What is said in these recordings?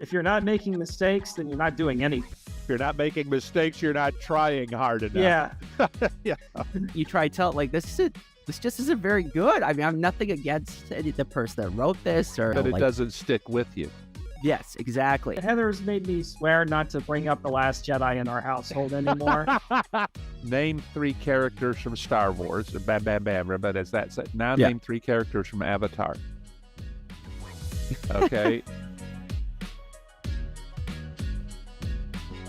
If you're not making mistakes, then you're not doing anything. If you're not making mistakes, you're not trying hard enough. Yeah. Yeah. You try to tell it like this just isn't very good. I mean, I'm nothing against the person that wrote this, or But it like, doesn't stick with you. Yes, exactly. Heather's made me swear not to bring up The Last Jedi in our household anymore. Name 3 characters from Star Wars. Bam, bam, bam. But as that said, now Yeah. name 3 characters from Avatar. Okay.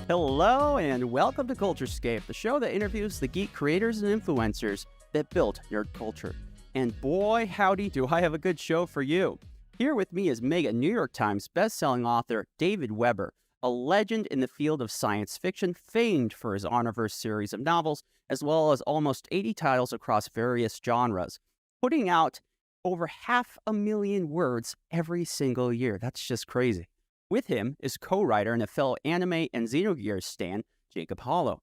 Hello and welcome to Culturescape, the show that interviews the geek creators and influencers that built nerd culture. And boy, howdy, do I have a good show for you. Here with me is mega New York Times bestselling author David Weber, a legend in the field of science fiction, famed for his HONORVERSE series of novels, as well as almost 80 titles across various genres, putting out over 500,000 words every single year. That's just crazy. With him is co-writer and a fellow anime and Xenogears stan, Jacob Holo.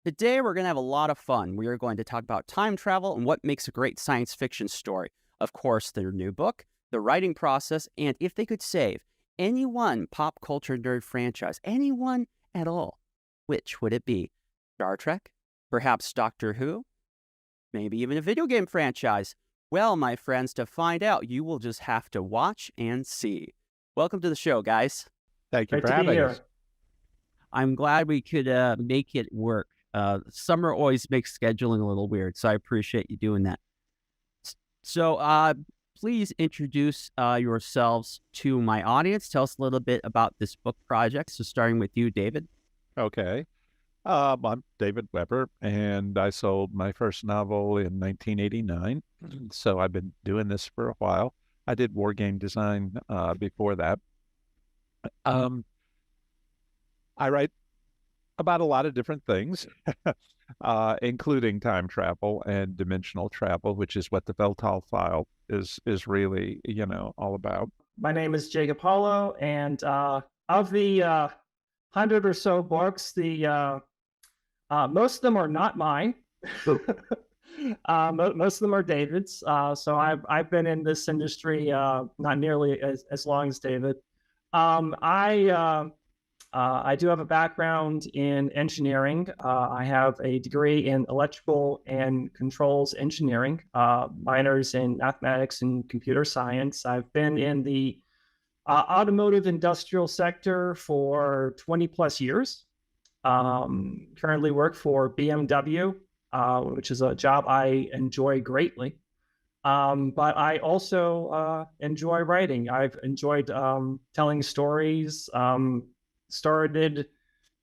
Today, we're going to have a lot of fun. We are going to talk about time travel and what makes a great science fiction story. Of course, their new book, the writing process, and if they could save any one pop culture nerd franchise, anyone at all, which would it be? Star Trek? Perhaps Doctor Who? Maybe even a video game franchise? Well, my friends, to find out, you will just have to watch and see. Welcome to the show, guys. Thank you Great for to be having here. us. I'm glad we could make it work. Summer always makes scheduling a little weird, so I appreciate you doing that. So please introduce yourselves to my audience. Tell us a little bit about this book project. So starting with you, David. Okay. I'm David Weber, and I sold my first novel in 1989. So I've been doing this for a while. I did war game design before that. I write about a lot of different things, including time travel and dimensional travel, which is what the Weltall File is really, all about. My name is Jacob Holo, and of the 100 or so books, the most of them are not mine. Most of them are David's. So I've been in this industry not nearly as long as David. I do have a background in engineering. I have a degree in electrical and controls engineering, minors in mathematics and computer science. I've been in the automotive industrial sector for 20 plus years. Currently work for BMW, which is a job I enjoy greatly. But I also enjoy writing. I've enjoyed telling stories, started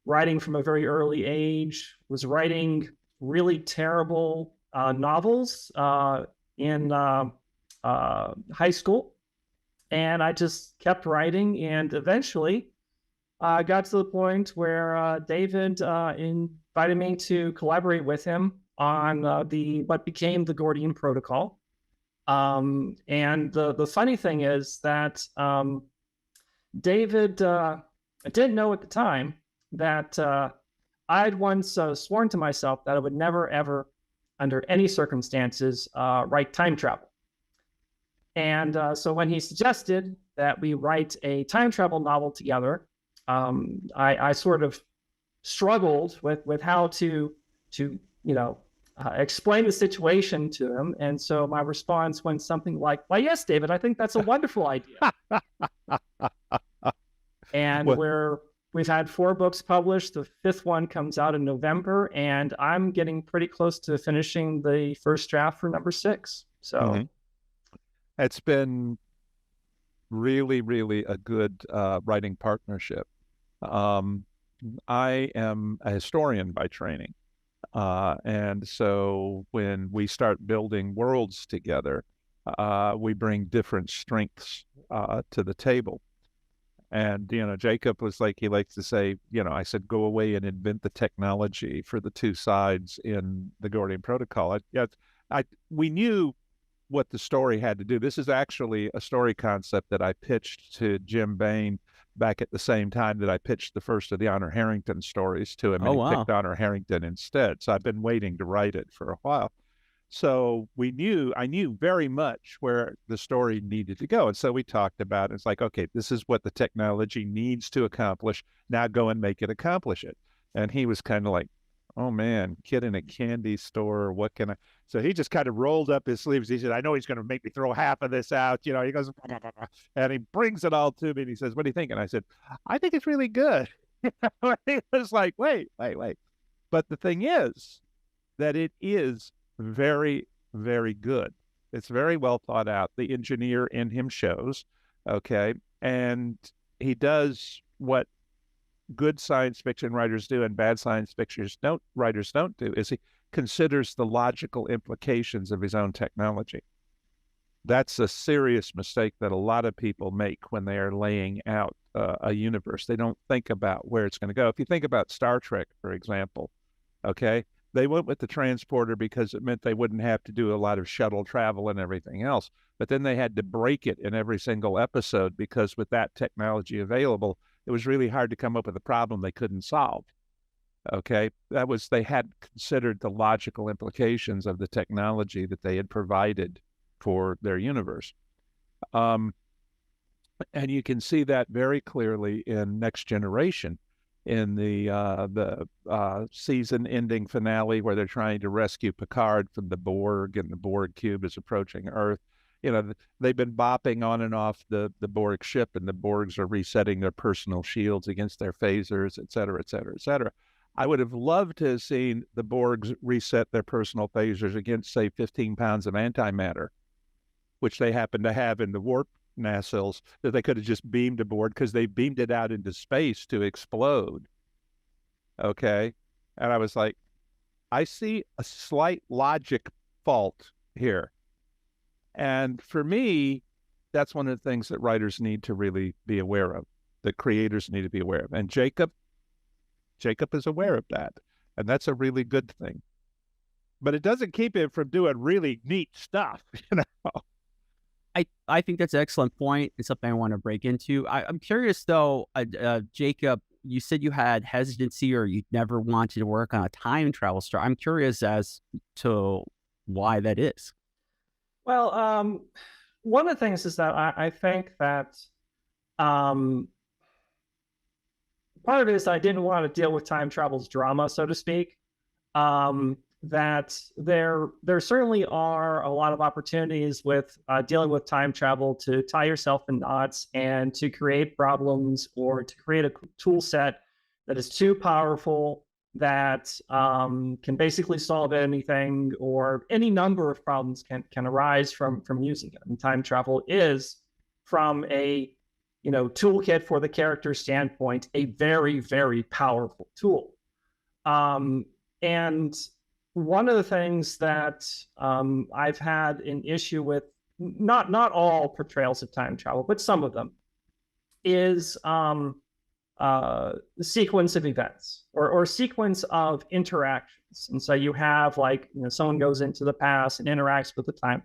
writing from a very early age, was writing really terrible novels in high school. And I just kept writing, and eventually got to the point where David invited me to collaborate with him on what became the Gordian Protocol. And the funny thing is that David, I didn't know at the time that I'd once sworn to myself that I would never, ever, under any circumstances, write time travel. And so when he suggested that we write a time travel novel together, I sort of struggled with how to explain the situation to him. And so my response went something like, "Why, yes, David, I think that's a wonderful idea." And we've had 4 books published. The 5th one comes out in November, and I'm getting pretty close to finishing the first draft for number 6. So It's been really, really a good writing partnership. I am a historian by training. And so when we start building worlds together, we bring different strengths to the table. And, Jacob was like, he likes to say, I said, go away and invent the technology for the 2 sides in the Gordian Protocol. We knew what the story had to do. This is actually a story concept that I pitched to Jim Bain back at the same time that I pitched the first of the Honor Harrington stories to him, and he picked Honor Harrington instead. So I've been waiting to write it for a while. So I knew very much where the story needed to go. And so we talked about it. It's like, okay, this is what the technology needs to accomplish. Now go and make it accomplish it. And he was kind of like, oh man, kid in a candy store, what can I? So he just kind of rolled up his sleeves. He said, I know he's going to make me throw half of this out. You know, he goes, blah, blah, blah, and he brings it all to me. And he says, what do you think? And I said, I think it's really good. He was like, wait. But the thing is that it is very, very good. It's very well thought out. The engineer in him shows, okay, and he does what good science fiction writers do and bad science fiction writers don't do, is he considers the logical implications of his own technology. That's a serious mistake that a lot of people make when they are laying out a universe. They don't think about where it's going to go. If you think about Star Trek, for example, okay, they went with the transporter because it meant they wouldn't have to do a lot of shuttle travel and everything else. But then they had to break it in every single episode because with that technology available, it was really hard to come up with a problem they couldn't solve. Okay, they had considered the logical implications of the technology that they had provided for their universe. And you can see that very clearly in Next Generation, in the season-ending finale where they're trying to rescue Picard from the Borg, and the Borg cube is approaching Earth. You know, they've been bopping on and off the Borg ship, and the Borgs are resetting their personal shields against their phasers, et cetera, et cetera, et cetera. I would have loved to have seen the Borgs reset their personal phasers against, say, 15 pounds of antimatter, which they happen to have in the warp nacelles that they could have just beamed aboard because they beamed it out into space to explode. Okay. And I was like, I see a slight logic fault here. And for me, that's one of the things that writers need to really be aware of, that creators need to be aware of. And Jacob is aware of that. And that's a really good thing. But it doesn't keep him from doing really neat stuff, you know. I think that's an excellent point. It's something I want to break into. I'm curious, though, Jacob, you said you had hesitancy or you'd never wanted to work on a time travel story. I'm curious as to why that is. Well, one of the things is that I think that part of it is I didn't want to deal with time travel's drama, so to speak. That there certainly are a lot of opportunities with dealing with time travel to tie yourself in knots and to create problems or to create a tool set that is too powerful that can basically solve anything, or any number of problems can arise from using it. And time travel is, from a toolkit for the character standpoint, a very, very powerful tool. And one of the things that I've had an issue with, not all portrayals of time travel, but some of them, is the sequence of events or sequence of interactions. And so you have someone goes into the past and interacts with the timeline.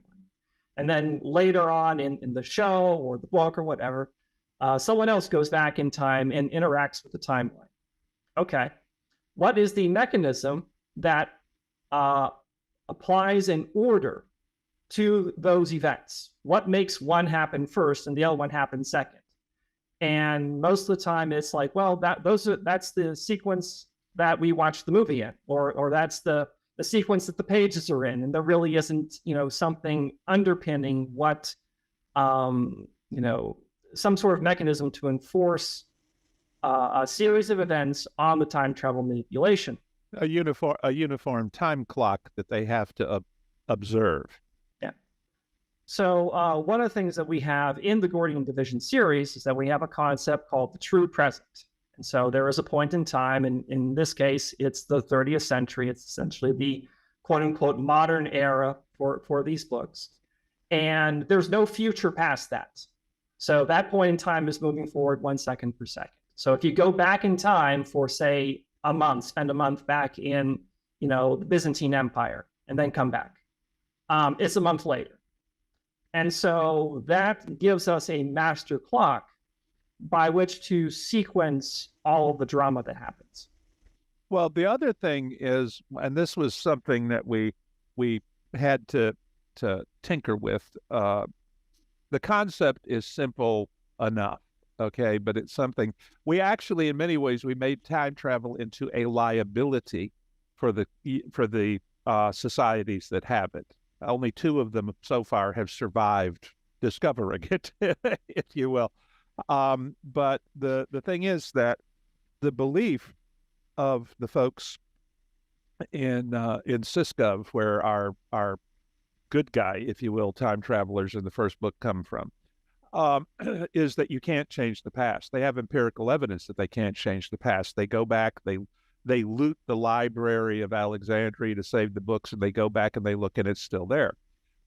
And then later on in the show or the book or whatever, someone else goes back in time and interacts with the timeline. Okay. What is the mechanism that applies an order to those events? What makes one happen first and the other one happen second? And most of the time it's like, well, that's the sequence that we watched the movie in, or that's the sequence that the pages are in, and there really isn't something underpinning what some sort of mechanism to enforce a series of events on the time travel manipulation. A uniform time clock that they have to observe. Yeah. So one of the things that we have in the Gordian Division series is that we have a concept called the true present. And so there is a point in time, and in this case, it's the 30th century. It's essentially the quote unquote modern era for these books. And there's no future past that. So that point in time is moving forward 1 second per second. So if you go back in time for, say, a month, spend a month back in, the Byzantine Empire, and then come back, it's a month later. And so that gives us a master clock by which to sequence all of the drama that happens. Well, the other thing is, and this was something that we had to tinker with. The concept is simple enough, okay, but it's something we actually, in many ways, we made time travel into a liability for the societies that have it. Only 2 of them so far have survived discovering it, if you will. But the thing is that the belief of the folks in Sysgov, where our good guy, if you will, time travelers in the first book come from, is that you can't change the past. They have empirical evidence that they can't change the past. They go back, they loot the library of Alexandria to save the books, and they go back and they look, and it's still there.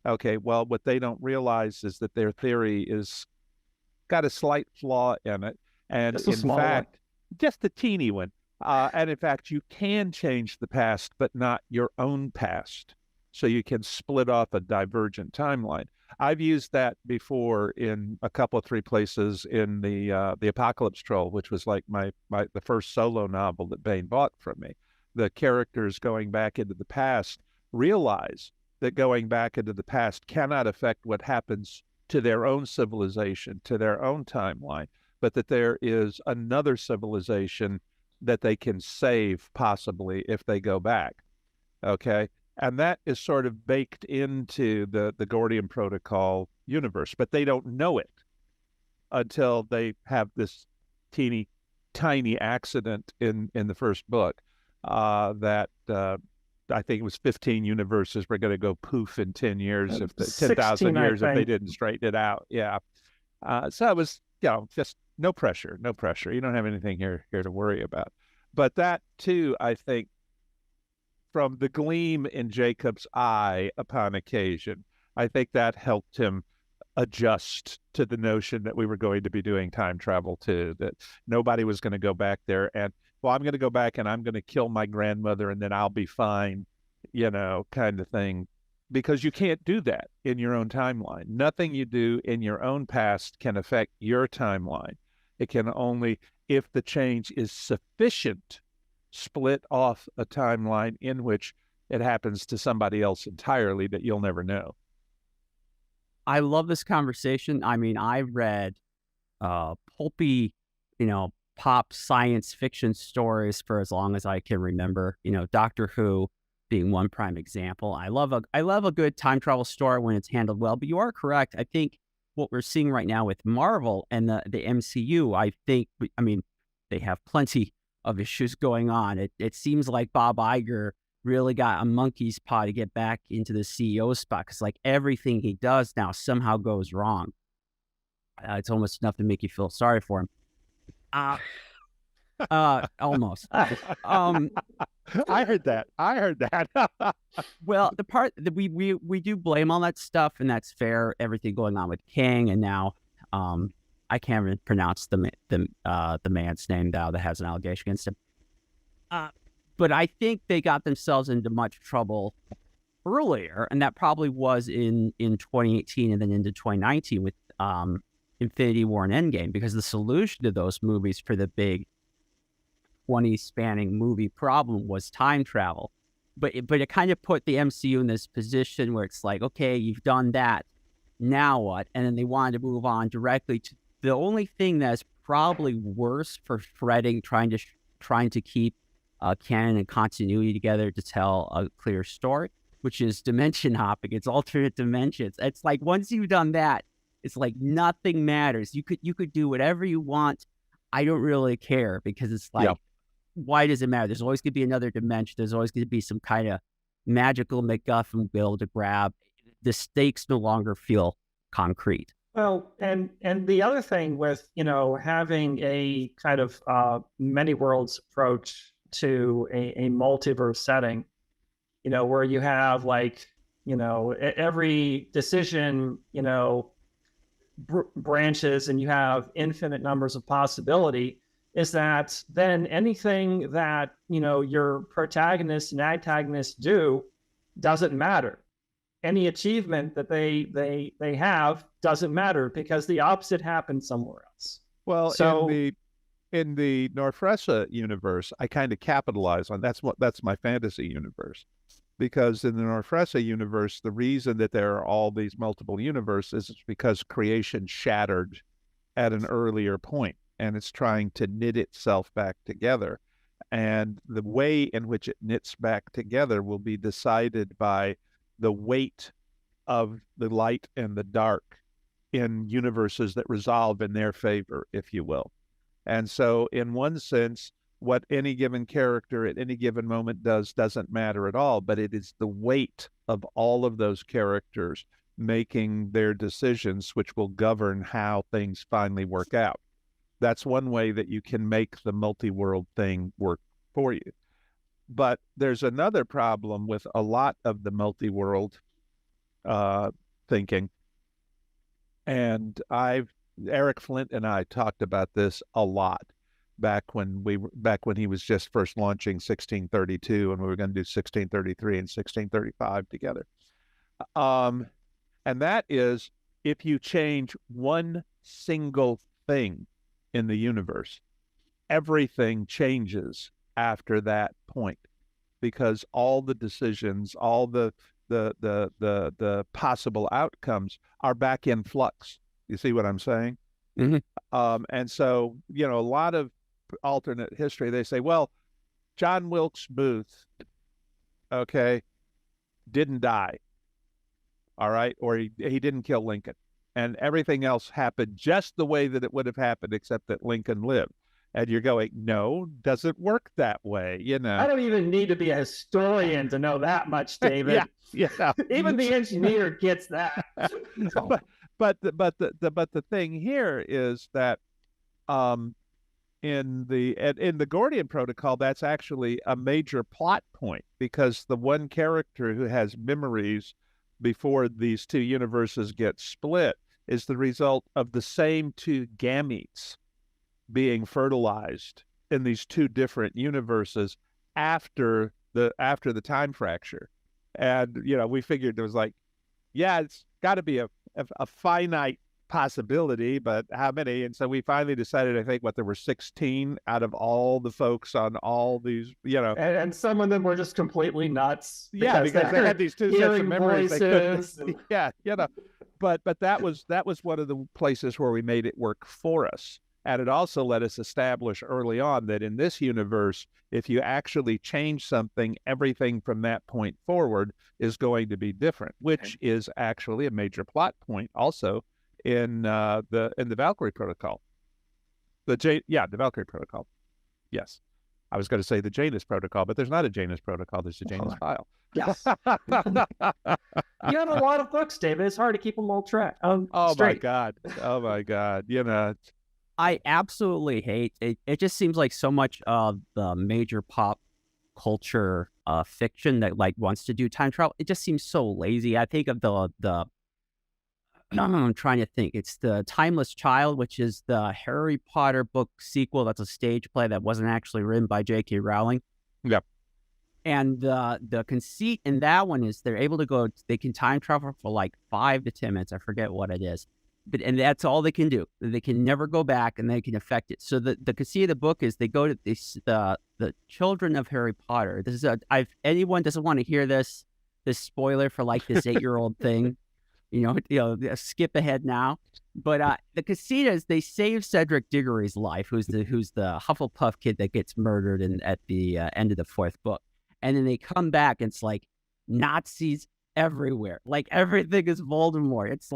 Okay, well, what they don't realize is that their theory is got a slight flaw in it, and in fact, just a teeny one. And in fact, you can change the past, but not your own past. So you can split off a divergent timeline. I've used that before in a couple of 3 places in the Apocalypse Troll, which was like the first solo novel that Bain bought from me. The characters going back into the past realize that going back into the past cannot affect what happens to their own civilization, to their own timeline, but that there is another civilization that they can save possibly if they go back. Okay. And that is sort of baked into the Gordian Protocol universe, but they don't know it until they have this tiny accident in the first book that I think it was 15 universes were going to go poof in 10 years, if 10,000 years if they didn't straighten it out. Yeah. So it was, just no pressure. You don't have anything here to worry about. But that too, I think, from the gleam in Jacob's eye upon occasion, I think that helped him adjust to the notion that we were going to be doing time travel too, that nobody was going to go back there and, well, I'm going to go back and I'm going to kill my grandmother and then I'll be fine, kind of thing. Because you can't do that in your own timeline. Nothing you do in your own past can affect your timeline. It can only, if the change is sufficient, split off a timeline in which it happens to somebody else entirely that you'll never know. I love this conversation. I mean, I read pulpy, pop science fiction stories for as long as I can remember. Doctor Who being one prime example. I love a good time travel story when it's handled well. But you are correct. I think what we're seeing right now with Marvel and the MCU, they have plenty of issues going on. It seems like Bob Iger really got a monkey's paw to get back into the CEO spot, because like everything he does now somehow goes wrong. It's almost enough to make you feel sorry for him. Almost. I heard that. Well, the part that we do blame all that stuff, and that's fair. Everything going on with King, and now I can't even pronounce the man's name now that has an allegation against him. But I think they got themselves into much trouble earlier, and that probably was in 2018 and then into 2019 with Infinity War and Endgame, because the solution to those movies for the big 20-spanning movie problem was time travel. But it kind of put the MCU in this position where it's like, okay, you've done that, now what? And then they wanted to move on directly to the only thing that's probably worse for fretting, trying to keep canon and continuity together to tell a clear story, which is dimension hopping. It's alternate dimensions. It's like once you've done that, it's like nothing matters. You could do whatever you want. I don't really care, because it's like, why does it matter? There's always going to be another dimension. There's always going to be some kind of magical MacGuffin bill to grab. The stakes no longer feel concrete. Well, and the other thing with, having a kind of many worlds approach to a multiverse setting, where you have like, every decision, branches and you have infinite numbers of possibility, is that then anything that, your protagonist and antagonist do doesn't matter. Any achievement that they have doesn't matter, because the opposite happened somewhere else. Well, so in the Northresa universe, I kind of capitalize on that's my fantasy universe. because in the HONORVERSE universe, the reason that there are all these multiple universes is because creation shattered at an earlier point, and it's trying to knit itself back together. And the way in which it knits back together will be decided by the weight of the light and the dark in universes that resolve in their favor, if you will. And so in one sense, what any given character at any given moment does doesn't matter at all, but it is the weight of all of those characters making their decisions which will govern how things finally work out. That's one way that you can make the multi-world thing work for you. But there's another problem with a lot of the multi-world thinking. And Eric Flint and I talked about this a lot back when he was just first launching 1632, and we were going to do 1633 and 1635 together. And that is, if you change one single thing in the universe, everything changes after that point, because all the decisions, all the possible outcomes are back in flux. You see what I'm saying? Mm-hmm. And so, a lot of alternate history, they say, well, John Wilkes Booth, okay, didn't die. All right. Or he didn't kill Lincoln. And everything else happened just the way that it would have happened, except that Lincoln lived. And you're going, no, doesn't work that way, I don't even need to be a historian to know that much, David. Yeah. Even the engineer gets that. But the thing here is that in the Gordian Protocol, that's actually a major plot point, because the one character who has memories before these two universes get split is the result of the same two gametes being fertilized in these two different universes after the time fracture. And we figured there was it's got to be a finite possibility, but how many? And so we finally decided, I think, there were 16 out of all the folks on all these, and some of them were just completely nuts. Because they had these two sets of memories. But that was one of the places where we made it work for us. And it also let us establish early on that in this universe, if you actually change something, everything from that point forward is going to be different, which is actually a major plot point also in the Valkyrie Protocol. The Valkyrie Protocol. Yes. I was going to say the Janus Protocol, but there's not a Janus Protocol. There's a Janus File. Yes. You have a lot of books, David. It's hard to keep them all track. My God. Oh, my God. I absolutely hate it. It just seems like so much of the major pop culture fiction that wants to do time travel. It just seems so lazy. I think of the I'm trying to think. It's the Timeless Child, which is the Harry Potter book sequel. That's a stage play that wasn't actually written by J.K. Rowling. Yep. And the conceit in that one is they can time travel for 5 to 10 minutes. I forget what it is. And that's all they can do. They can never go back, and they can affect it. So the conceit of the book is they go to the children of Harry Potter. This is anyone doesn't want to hear this spoiler for this 8-year-old thing. Skip ahead now. But the conceit is they save Cedric Diggory's life, who's the Hufflepuff kid that gets murdered at the end of the 4th book. And then they come back, and it's Nazis everywhere. Everything is Voldemort. It's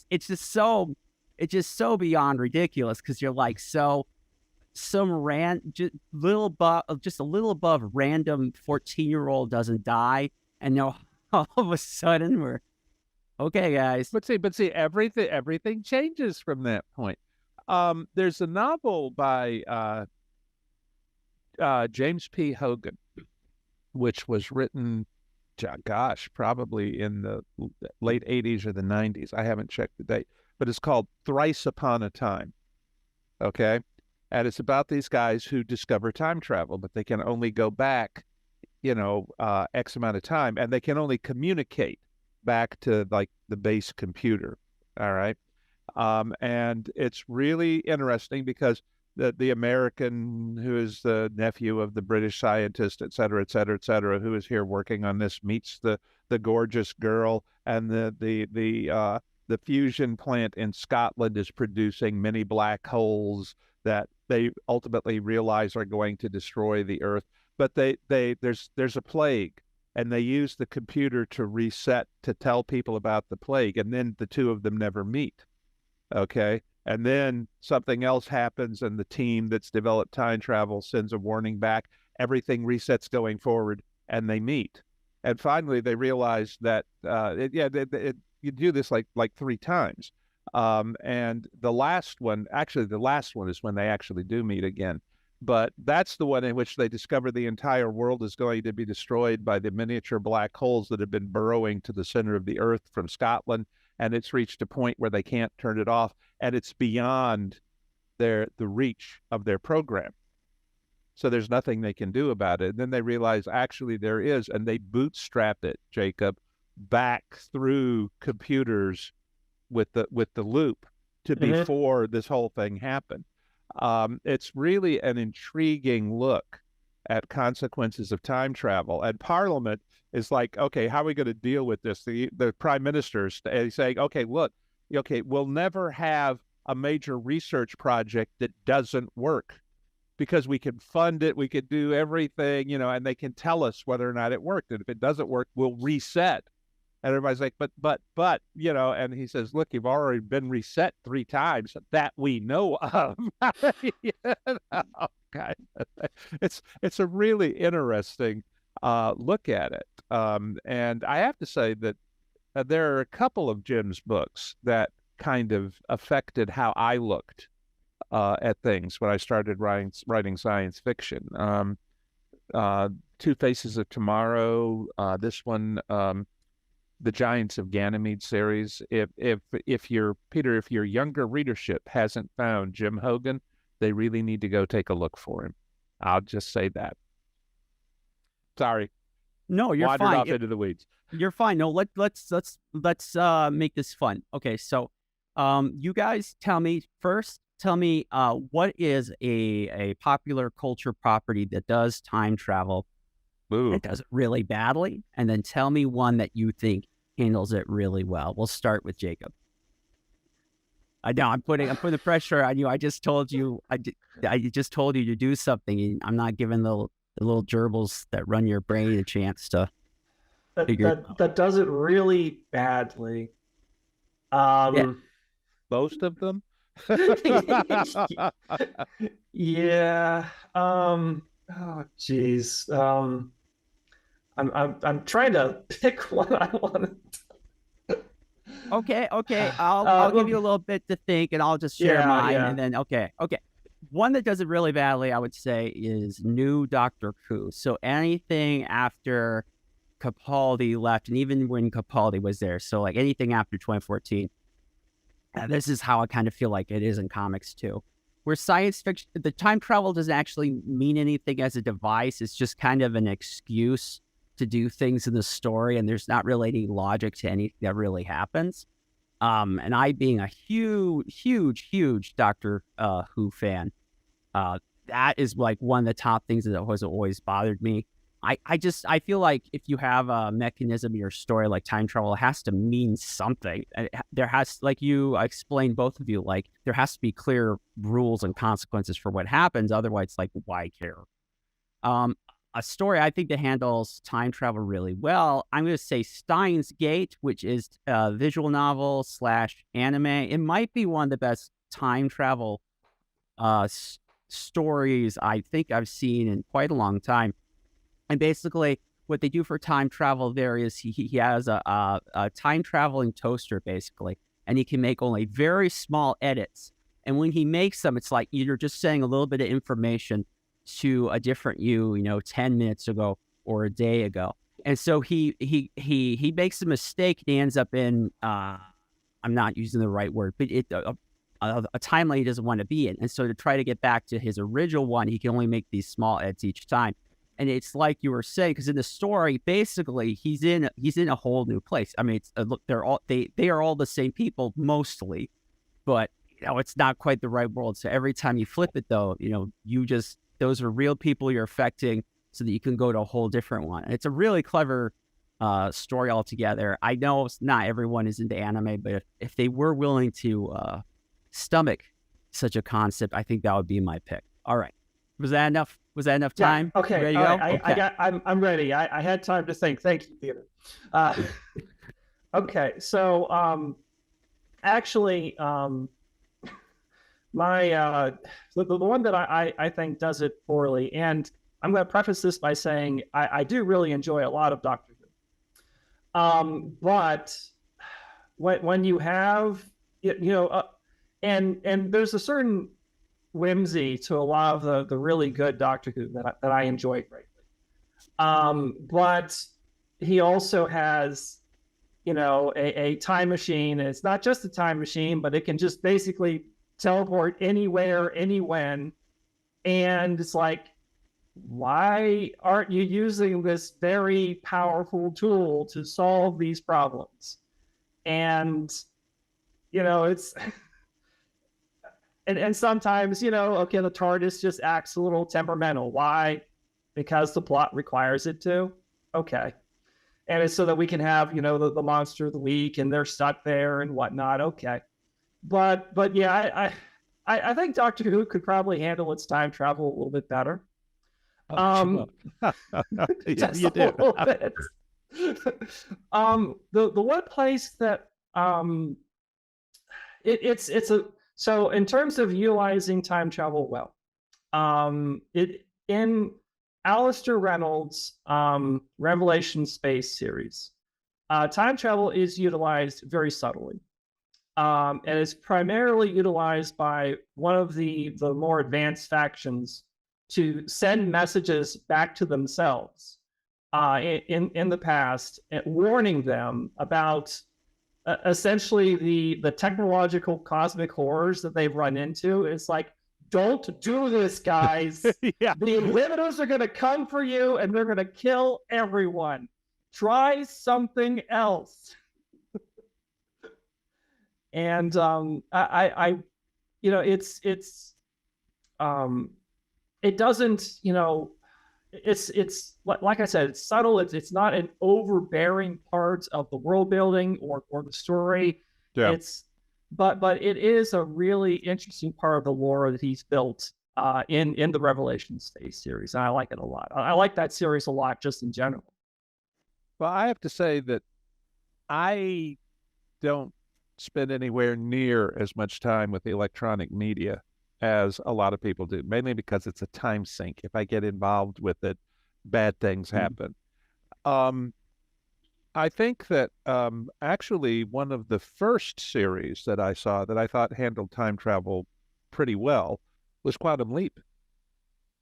it's just so beyond ridiculous, because you're just a little above random 14-year-old doesn't die, and now all of a sudden we're okay, guys. But see, everything changes from that point. There's a novel by James P. Hogan, which was written, probably in the late 80s or the 90s. I haven't checked the date, but it's called Thrice Upon a Time. Okay. And it's about these guys who discover time travel, but they can only go back, X amount of time, and they can only communicate back to the base computer. All right. And it's really interesting because the American who is the nephew of the British scientist, et cetera, et cetera, et cetera, who is here working on this meets the gorgeous girl, and the fusion plant in Scotland is producing many black holes that they ultimately realize are going to destroy the Earth. But there's a plague, and they use the computer to reset to tell people about the plague, and then the two of them never meet. Okay. And then something else happens, and the team that's developed time travel sends a warning back. Everything resets going forward, and they meet. And finally, they realize that you do this like 3 times. And the last one is when they actually do meet again. But that's the one in which they discover the entire world is going to be destroyed by the miniature black holes that have been burrowing to the center of the Earth from Scotland. And it's reached a point where they can't turn it off, and it's beyond the reach of their program. So there's nothing they can do about it. And then they realize actually there is, and they bootstrap it, Jacob, back through computers with the loop to before this whole thing happened. It's really an intriguing look at consequences of time travel. And Parliament is like, okay, how are we going to deal with this? The prime minister is saying, okay, look, okay, we'll never have a major research project that doesn't work, because we can fund it, we can do everything, and they can tell us whether or not it worked. And if it doesn't work, we'll reset. And everybody's like, but, and he says, look, you've already been reset 3 times that we know of. God. It's a really interesting look at it. And I have to say that there are a couple of Jim's books that kind of affected how I looked at things when I started writing science fiction. Two Faces of Tomorrow, this one, the Giants of Ganymede series. If your younger readership hasn't found Jim Hogan, they really need to go take a look for him. I'll just say that. Sorry. No, you're Wandered fine. off into the weeds. You're fine. No, let's make this fun. Okay, so you guys tell me what is a popular culture property that does time travel. Ooh. It does it really badly, and then tell me one that you think handles it really well. We'll start with Jacob. I know I'm putting the pressure on you. I just told you to do something, and I'm not giving the little gerbils that run your brain a chance to figure that does it really badly. Yeah. Most of them. Yeah. Oh, geez. I'm trying to pick one I want. Okay. I'll give you a little bit to think, and I'll just share mine, and then okay. One that does it really badly, I would say, is new Doctor Who. So anything after Capaldi left, and even when Capaldi was there, so like anything after 2014. This is how I kind of feel like it is in comics too, where science fiction, the time travel doesn't actually mean anything as a device. It's just kind of an excuse to do things in the story, and there's not really any logic to anything that really happens. And I, being a huge Doctor Who fan, that is like one of the top things that has always bothered me. I feel like if you have a mechanism in your story like time travel, it has to mean something. There has, like you explained, both of you, like there has to be clear rules and consequences for what happens. Otherwise, it's like, why care? A story I think that handles time travel really well, I'm going to say Steins Gate, which is a visual novel / anime. It might be one of the best time travel stories I think I've seen in quite a long time. And basically, what they do for time travel there is he has a time traveling toaster, basically, and he can make only very small edits. And when he makes them, it's like you're just saying a little bit of information to a different you, 10 minutes ago or a day ago. And so he makes a mistake and he ends up in I'm not using the right word, but a timeline he doesn't want to be in. And so to try to get back to his original one, he can only make these small edits each time. And it's like you were saying, because in the story, basically, he's in a whole new place. I mean, they are all the same people mostly, but it's not quite the right world. So every time you flip it, though, those are real people you're affecting, so that you can go to a whole different one. And it's a really clever story altogether. I know not everyone is into anime, but if they were willing to stomach such a concept, I think that would be my pick. All right. Was that enough? Was that enough time? Yeah, okay. Ready to go? Okay. I'm ready. I had time to think. Thank you, Peter. Okay. So, actually, my the one that I think does it poorly, and I'm going to preface this by saying I do really enjoy a lot of Doctor Who. But when you have, and there's a certain whimsy to a lot of the really good Doctor Who that I enjoy greatly. But he also has, a time machine, and it's not just a time machine, but it can just basically teleport anywhere, anywhen. And it's like, why aren't you using this very powerful tool to solve these problems? And, it's... And sometimes, okay, the TARDIS just acts a little temperamental. Why? Because the plot requires it to. Okay. And it's so that we can have, the monster of the week, and they're stuck there and whatnot. Okay. But yeah, I think Doctor Who could probably handle its time travel a little bit better. Yeah, you do. A little bit. The one place that it's a... So in terms of utilizing time travel well, in Alistair Reynolds' Revelation Space series, time travel is utilized very subtly, and it's primarily utilized by one of the more advanced factions to send messages back to themselves in the past, warning them about essentially the technological cosmic horrors that they've run into. It's like, don't do this, guys. Yeah. The limiters are going to come for you, and they're going to kill everyone. Try something else. And it doesn't, it's like I said, it's subtle. It's not an overbearing part of the world building or the story. Yeah. But it is a really interesting part of the lore that he's built in the Revelation Space series, and I like it a lot. I like that series a lot, just in general. Well, I have to say that I don't spend anywhere near as much time with the electronic media as a lot of people do, mainly because it's a time sink. If I get involved with it, bad things happen. I think that actually one of the first series that I saw that I thought handled time travel pretty well was Quantum Leap.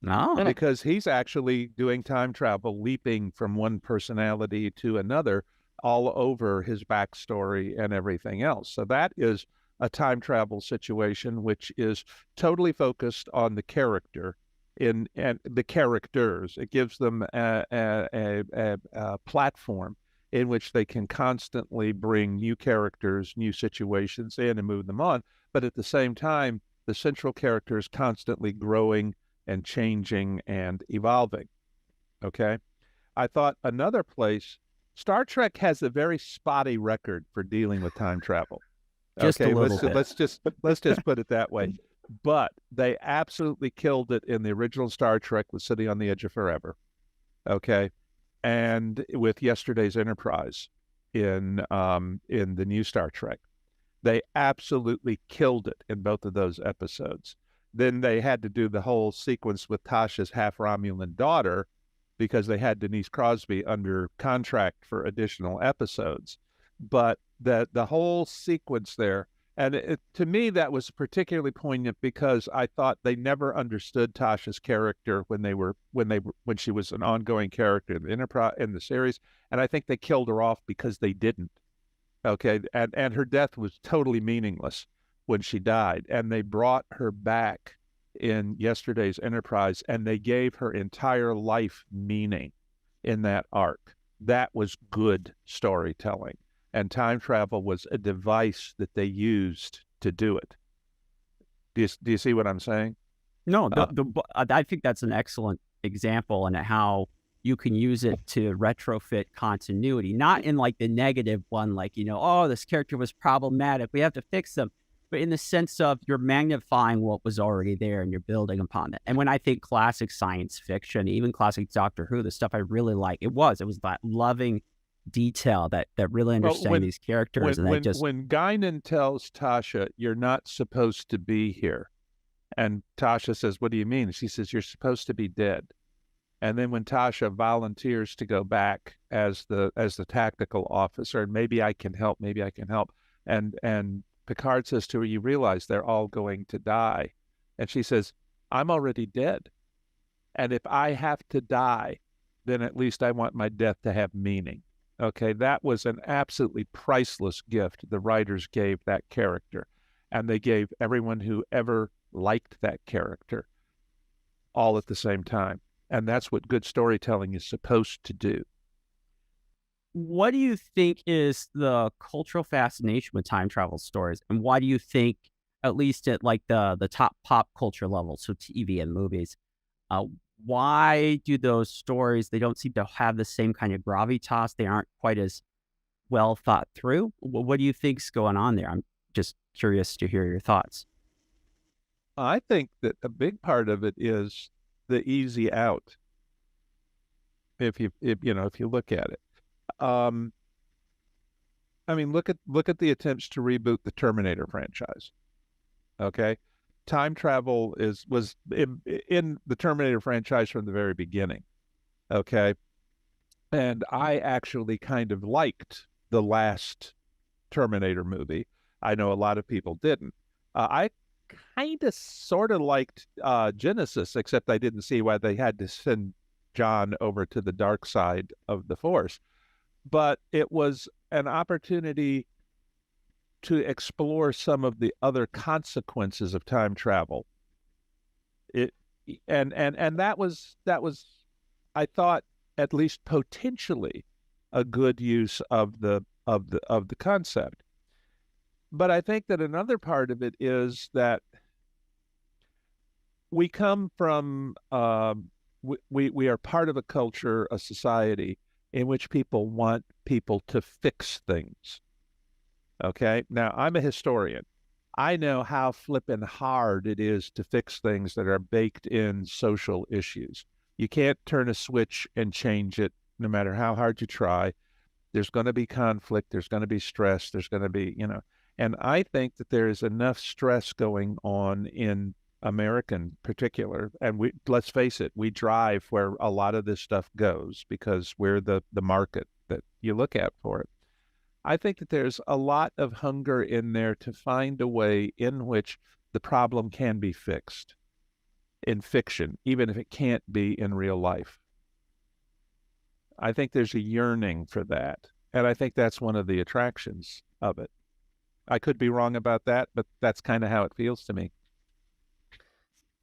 No. Because he's actually doing time travel, leaping from one personality to another all over his backstory and everything else. So that is a time travel situation which is totally focused on the character and the characters. It gives them a platform in which they can constantly bring new characters, new situations in and move them on. But at the same time, the central character is constantly growing and changing and evolving. Okay. I thought another place, Star Trek has a very spotty record for dealing with time travel. Just okay, a little bit. let's just put it that way. But they absolutely killed it in the original Star Trek with City on the Edge of Forever. Okay. And with yesterday's Enterprise in the new Star Trek. They absolutely killed it in both of those episodes. Then they had to do the whole sequence with Tasha's half Romulan daughter because they had Denise Crosby under contract for additional episodes. But the whole sequence there, and to me that was particularly poignant because I thought they never understood Tasha's character when she was an ongoing character in the Enterprise in the series, and I think they killed her off because they didn't. Okay, and her death was totally meaningless when she died, and they brought her back in yesterday's Enterprise, and they gave her entire life meaning in that arc. That was good storytelling, and time travel was a device that they used to do it. Do you see what I'm saying? No, I think that's an excellent example and how you can use it to retrofit continuity, not in like the negative one, like, oh, this character was problematic, we have to fix them, but in the sense of you're magnifying what was already there and you're building upon it. And when I think classic science fiction, even classic Doctor Who, the stuff I really like, it was that loving detail that really understanding these characters. When Guinan tells Tasha, "You're not supposed to be here," and Tasha says, "What do you mean?" She says, "You're supposed to be dead." And then when Tasha volunteers to go back as the tactical officer, and maybe I can help, and Picard says to her, "You realize they're all going to die," and she says, "I'm already dead, and if I have to die, then at least I want my death to have meaning." Okay, that was an absolutely priceless gift the writers gave that character, and they gave everyone who ever liked that character all at the same time. And that's what good storytelling is supposed to do. What do you think is the cultural fascination with time travel stories? And why do you think, at least at like the top pop culture level, so TV and movies, why do those stories, they don't seem to have the same kind of gravitas? They aren't quite as well thought through. What do you think's going on there? I'm just curious to hear your thoughts. I think that a big part of it is the easy out. If you look at it, I mean, look at the attempts to reboot the Terminator franchise. Okay, time travel was in the Terminator franchise from the very beginning. Okay, and I actually kind of liked the last Terminator movie. I know a lot of people didn't. I kind of sort of liked Genesis, except I didn't see why they had to send John over to the dark side of the Force. But it was an opportunity to explore some of the other consequences of time travel. And that was I thought, at least potentially, a good use of the concept. But I think that another part of it is that we come from we are part of a culture, a society in which people want people to fix things. Okay, now I'm a historian. I know how flippin' hard it is to fix things that are baked in social issues. You can't turn a switch and change it, no matter how hard you try. There's going to be conflict. There's going to be stress. There's going to be, and I think that there is enough stress going on in American particular, and let's face it, we drive where a lot of this stuff goes because we're the market that you look at for it. I think that there's a lot of hunger in there to find a way in which the problem can be fixed in fiction, even if it can't be in real life. I think there's a yearning for that, and I think that's one of the attractions of it. I could be wrong about that, but that's kind of how it feels to me.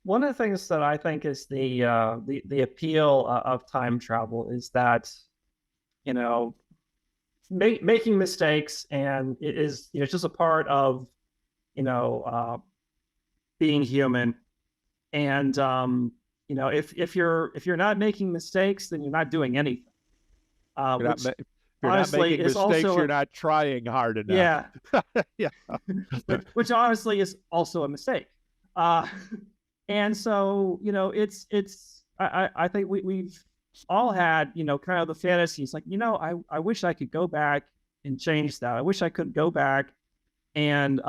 One of the things that I think is the appeal of time travel is that, making mistakes, and it is, it's just a part of, being human. And if you're not making mistakes, then you're not doing anything. You're not making mistakes, you're not trying hard enough. Yeah. which honestly is also a mistake. And so, I think we've all had, kind of the fantasies like, I wish I could go back and change that. I wish I could go back and,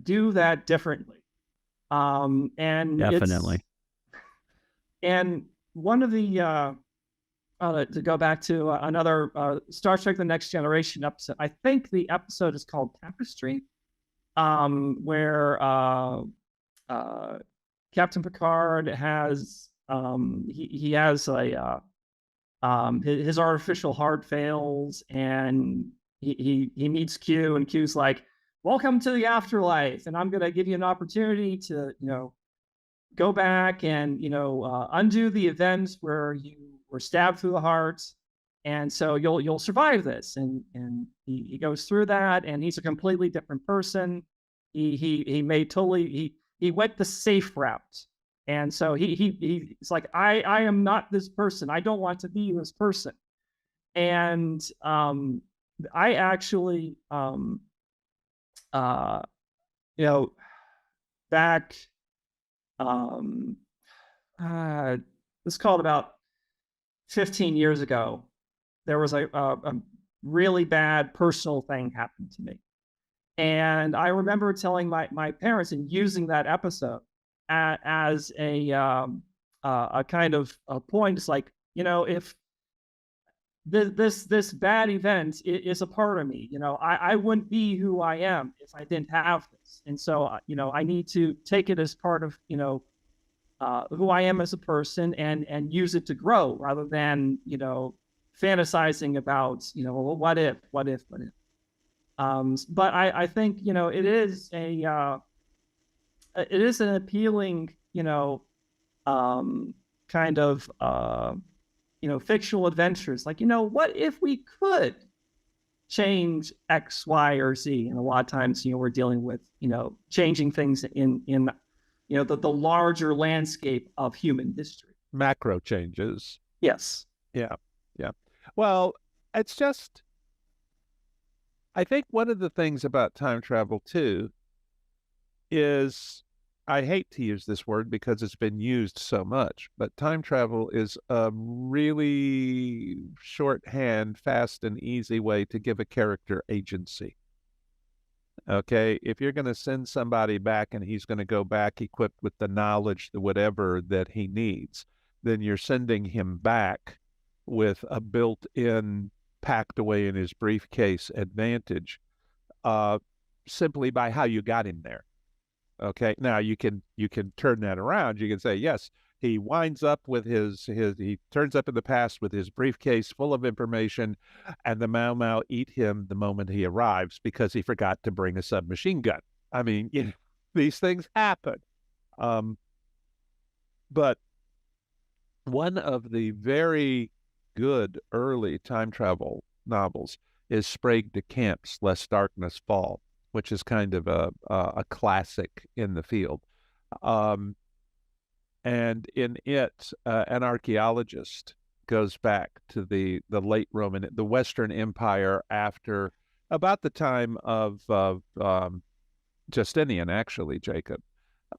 do that differently. And definitely. And one of the, to go back to another Star Trek: The Next Generation episode, I think the episode is called Tapestry, where Captain Picard has he has a his artificial heart fails, and he meets Q, and Q's like, "Welcome to the afterlife, and I'm going to give you an opportunity to go back and undo the events where you were stabbed through the heart, and so you'll survive this." And he goes through that, and he's a completely different person. he made totally he went the safe route. And so he's like, I am not this person. I don't want to be this person. And I actually uh you know back um it's called about 15 years ago, there was a really bad personal thing happened to me. And I remember telling my parents and using that episode as a kind of a point. It's like, if this bad event is a part of me, I wouldn't be who I am if I didn't have this. And so, I need to take it as part of, who I am as a person, and use it to grow rather than, fantasizing about, well, what if. But I think, it is an appealing, kind of, fictional adventures. Like, what if we could change X, Y, or Z? And a lot of times, we're dealing with, changing things in the larger landscape of human history. Macro changes. Yes. Yeah. Yeah. Well, it's just, I think one of the things about time travel too is, I hate to use this word because it's been used so much, but time travel is a really shorthand, fast and easy way to give a character agency. Okay, if you're going to send somebody back and he's going to go back equipped with the knowledge, the whatever that he needs, then you're sending him back with a built-in, packed away in his briefcase advantage, simply by how you got him there. Okay, now you can turn that around. You can say, yes, he winds up with he turns up in the past with his briefcase full of information, and the Mau Mau eat him the moment he arrives because he forgot to bring a submachine gun. I mean, these things happen. But one of the very good early time travel novels is Sprague de Camp's Lest Darkness Fall, which is kind of a classic in the field. And in it, an archaeologist goes back to the late Roman, the Western Empire, after about the time of Justinian, actually, Jacob.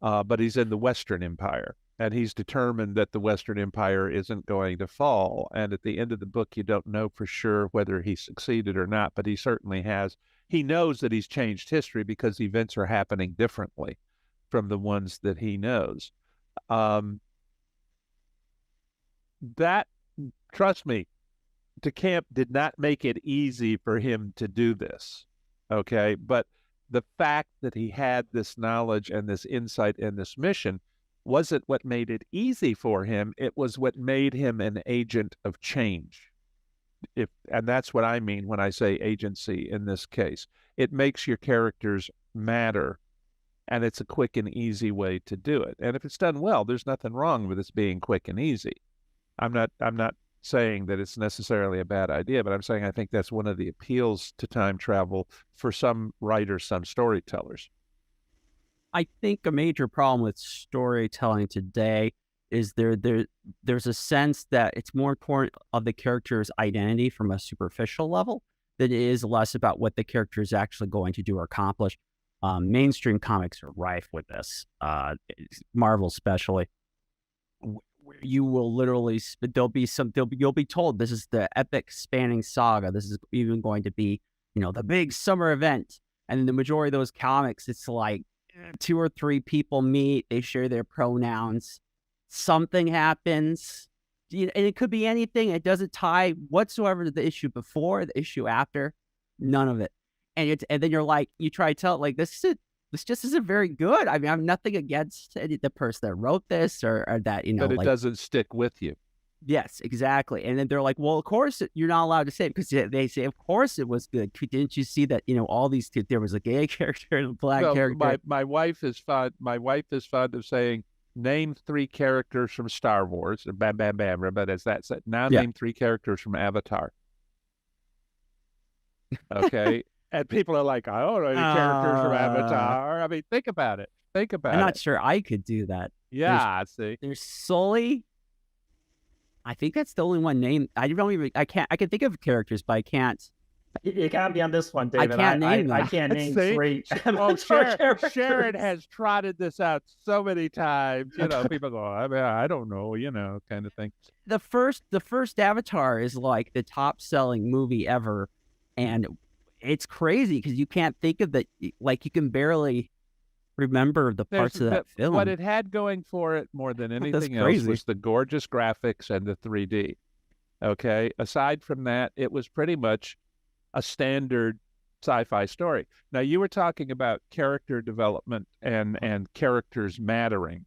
But he's in the Western Empire, and he's determined that the Western Empire isn't going to fall. And at the end of the book, you don't know for sure whether he succeeded or not, but he certainly has. He knows that he's changed history because events are happening differently from the ones that he knows. That, trust me, de Camp did not make it easy for him to do this. Okay. But the fact that he had this knowledge and this insight and this mission wasn't what made it easy for him. It was what made him an agent of change. And that's what I mean when I say agency in this case. It makes your characters matter, and it's a quick and easy way to do it. And if it's done well, there's nothing wrong with this being quick and easy. I'm not saying that it's necessarily a bad idea, but I'm saying I think that's one of the appeals to time travel for some writers, some storytellers. I think a major problem with storytelling today is there's a sense that it's more important of the character's identity from a superficial level than it is less about what the character is actually going to do or accomplish. Mainstream comics are rife with this, Marvel especially. You will literally, you'll be told this is the epic spanning saga. This is even going to be, the big summer event. And in the majority of those comics, it's like 2 or 3 people meet, they share their pronouns, something happens, and it could be anything. It doesn't tie whatsoever to the issue before, the issue after, none of it. And then you're like, you try to tell it like, this just isn't very good. I mean, I'm nothing against the person that wrote this or that, but it doesn't stick with you. Yes, exactly. And then they're like, well, of course you're not allowed to say it because they say, of course it was good. Didn't you see that, all these, there was a gay character and a black character. My wife is fond of saying, name 3 characters from Star Wars. Bam, bam, bam. But as that said, now name 3 characters from Avatar. Okay. And people are like, I don't know any characters from Avatar. I mean, think about it. Think about it. I'm not sure I could do that. Yeah, see. There's Sully. I think that's the only one named. I can think of characters, but I can't. You can't be on this one, David. I can't name them. I can't name See? 3. Oh, characters. Sharon has trotted this out so many times. You know, people go, I mean, I don't know, you know, kind of thing. The first Avatar is like the top selling movie ever, and it's crazy because you can't think of like you can barely remember the parts of that film. What it had going for it more than anything else was the gorgeous graphics and the 3D. Okay, aside from that, it was pretty much a standard sci-fi story. Now, you were talking about character development and characters mattering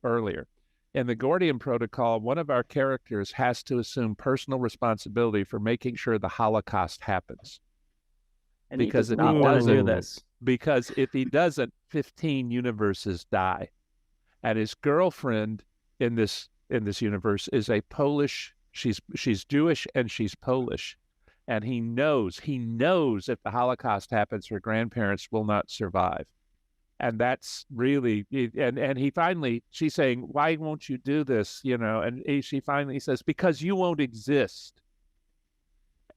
earlier. In the Gordian Protocol, one of our characters has to assume personal responsibility for making sure the Holocaust happens. And because he does not want to do this. Because if he doesn't, 15 universes die. And his girlfriend in this universe is a Polish. She's Jewish and she's Polish. And he knows if the Holocaust happens, her grandparents will not survive. And that's really, and he finally, she's saying, why won't you do this? You know, and she finally says, because you won't exist.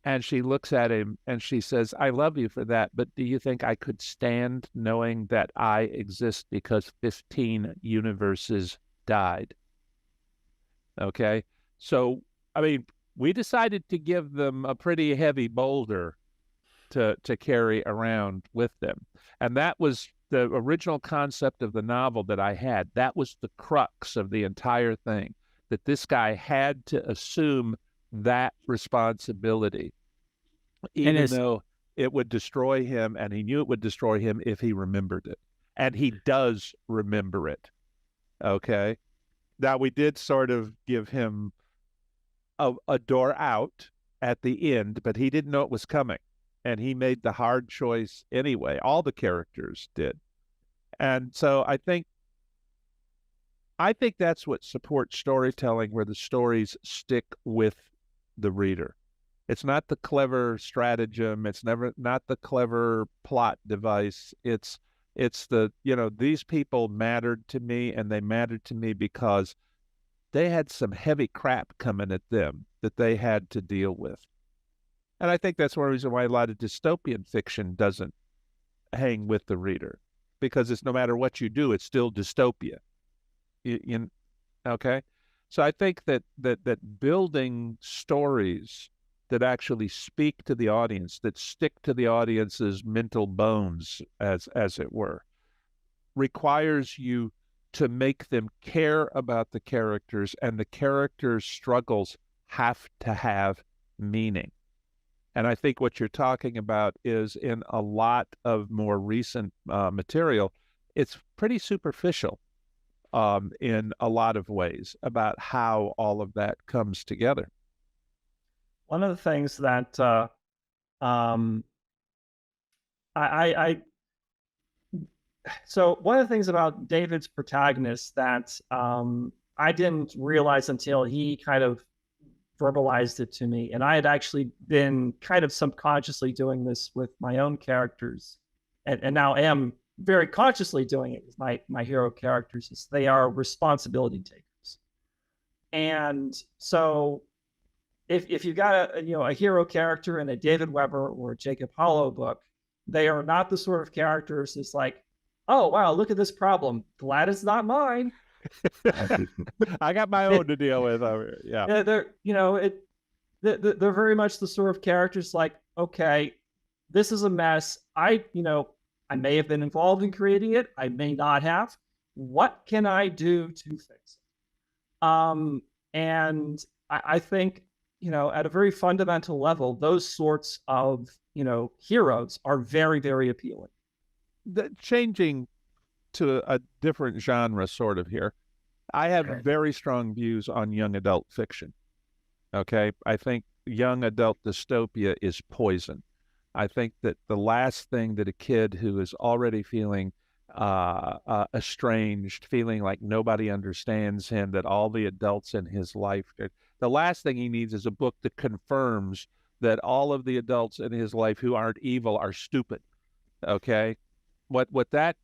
And she looks at him and she says, I love you for that, but do you think I could stand knowing that I exist because 15 universes died? Okay. So, I mean, we decided to give them a pretty heavy boulder to carry around with them. And that was the original concept of the novel that I had. That was the crux of the entire thing, that this guy had to assume that responsibility, even though it would destroy him, and he knew it would destroy him if he remembered it. And he does remember it. Okay. Now, we did sort of give him a door out at the end, but he didn't know it was coming. And he made the hard choice anyway. All the characters did. And so I think that's what supports storytelling, where the stories stick with the reader. It's not the clever stratagem. It's not the clever plot device. It's the, you know, these people mattered to me, and they mattered to me because they had some heavy crap coming at them that they had to deal with. And I think that's one reason why a lot of dystopian fiction doesn't hang with the reader, because it's no matter what you do, it's still dystopia. Okay? So I think that building stories that actually speak to the audience, that stick to the audience's mental bones, as it were, requires you to make them care about the characters, and the characters' struggles have to have meaning. And I think what you're talking about is, in a lot of more recent material, it's pretty superficial in a lot of ways about how all of that comes together. One of the things that so one of the things about David's protagonist that I didn't realize until he kind of verbalized it to me, and I had actually been kind of subconsciously doing this with my own characters, and now am very consciously doing it with my hero characters, is they are responsibility takers. And so if you've got a hero character in a David Weber or a Jacob Holo book, they are not the sort of characters that's like, oh wow, look at this problem, glad it's not mine. I got my own to deal with over here. Yeah. They're very much the sort of characters like, okay, this is a mess. I may have been involved in creating it. I may not have. What can I do to fix it? And I think, at a very fundamental level, those sorts of, heroes are very, very appealing. Changing to a different genre sort of here, I have very strong views on young adult fiction. Okay? I think young adult dystopia is poison. I think that the last thing that a kid who is already feeling estranged, feeling like nobody understands him, that all the adults in his life, the last thing he needs is a book that confirms that all of the adults in his life who aren't evil are stupid. Okay? What that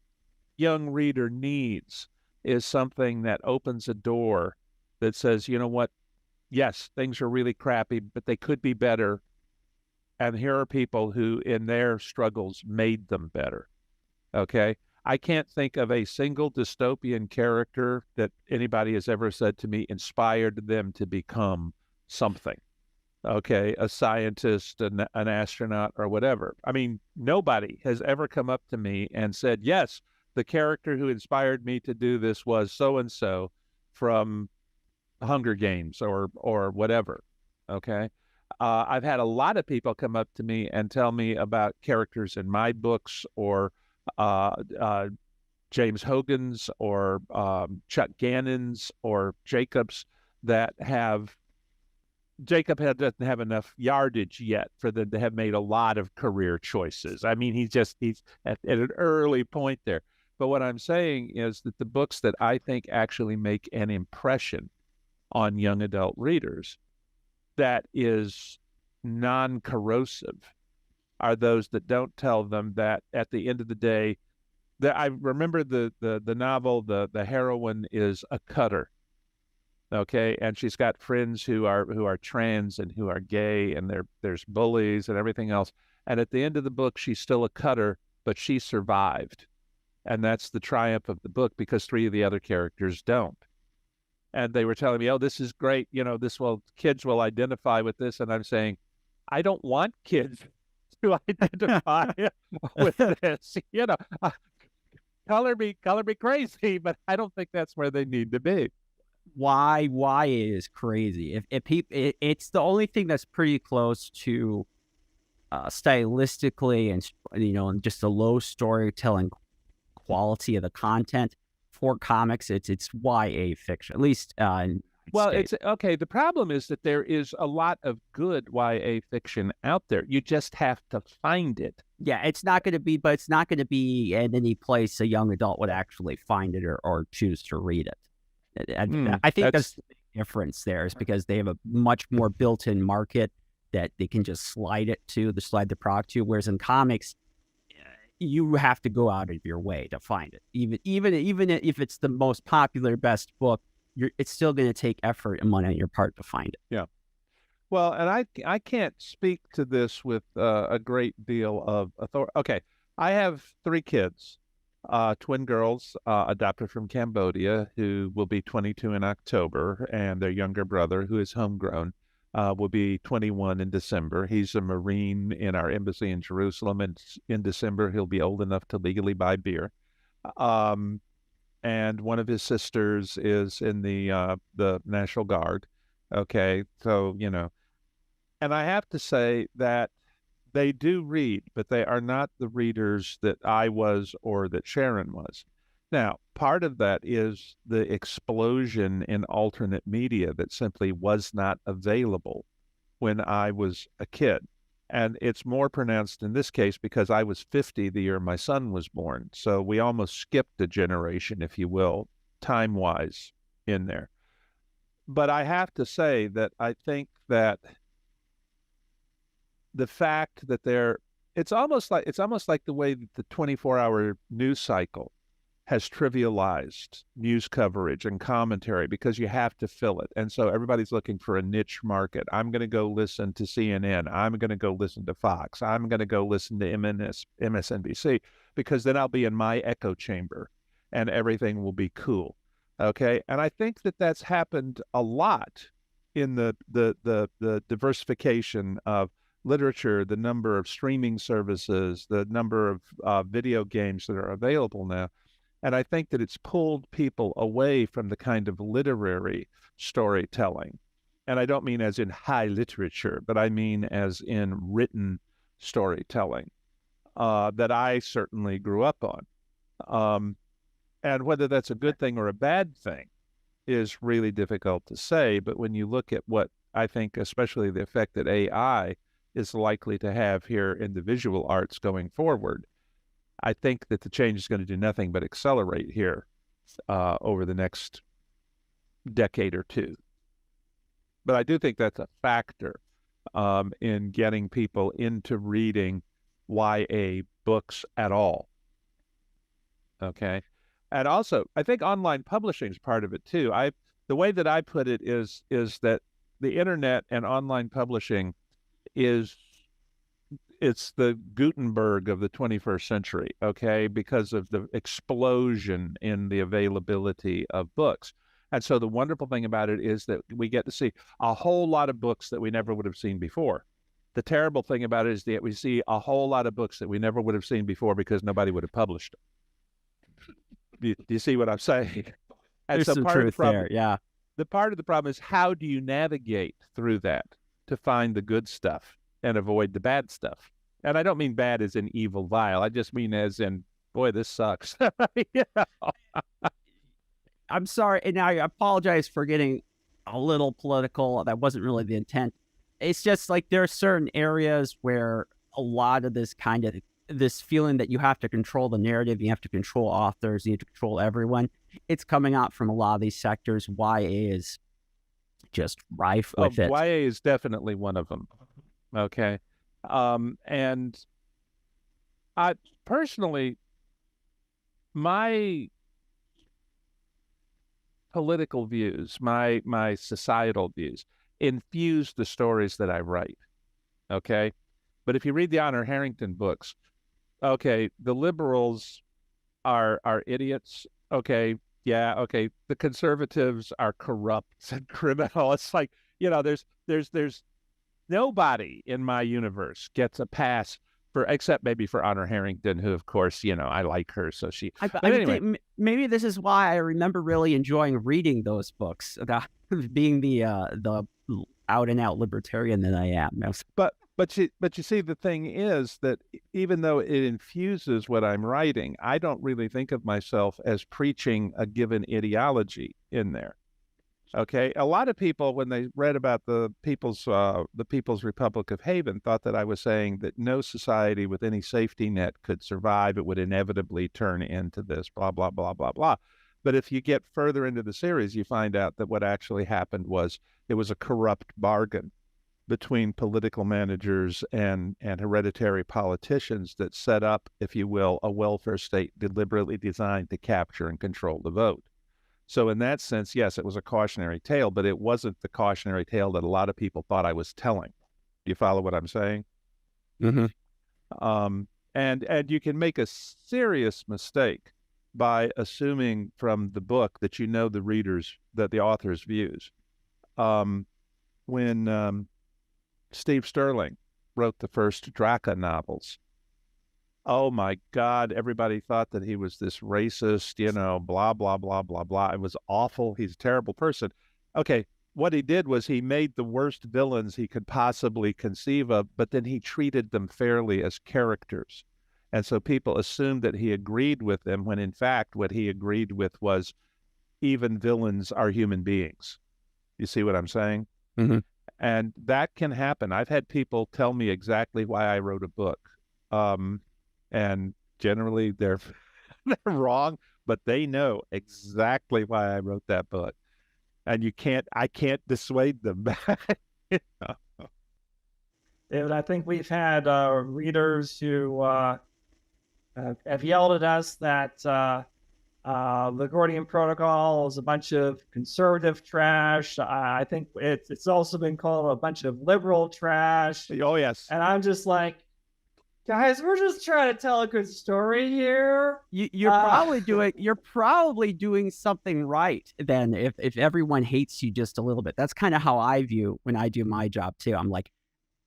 young reader needs is something that opens a door that says, you know what? Yes, things are really crappy, but they could be better. And here are people who, in their struggles, made them better. Okay? I can't think of a single dystopian character that anybody has ever said to me inspired them to become something. Okay, a scientist, an astronaut, or whatever. I mean, nobody has ever come up to me and said, yes, the character who inspired me to do this was so-and-so from Hunger Games or whatever. Okay. I've had a lot of people come up to me and tell me about characters in my books or James Hogan's or Chuck Gannon's or Jacob's that have doesn't have enough yardage yet for them to have made a lot of career choices. I mean, he's at an early point there. But what I'm saying is that the books that I think actually make an impression on young adult readers that is non-corrosive are those that don't tell them that at the end of the day, that I remember the novel, the heroine is a cutter. Okay, and she's got friends who are trans and who are gay, and there's bullies and everything else. And at the end of the book, she's still a cutter, but she survived. And that's the triumph of the book because 3 of the other characters don't. And they were telling me, oh, this is great. You know, kids will identify with this. And I'm saying, I don't want kids to identify with this. You know, color me crazy, but I don't think that's where they need to be. Why it is crazy. If people, it's the only thing that's pretty close to stylistically and just a low storytelling quality of the content for comics. It's YA fiction, at least. Well, it's okay. The problem is that there is a lot of good YA fiction out there. You just have to find it. Yeah, it's not going to be in any place a young adult would actually find it or choose to read it. I think that's the difference there is because they have a much more built-in market that they can just slide the product to. Whereas in comics, you have to go out of your way to find it. Even if it's the most popular, best book, it's still going to take effort and money on your part to find it. Yeah. Well, and I can't speak to this with a great deal of authority. Okay, I have 3 kids. Twin girls adopted from Cambodia who will be 22 in October, and their younger brother, who is homegrown, will be 21 in December. He's a Marine in our embassy in Jerusalem, and in December he'll be old enough to legally buy beer. And one of his sisters is in the National Guard. Okay, so and I have to say that they do read, but they are not the readers that I was or that Sharon was. Now, part of that is the explosion in alternate media that simply was not available when I was a kid. And it's more pronounced in this case because I was 50 the year my son was born. So we almost skipped a generation, if you will, time-wise in there. But I have to say that I think that the fact that it's almost like the way that the 24-hour news cycle has trivialized news coverage and commentary because you have to fill it. And so everybody's looking for a niche market. I'm going to go listen to CNN. I'm going to go listen to Fox. I'm going to go listen to MSNBC because then I'll be in my echo chamber and everything will be cool. Okay. And I think that that's happened a lot in the diversification of literature, the number of streaming services, the number of video games that are available now. And I think that it's pulled people away from the kind of literary storytelling. And I don't mean as in high literature, but I mean as in written storytelling that I certainly grew up on. And whether that's a good thing or a bad thing is really difficult to say. But when you look at what I think, especially the effect that AI is likely to have here in the visual arts going forward, I think that the change is going to do nothing but accelerate here over the next decade or two. But I do think that's a factor. in getting people into reading YA books at all. Okay. And also, I think online publishing is part of it too. The way that I put it is that the internet and online publishing it's the Gutenberg of the 21st century, okay, because of the explosion in the availability of books. And so the wonderful thing about it is that we get to see a whole lot of books that we never would have seen before. The terrible thing about it is that we see a whole lot of books that we never would have seen before because nobody would have published them. Do you see what I'm saying? And There's so some part of the truth problem, there. Yeah. the part of the problem is, how do you navigate through that to find the good stuff and avoid the bad stuff? And I don't mean bad as in evil, vile. I just mean as in, boy, this sucks. You know? I'm sorry, and I apologize for getting a little political. That wasn't really the intent. It's just like there are certain areas where a lot of this feeling that you have to control the narrative, you have to control authors, you have to control everyone. It's coming out from a lot of these sectors. YA is just rife with it. YA is definitely one of them. Okay. And I personally, my political views, my societal views infuse the stories that I write. Okay. But if you read the Honor Harrington books, okay, the liberals are idiots. Okay. Yeah. Okay. The conservatives are corrupt and criminal. It's like, you know, there's nobody in my universe gets a pass except maybe for Honor Harrington, who, of course, you know, I like her. So but anyway. Think maybe this is why I remember really enjoying reading those books, being the out and out libertarian that I am. But you see, the thing is that even though it infuses what I'm writing, I don't really think of myself as preaching a given ideology in there. Okay, a lot of people, when they read about the People's Republic of Haven, thought that I was saying that no society with any safety net could survive. It would inevitably turn into this, blah, blah, blah, blah, blah. But if you get further into the series, you find out that what actually happened was it was a corrupt bargain between political managers and hereditary politicians that set up, if you will, a welfare state deliberately designed to capture and control the vote. So in that sense, yes, it was a cautionary tale, but it wasn't the cautionary tale that a lot of people thought I was telling. Do you follow what I'm saying? Mm-hmm. And you can make a serious mistake by assuming from the book that you know the author's views. When Steve Sterling wrote the first Draka novels, oh my God, everybody thought that he was this racist, you know, blah, blah, blah, blah, blah. It was awful. He's a terrible person. Okay, what he did was he made the worst villains he could possibly conceive of, but then he treated them fairly as characters. And so people assumed that he agreed with them, when in fact what he agreed with was even villains are human beings. You see what I'm saying? Mm-hmm. And that can happen. I've had people tell me exactly why I wrote a book. And generally they're wrong, but they know exactly why I wrote that book. And I can't dissuade them. You know? David, I think we've had readers who have yelled at us that the Gordian Protocol is a bunch of conservative trash. I think it's also been called a bunch of liberal trash. Oh, yes. And I'm just like, guys, we're just trying to tell a good story here. You're probably doing something right then if everyone hates you just a little bit. That's kind of how I view when I do my job too. I'm like,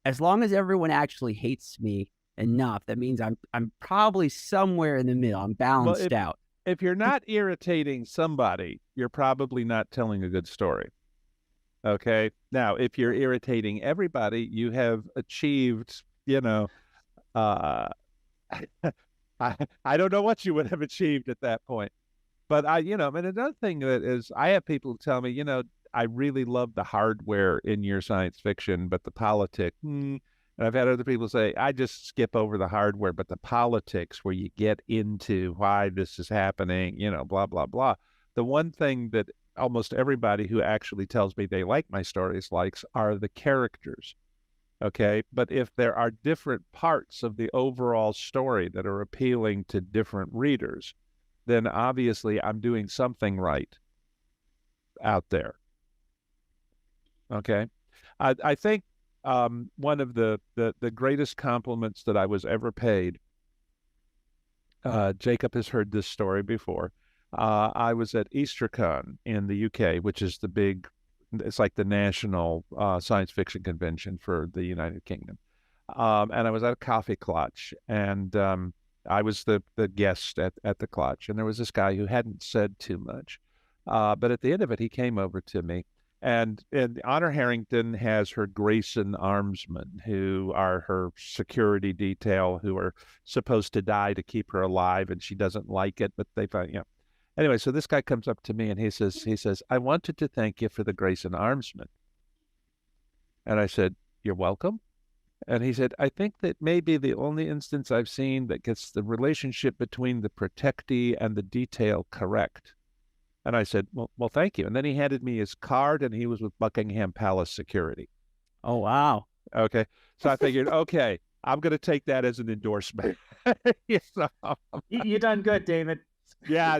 as long as everyone actually hates me enough, that means I'm probably somewhere in the middle. I'm balanced out. If you're not irritating somebody, you're probably not telling a good story. Okay? Now, if you're irritating everybody, you have achieved, you know, I don't know what you would have achieved at that point. But another thing that is, I have people who tell me, you know, I really love the hardware in your science fiction, but the politics, and I've had other people say, I just skip over the hardware, but the politics where you get into why this is happening, you know, blah, blah, blah. The one thing that almost everybody who actually tells me they like my stories likes are the characters. Okay. But if there are different parts of the overall story that are appealing to different readers, then obviously I'm doing something right out there. Okay. I think one of the greatest compliments that I was ever paid, Jacob has heard this story before. I was at EasterCon in the UK, which is it's like the national science fiction convention for the United Kingdom. And I was at a coffee clutch, and I was the guest at the clutch, and there was this guy who hadn't said too much. But at the end of it, he came over to me, and Honor Harrington has her Grayson Armsmen, who are her security detail, who are supposed to die to keep her alive, and she doesn't like it, but they find, Anyway, so this guy comes up to me and he says, I wanted to thank you for the Grayson Armsmen. And I said, you're welcome. And he said, I think that may be the only instance I've seen that gets the relationship between the protectee and the detail correct. And I said, well, thank you. And then he handed me his card, and he was with Buckingham Palace Security. Oh, wow. Okay. So I figured, okay, I'm going to take that as an endorsement. So, you done good, David. Yeah.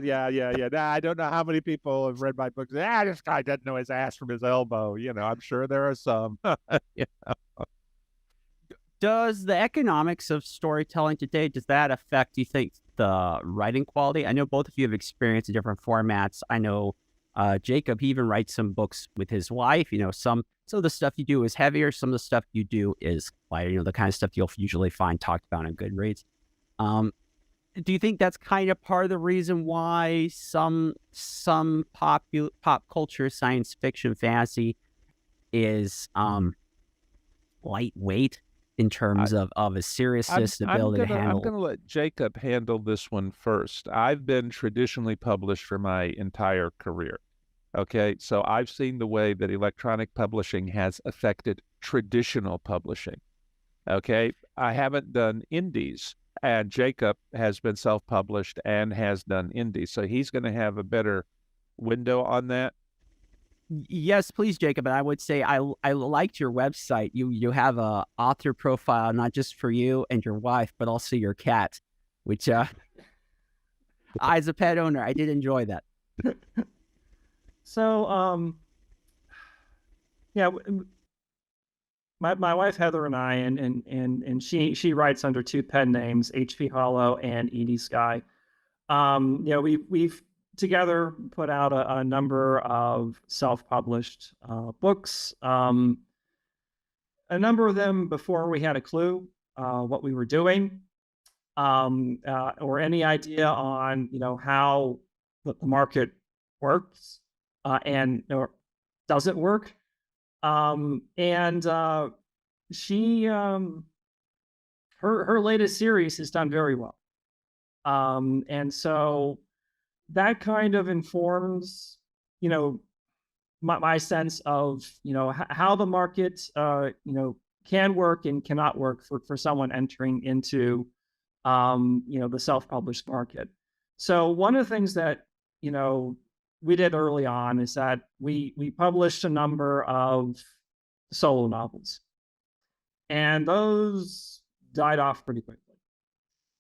Now, I don't know how many people have read my book. This guy doesn't know his ass from his elbow. I'm sure there are some. Does the economics of storytelling today, does that affect, do you think, the writing quality? I know both of you have experienced in different formats. I know Jacob, he even writes some books with his wife. Some of the stuff you do is heavier. Some of the stuff you do is lighter, the kind of stuff you'll usually find talked about on Goodreads. Do you think that's kind of part of the reason why some pop culture, science fiction, fantasy is lightweight in terms of a seriousness, ability to handle? I'm going to let Jacob handle this one first. I've been traditionally published for my entire career. Okay, so I've seen the way that electronic publishing has affected traditional publishing. Okay, I haven't done indies, and Jacob has been self-published and has done indies, so he's going to have a better window on that. Yes, please, Jacob. And I would say I liked your website. You have a author profile, not just for you and your wife, but also your cat, which I, as a pet owner, I did enjoy that. So, my wife Heather and I, and she writes under two pen names, HP Holo and Edie Sky. We've together put out a number of self-published books, a number of them before we had a clue what we were doing, or any idea on how the market works or doesn't work. She her latest series has done very well, and so that kind of informs, my sense of, how the market, can work and cannot work for someone entering into, the self-published market. So one of the things that, we did early on is that we published a number of solo novels, and those died off pretty quickly.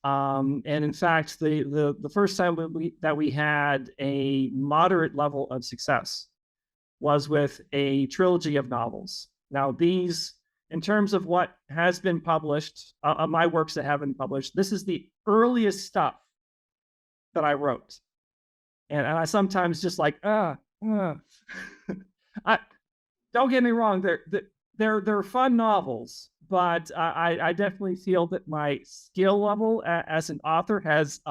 And in fact, the first time that we had a moderate level of success was with a trilogy of novels. Now, these, in terms of what has been published, my works that have been published, this is the earliest stuff that I wrote. And I sometimes just like, I don't get me wrong, they're fun novels, but I definitely feel that my skill level as an author has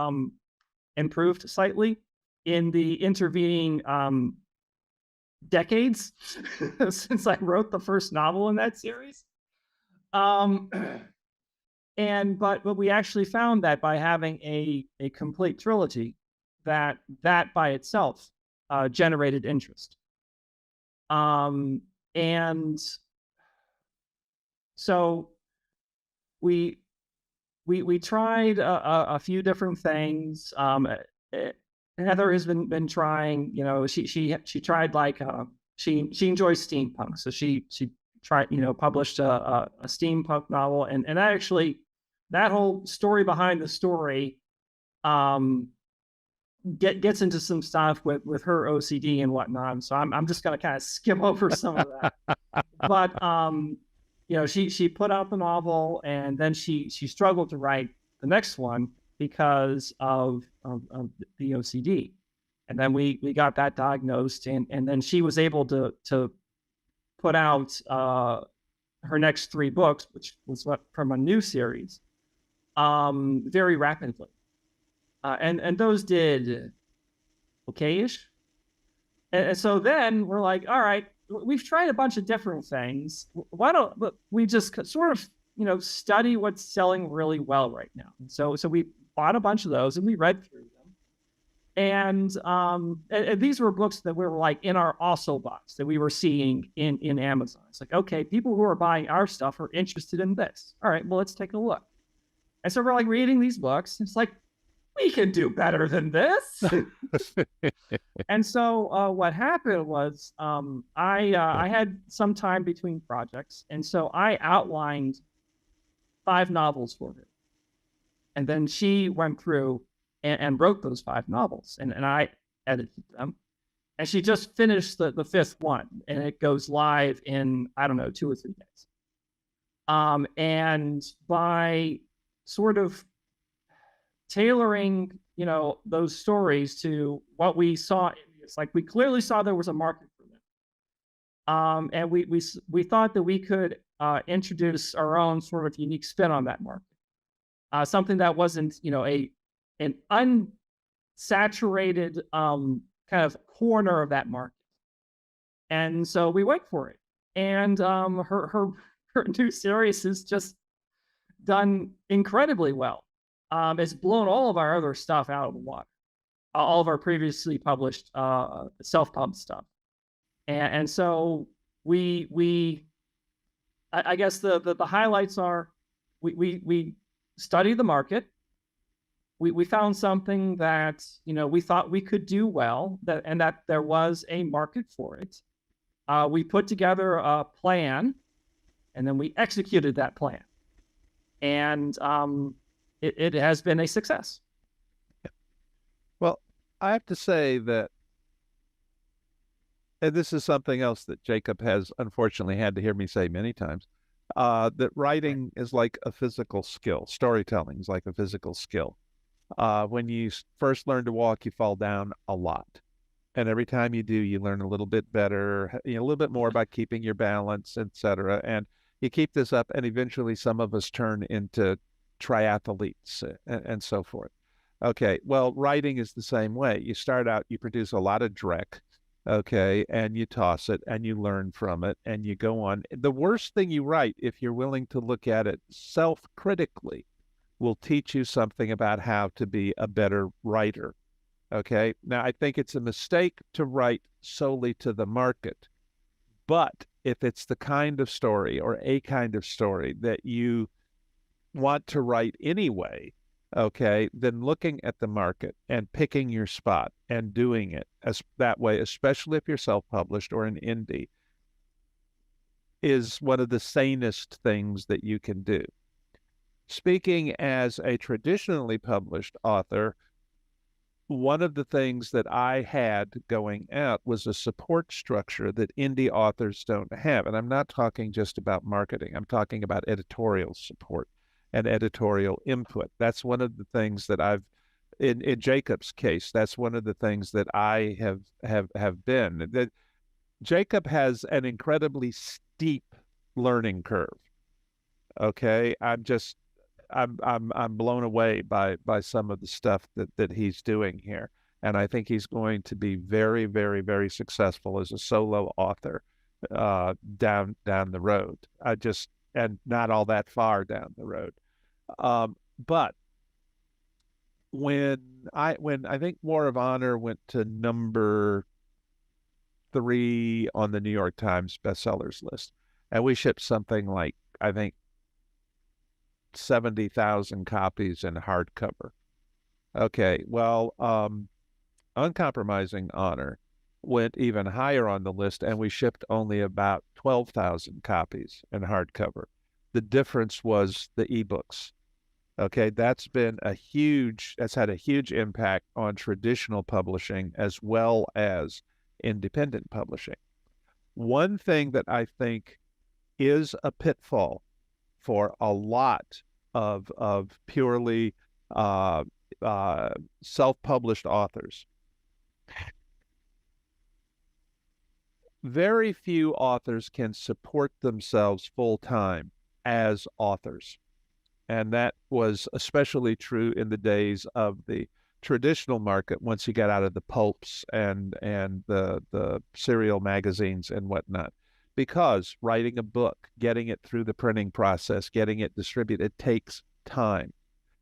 improved slightly in the intervening decades since I wrote the first novel in that series. But we actually found that by having a complete trilogy, that by itself generated interest. And so we tried a few different things. Heather has been trying, she tried, like, she enjoys steampunk, so she published a steampunk novel, and actually that whole story behind the story gets into some stuff with her OCD and whatnot. So I'm just going to kind of skim over some of that. But she put out the novel, and then she struggled to write the next one because of the OCD. And then we got that diagnosed, and then she was able to put out her next 3 books, which was from a new series, very rapidly. And those did okay-ish. And so then we're like, all right, we've tried a bunch of different things. Why don't we just sort of, study what's selling really well right now? So we bought a bunch of those, and we read through them. And these were books that were like in our also box that we were seeing in Amazon. It's like, okay, people who are buying our stuff are interested in this. All right, well, let's take a look. And so we're like reading these books. It's like, we can do better than this. And so what happened was I had some time between projects. And so I outlined 5 novels for her. And then she went through and wrote those 5 novels. And I edited them. And she just finished the 5th one. And it goes live in, I don't know, 2 or 3 days. And by sort of tailoring, those stories to what we saw, it's like we clearly saw there was a market for them. And we thought that we could introduce our own sort of unique spin on that market. Something that wasn't, an unsaturated kind of corner of that market. And so we went for it. And her new series has just done incredibly well. It's blown all of our other stuff out of the water, all of our previously published self-pub stuff. And so I guess the highlights are we studied the market. We found something that, we thought we could do well, and that there was a market for it. We put together a plan, and then we executed that plan. And it has been a success. Well, I have to say that, and this is something else that Jacob has unfortunately had to hear me say many times, that writing is like a physical skill. Storytelling is like a physical skill. When you first learn to walk, you fall down a lot. And every time you do, you learn a little bit better, a little bit more about keeping your balance, etc. And you keep this up, and eventually some of us turn into triathletes and so forth. Okay, well, writing is the same way. You start out, you produce a lot of dreck, okay, and you toss it, and you learn from it, and you go on. The worst thing you write, if you're willing to look at it self-critically, will teach you something about how to be a better writer. Okay, now I think it's a mistake to write solely to the market, but if it's the kind of story or a kind of story that you want to write anyway, okay, then looking at the market and picking your spot and doing it as that way, especially if you're self-published or an indie, is one of the sanest things that you can do. Speaking as a traditionally published author, one of the things that I had going out was a support structure that indie authors don't have. And I'm not talking just about marketing. I'm talking about editorial support and editorial input. That's one of the things that in Jacob's case, that's one of the things that I have been. That Jacob has an incredibly steep learning curve. Okay, I'm blown away by some of the stuff that he's doing here, and I think he's going to be very, very, very successful as a solo author down the road. And not all that far down the road. But when I think War of Honor went to number 3 on the New York Times bestsellers list, and we shipped something like, I think, 70,000 copies in hardcover. Okay, well, Uncompromising Honor went even higher on the list, and we shipped only about 12,000 copies in hardcover. The difference was the ebooks. Okay, that's had a huge impact on traditional publishing as well as independent publishing. One thing that I think is a pitfall for a lot of purely self-published authors. Very few authors can support themselves full-time as authors. And that was especially true in the days of the traditional market once you got out of the pulps and the serial magazines and whatnot. Because writing a book, getting it through the printing process, getting it distributed, it takes time.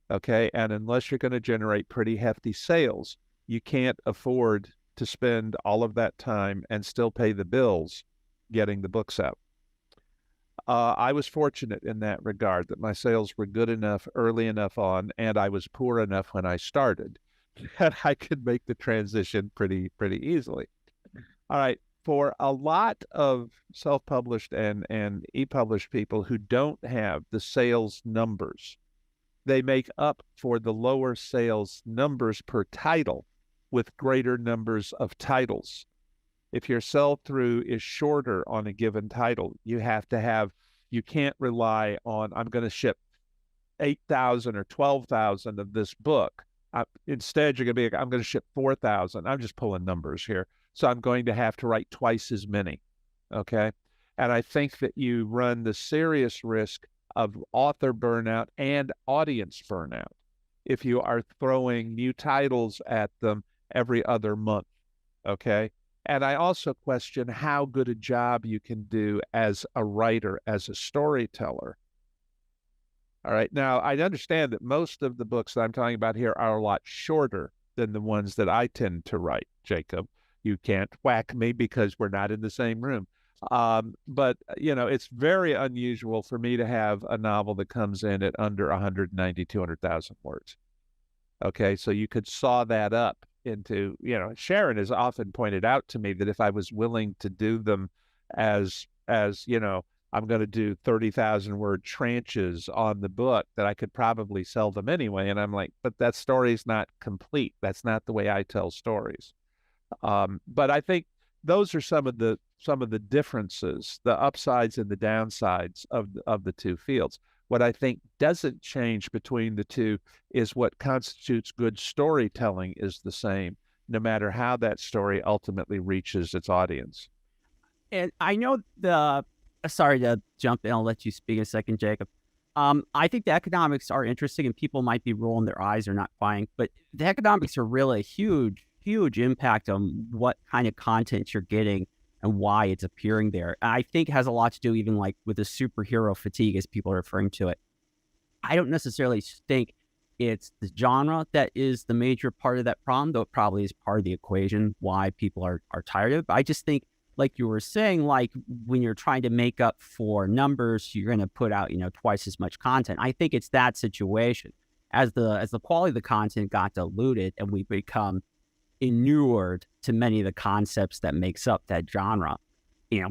Okay, and unless you're going to generate pretty hefty sales, you can't afford to spend all of that time and still pay the bills getting the books out. I was fortunate in that regard that my sales were good enough early enough on, and I was poor enough when I started that I could make the transition pretty easily. All right, for a lot of self-published and e-published people who don't have the sales numbers, they make up for the lower sales numbers per title with greater numbers of titles. If your sell-through is shorter on a given title, you can't rely on, I'm going to ship 8,000 or 12,000 of this book. Instead, you're going to be, I'm going to ship 4,000. I'm just pulling numbers here. So I'm going to have to write twice as many, okay? And I think that you run the serious risk of author burnout and audience burnout if you are throwing new titles at them every other month, okay? And I also question how good a job you can do as a writer, as a storyteller. All right. Now, I understand that most of the books that I'm talking about here are a lot shorter than the ones that I tend to write, Jacob. You can't whack me because we're not in the same room. But, it's very unusual for me to have a novel that comes in at under 190, 200,000 words. Okay. So you could saw that up into, Sharon has often pointed out to me that if I was willing to do them as I'm going to do 30,000 word tranches on the book, that I could probably sell them anyway. And I'm like, but that story's not complete. That's not the way I tell stories. But I think those are some of the differences, the upsides and the downsides of the two fields. What I think doesn't change between the two is what constitutes good storytelling is the same, no matter how that story ultimately reaches its audience. And I know sorry to jump in, I'll let you speak in a second, Jacob. I think the economics are interesting and people might be rolling their eyes or not buying, but the economics are really a huge impact on what kind of content you're getting and why it's appearing there. I think it has a lot to do even like with the superhero fatigue, as people are referring to it. I don't necessarily think it's the genre that is the major part of that problem, though it probably is part of the equation why people are tired of it. But I just think, like you were saying, like when you're trying to make up for numbers, you're going to put out, twice as much content. I think it's that situation. As the quality of the content got diluted and we become inured to many of the concepts that makes up that genre,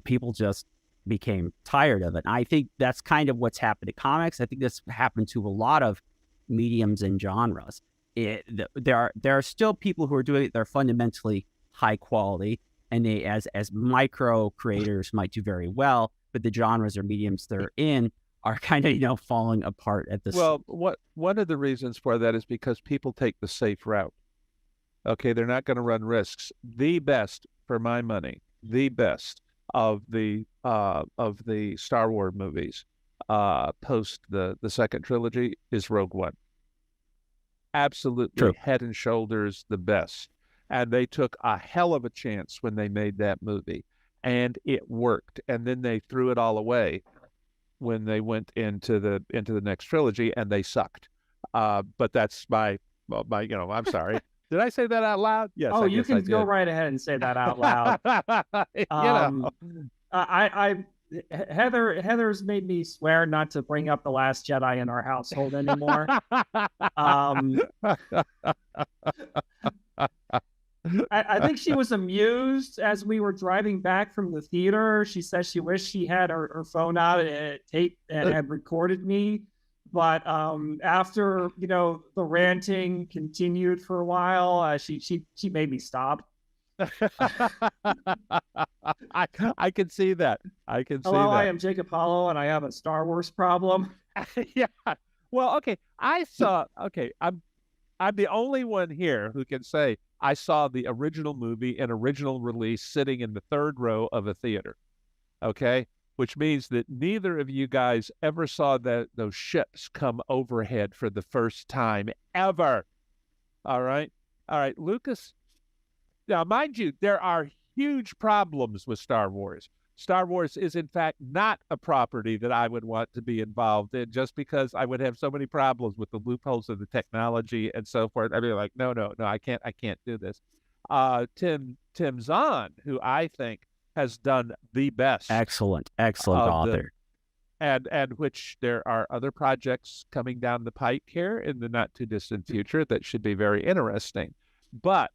people just became tired of it. And I think that's kind of what's happened to comics. I think that's happened to a lot of mediums and genres. There are still people who are doing it. They're fundamentally high quality, and they, as micro creators, might do very well. But the genres or mediums they're in are kind of falling apart at this. Well, one of the reasons for that is because people take the safe route. Okay, they're not going to run risks. The best, for my money, the best of the Star Wars movies post the second trilogy is Rogue One. Absolutely, True. Head and shoulders the best. And they took a hell of a chance when they made that movie, and it worked. And then they threw it all away when they went into the next trilogy, and they sucked. But that's my I'm sorry. Did I say that out loud? Yes. Oh, you can go right ahead and say that out loud. Heather's made me swear not to bring up The Last Jedi in our household anymore. I think she was amused as we were driving back from the theater. She said she wished she had her phone out and tape and had recorded me. But after the ranting continued for a while, she made me stop. I can see that. I can see Hello, that. I am Jacob Holo, and I have a Star Wars problem. Yeah. Well, okay. I'm the only one here who can say I saw the original movie and original release sitting in the third row of a theater. Okay? Which means that neither of you guys ever saw those ships come overhead for the first time ever. All right? All right, Lucas. Now, mind you, there are huge problems with Star Wars. Star Wars is, in fact, not a property that I would want to be involved in just because I would have so many problems with the loopholes of the technology and so forth. I'd be like, no, I can't do this. Tim Zahn, who I think has done the best. Excellent author. And which there are other projects coming down the pike here in the not too distant future that should be very interesting. But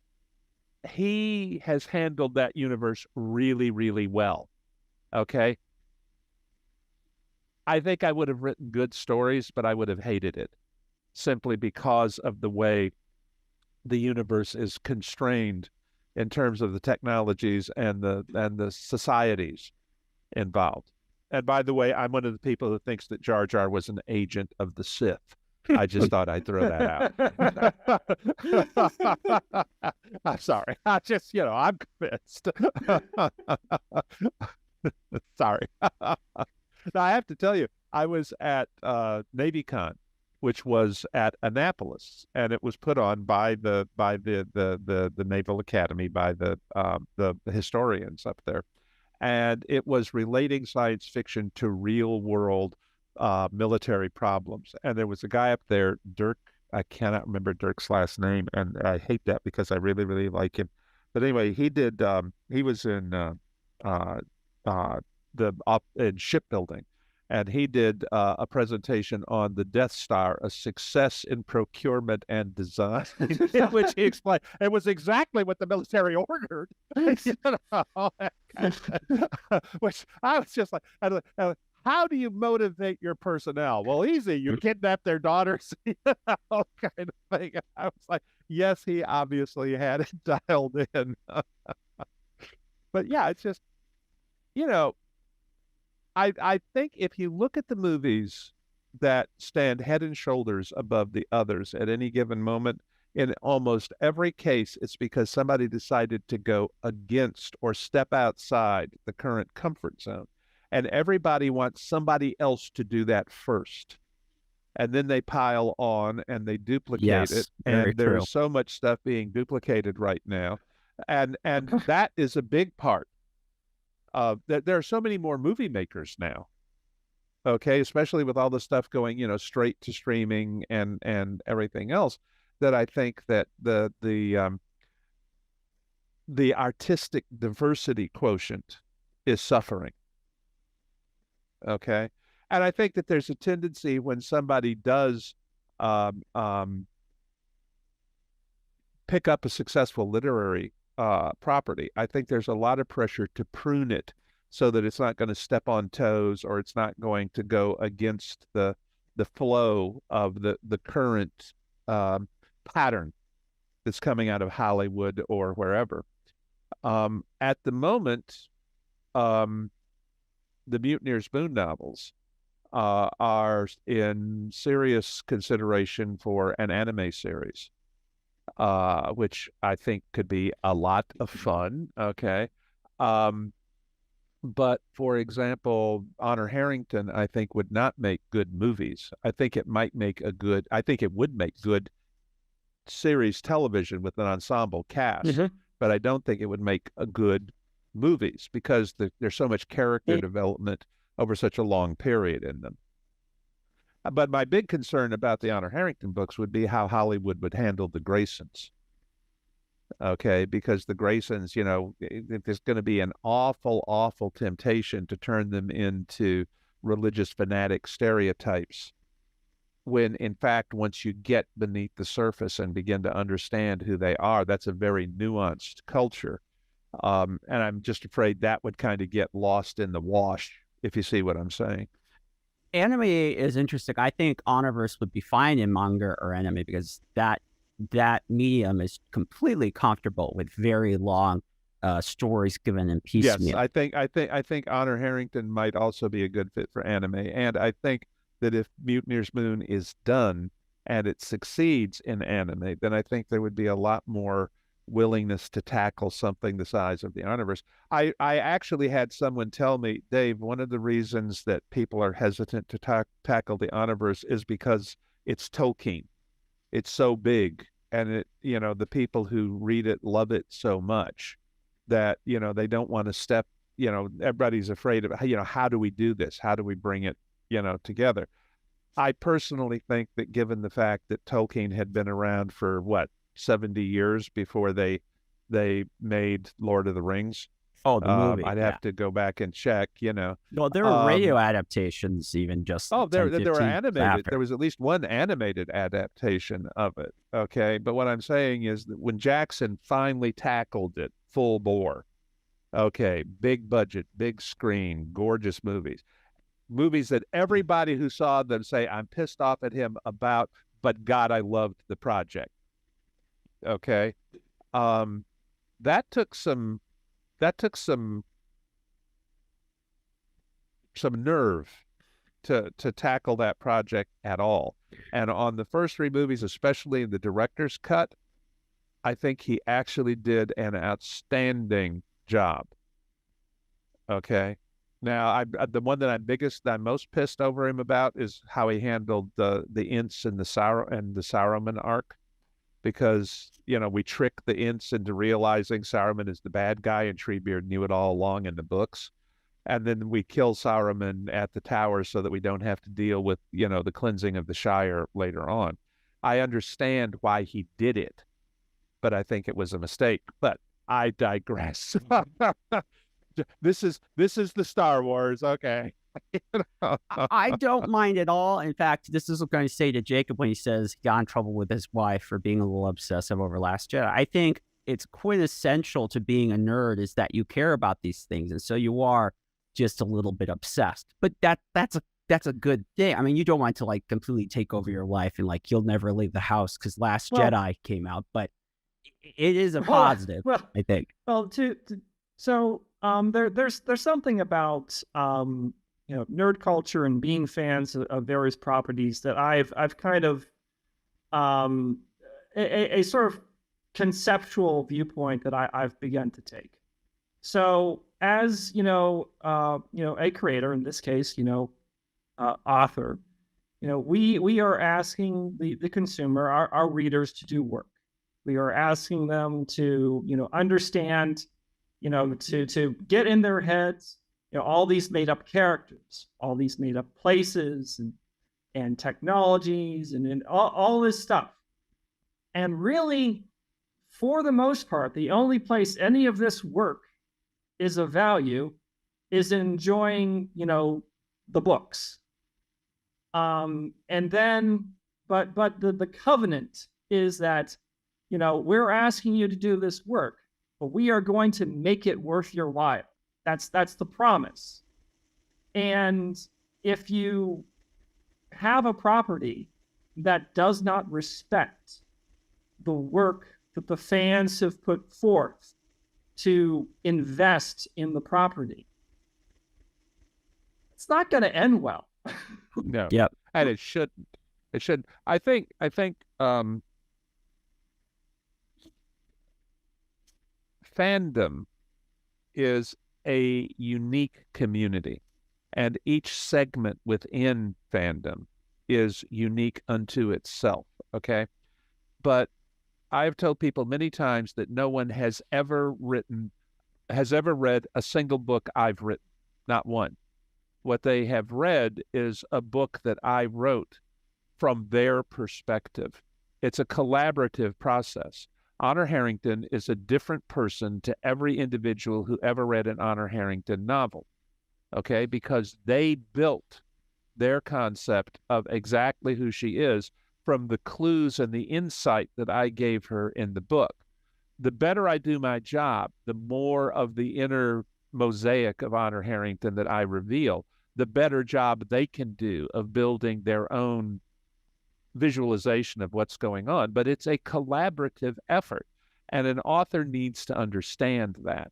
he has handled that universe really, really well. Okay. I think I would have written good stories, but I would have hated it simply because of the way the universe is constrained in terms of the technologies and the societies involved. And by the way, I'm one of the people who thinks that Jar Jar was an agent of the Sith. I just thought I'd throw that out. I'm sorry. I'm convinced. Sorry. Now, I have to tell you, I was at NavyCon, which was at Annapolis, and it was put on by the Naval Academy, by the historians up there, and it was relating science fiction to real world military problems. And there was a guy up there, Dirk. I cannot remember Dirk's last name, and I hate that because I really, really like him. But anyway, he did. He was in in shipbuilding, and he did a presentation on the Death Star, a success in procurement and design, in which he explained it was exactly what the military ordered. Which I was just like, how do you motivate your personnel? Well, easy. You kidnap their daughters, kind of thing. I was like, yes, he obviously had it dialed in. But yeah, it's just, I think if you look at the movies that stand head and shoulders above the others at any given moment, in almost every case, it's because somebody decided to go against or step outside the current comfort zone. And everybody wants somebody else to do that first. And then they pile on and they duplicate it. And there's so much stuff being duplicated right now. And that is a big part of that. There are so many more movie makers now. Okay, especially with all the stuff going, straight to streaming and everything else, that I think that the artistic diversity quotient is suffering. Okay. And I think that there's a tendency when somebody does pick up a successful literary property, I think there's a lot of pressure to prune it so that it's not going to step on toes, or it's not going to go against the flow of the current pattern that's coming out of Hollywood or wherever. At the moment, the Mutineers Moon novels are in serious consideration for an anime series, which I think could be a lot of fun. Okay. But for example, Honor Harrington, I think, would not make good movies. I think it would make good series television with an ensemble cast, but I don't think it would make a good movies because there's so much character development over such a long period in them. But my big concern about the Honor Harrington books would be how Hollywood would handle the Graysons. Okay, because the Graysons, there's going to be an awful, awful temptation to turn them into religious fanatic stereotypes. when in fact, once you get beneath the surface and begin to understand who they are, that's a very nuanced culture. And I'm just afraid that would kind of get lost in the wash, if you see what I'm saying. Anime is interesting. I think HONORVERSE would be fine in manga or anime because that medium is completely comfortable with very long stories given in piecemeal. Yes, I think Honor Harrington might also be a good fit for anime, and I think that if Mutineer's Moon is done and it succeeds in anime, then I think there would be a lot more willingness to tackle something the size of the HONORVERSE. I actually had someone tell me, Dave, one of the reasons that people are hesitant to tackle the HONORVERSE is because it's Tolkien. It's so big, and it, the people who read it love it so much that, they don't want to step, everybody's afraid of, how do we do this? How do we bring it, together? I personally think that given the fact that Tolkien had been around for 70 years before they made Lord of the Rings. Oh, the movie. I'd have to go back and check, Well, there were radio adaptations even just. Oh, there were animated. After. There was at least one animated adaptation of it. Okay. But what I'm saying is that when Jackson finally tackled it full bore, okay, big budget, big screen, gorgeous movies that everybody who saw them say, I'm pissed off at him about, but God, I loved the project. Okay. That took some nerve to tackle that project at all. And on the first 3 movies, especially in the director's cut, I think he actually did an outstanding job. Okay. Now, the one that I'm most pissed over him about is how he handled the Ints and the Saruman arc, because we trick the Ints into realizing Saruman is the bad guy, and Treebeard knew it all along in the books, and then we kill Saruman at the tower so that we don't have to deal with the cleansing of the Shire later on. I understand why he did it, but I think it was a mistake. But I digress. This is the Star Wars, okay? I don't mind at all. In fact, this is what I'm going to say to Jacob when he says he got in trouble with his wife for being a little obsessive over Last Jedi. I think it's quintessential to being a nerd is that you care about these things, and so you are just a little bit obsessed. But that's a good thing. I mean, you don't want to completely take over your life and you'll never leave the house because Last Jedi came out, but it is a positive. I think. Well, so there's something about nerd culture and being fans of various properties that I've kind of a sort of conceptual viewpoint that I've begun to take. So as a creator, in this case, author, we are asking the consumer, our readers, to do work. We are asking them to understand, to get in their heads, all these made up characters, all these made up places and technologies and all this stuff. And really, for the most part, the only place any of this work is of value is enjoying, the books. And then, but the covenant is that, we're asking you to do this work, but we are going to make it worth your while. That's the promise. And if you have a property that does not respect the work that the fans have put forth to invest in the property, it's not going to end well. No. Yep. And it shouldn't. It shouldn't. I think fandom is a unique community, and each segment within fandom is unique unto itself. Okay. But I've told people many times that no one has ever read a single book I've written. Not one. What they have read is a book that I wrote from their perspective. It's a collaborative process. Honor Harrington is a different person to every individual who ever read an Honor Harrington novel, okay? Because they built their concept of exactly who she is from the clues and the insight that I gave her in the book. The better I do my job, the more of the inner mosaic of Honor Harrington that I reveal, the better job they can do of building their own visualization of what's going on. But it's a collaborative effort, and an author needs to understand that.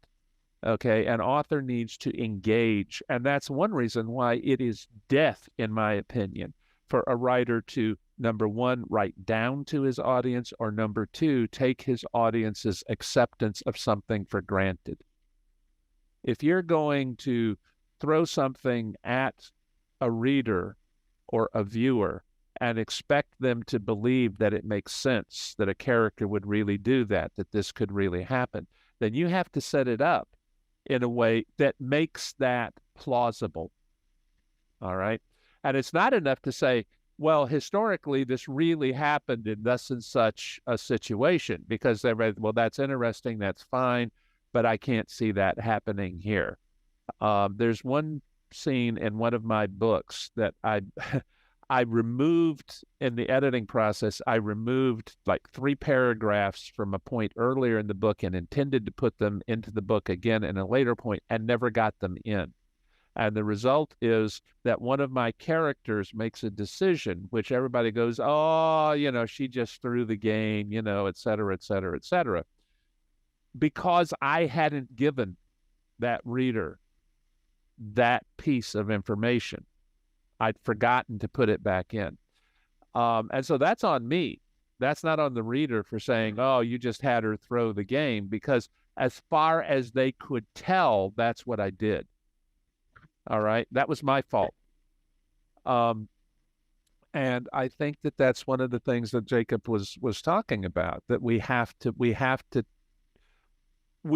Okay, an author needs to engage, and that's one reason why it is death, in my opinion, for a writer to, number one, write down to his audience, or number two, take his audience's acceptance of something for granted. If you're going to throw something at a reader or a viewer and expect them to believe that it makes sense, that a character would really do that this could really happen, then you have to set it up in a way that makes that plausible. All right? And it's not enough to say, well, historically, this really happened in thus and such a situation, because they read, well, that's interesting, that's fine, but I can't see that happening here. There's one scene in one of my books that I removed in the editing process. I removed like 3 paragraphs from a point earlier in the book and intended to put them into the book again in a later point and never got them in. And the result is that one of my characters makes a decision, which everybody goes, oh, she just threw the game, et cetera, et cetera, et cetera. Because I hadn't given that reader that piece of information. I'd forgotten to put it back in. And so that's on me. That's not on the reader for saying, oh, you just had her throw the game, because as far as they could tell, that's what I did. All right. That was my fault. And I think that that's one of the things that Jacob was talking about, that we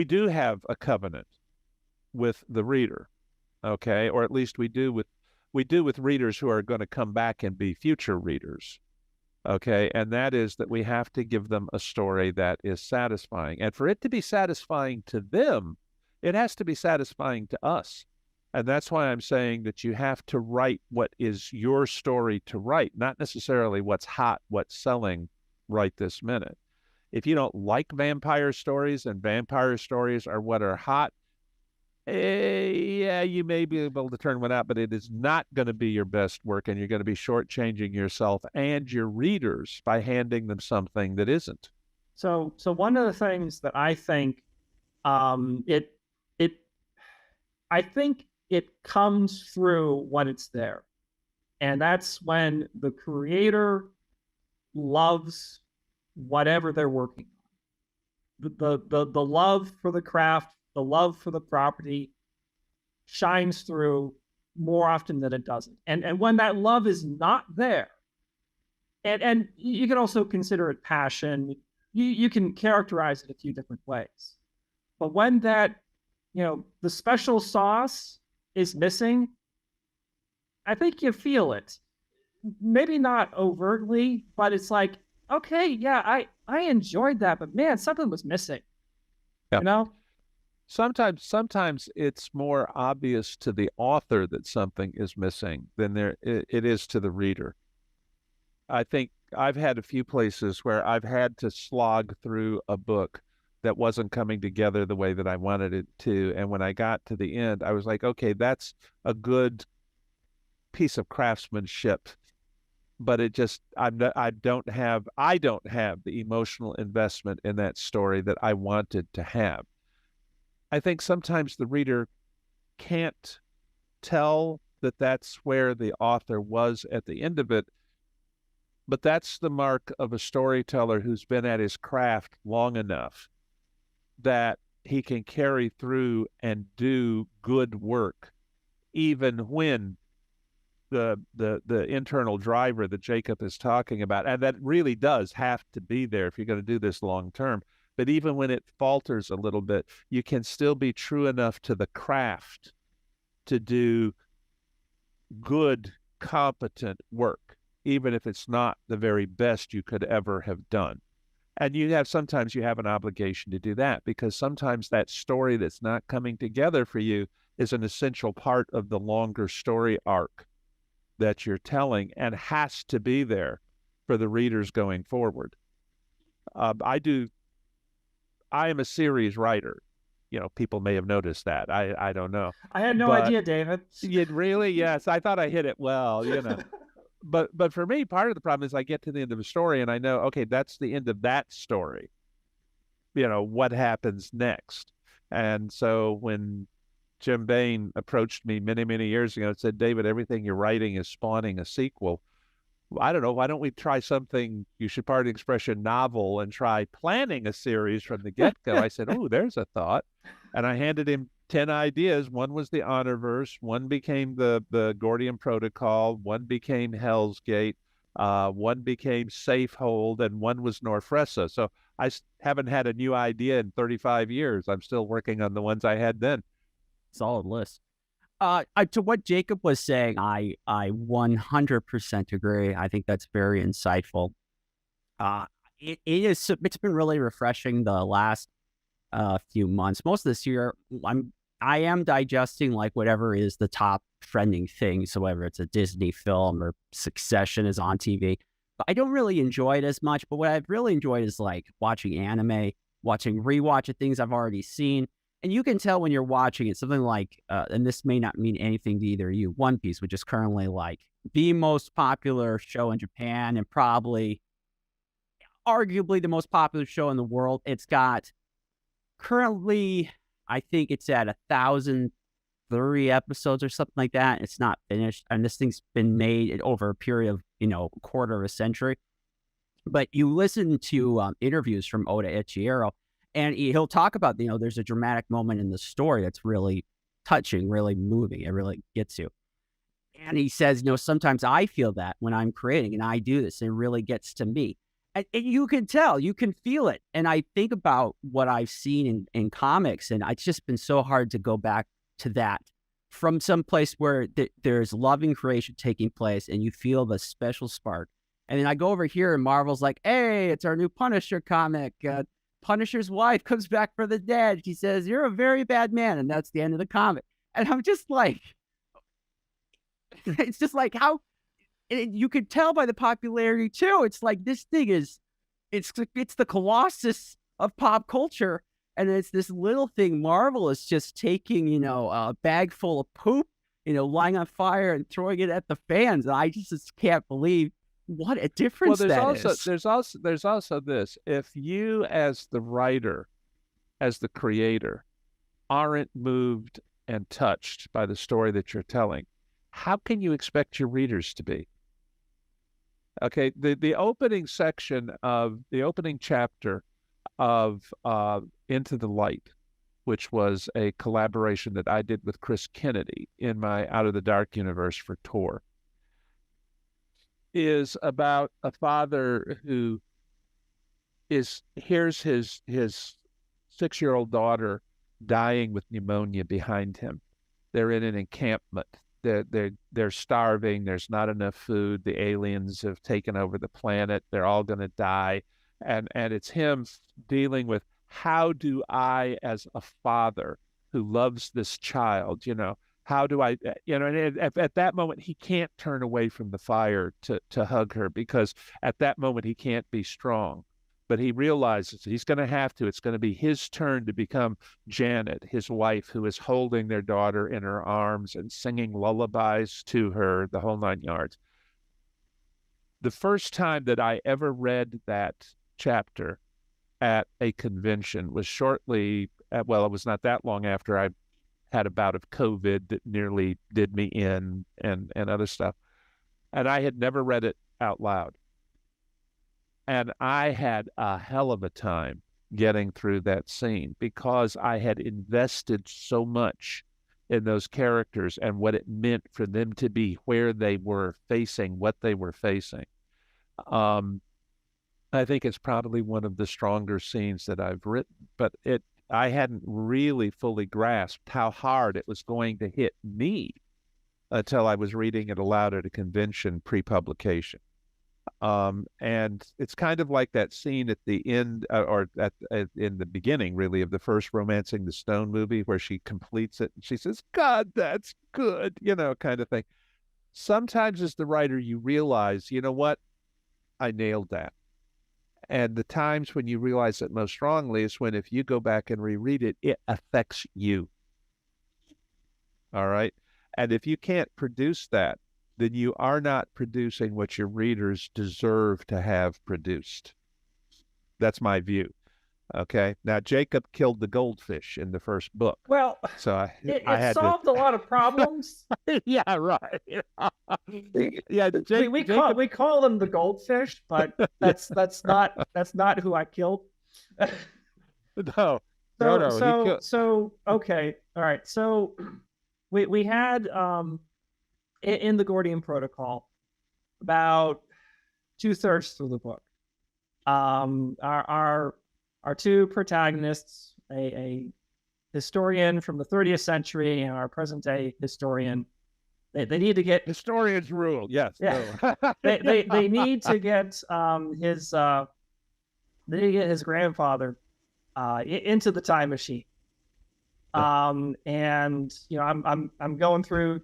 do have a covenant with the reader. Okay. Or at least we do with readers who are going to come back and be future readers. Okay. And that is that we have to give them a story that is satisfying. And for it to be satisfying to them, it has to be satisfying to us. And that's why I'm saying that you have to write what is your story to write, not necessarily what's hot, what's selling right this minute. If you don't like vampire stories and vampire stories are what are hot, yeah, you may be able to turn one out, but it is not going to be your best work, and you're going to be shortchanging yourself and your readers by handing them something that isn't. So one of the things that I think I think it comes through when it's there, and that's when the creator loves whatever they're working on. The love for the craft, the love for the property shines through more often than it doesn't. And when that love is not there, and you can also consider it passion, you can characterize it a few different ways. But when that, the special sauce is missing, I think you feel it. Maybe not overtly, but it's like, okay, yeah, I enjoyed that, but man, something was missing. Yeah. Sometimes it's more obvious to the author that something is missing than it is to the reader. I think I've had a few places where I've had to slog through a book that wasn't coming together the way that I wanted it to. And when I got to the end, I was like, okay, that's a good piece of craftsmanship, but it just, I don't have the emotional investment in that story that I wanted to have. I think sometimes the reader can't tell that that's where the author was at the end of it, but that's the mark of a storyteller who's been at his craft long enough that he can carry through and do good work, even when the internal driver that Jacob is talking about, and that really does have to be there if you're going to do this long term. But even when it falters a little bit, you can still be true enough to the craft to do good, competent work, even if it's not the very best you could ever have done. And sometimes you have an obligation to do that, because sometimes that story that's not coming together for you is an essential part of the longer story arc. that you're telling and has to be there for the readers going forward. I am a series writer. People may have noticed that. I don't know. I had no idea, David. Really? Yes. I thought I hit it well, But for me, part of the problem is I get to the end of a story and I know, okay, that's the end of that story. What happens next? And so when Jim Bain approached me many, many years ago and said, David, everything you're writing is spawning a sequel. I don't know. Why don't we try something, you should pardon the expression, novel, and try planning a series from the get-go? I said, oh, there's a thought. And I handed him 10 ideas. One was the HONORVERSE. One became the Gordian Protocol. One became Hell's Gate. One became Safehold. And one was Norfressa. So I haven't had a new idea in 35 years. I'm still working on the ones I had then. Solid list. To what Jacob was saying, I 100% agree. I think that's very insightful. It's been really refreshing the last few months. Most of this year, I am digesting like whatever is the top trending thing. So whether it's a Disney film or Succession is on TV, but I don't really enjoy it as much. But what I've really enjoyed is like watching anime, watching rewatch of things I've already seen. And you can tell when you're watching it, something like, and this may not mean anything to either of you, One Piece, which is currently like the most popular show in Japan and probably arguably the most popular show in the world. It's got currently, I think it's at 1,030 episodes or something like that. It's not finished. And this thing's been made over a period of, a quarter of a century. But you listen to interviews from Oda Ichiiro, and he'll talk about, there's a dramatic moment in the story that's really touching, really moving. It really gets you. And he says, sometimes I feel that when I'm creating and I do this, it really gets to me. And you can tell, you can feel it. And I think about what I've seen in comics, and it's just been so hard to go back to that from some place where there's loving creation taking place and you feel the special spark. And then I go over here and Marvel's like, hey, it's our new Punisher comic. Punisher's wife comes back for the dead. She says, you're a very bad man. And that's the end of the comic. And I'm just like, it's just like how you could tell by the popularity too. It's like this thing is, it's the colossus of pop culture. And it's this little thing. Marvel is just taking, a bag full of poop, lying on fire and throwing it at the fans. And I just can't believe what a difference is. There's also this. If you as the writer, as the creator, aren't moved and touched by the story that you're telling, how can you expect your readers to be? Okay, the opening section of the opening chapter of Into the Light, which was a collaboration that I did with Chris Kennedy in my Out of the Dark universe for Tor, is about a father who hears his 6-year-old daughter dying with pneumonia behind him. They're in an encampment. They're starving. There's not enough food. The aliens have taken over the planet. They're all going to die. And it's him dealing with, how do I, as a father who loves this child, how do I, and at that moment, he can't turn away from the fire to hug her, because at that moment, he can't be strong. But he realizes he's going to have to. It's going to be his turn to become Janet, his wife, who is holding their daughter in her arms and singing lullabies to her, the whole 9 yards. The first time that I ever read that chapter at a convention was it was not that long after I had a bout of COVID that nearly did me in and other stuff. And I had never read it out loud. And I had a hell of a time getting through that scene because I had invested so much in those characters and what it meant for them to be where they were facing what they were facing. I think it's probably one of the stronger scenes that I've written, but I hadn't really fully grasped how hard it was going to hit me until I was reading it aloud at a convention pre-publication. And it's kind of like that scene at the end, in the beginning, really, of the first Romancing the Stone movie, where she completes it and she says, "God, that's good," kind of thing. sometimes as the writer, you realize, you know what? I nailed that. And the times when you realize it most strongly is when, if you go back and reread it, it affects you. All right. And if you can't produce that, then you are not producing what your readers deserve to have produced. That's my view. Okay. Now, Jacob killed the goldfish in the first book. Well, so it had solved a lot of problems. Yeah, right. Yeah, we call them the goldfish, but that's not who I killed. No. So okay, all right. So we had in the Gordian Protocol, about 2/3 through the book, our two protagonists, a historian from the 30th century and our present day historian, they need to get historians rule. Yes. Yeah. They need to get his grandfather into the time machine. And you know, I'm going through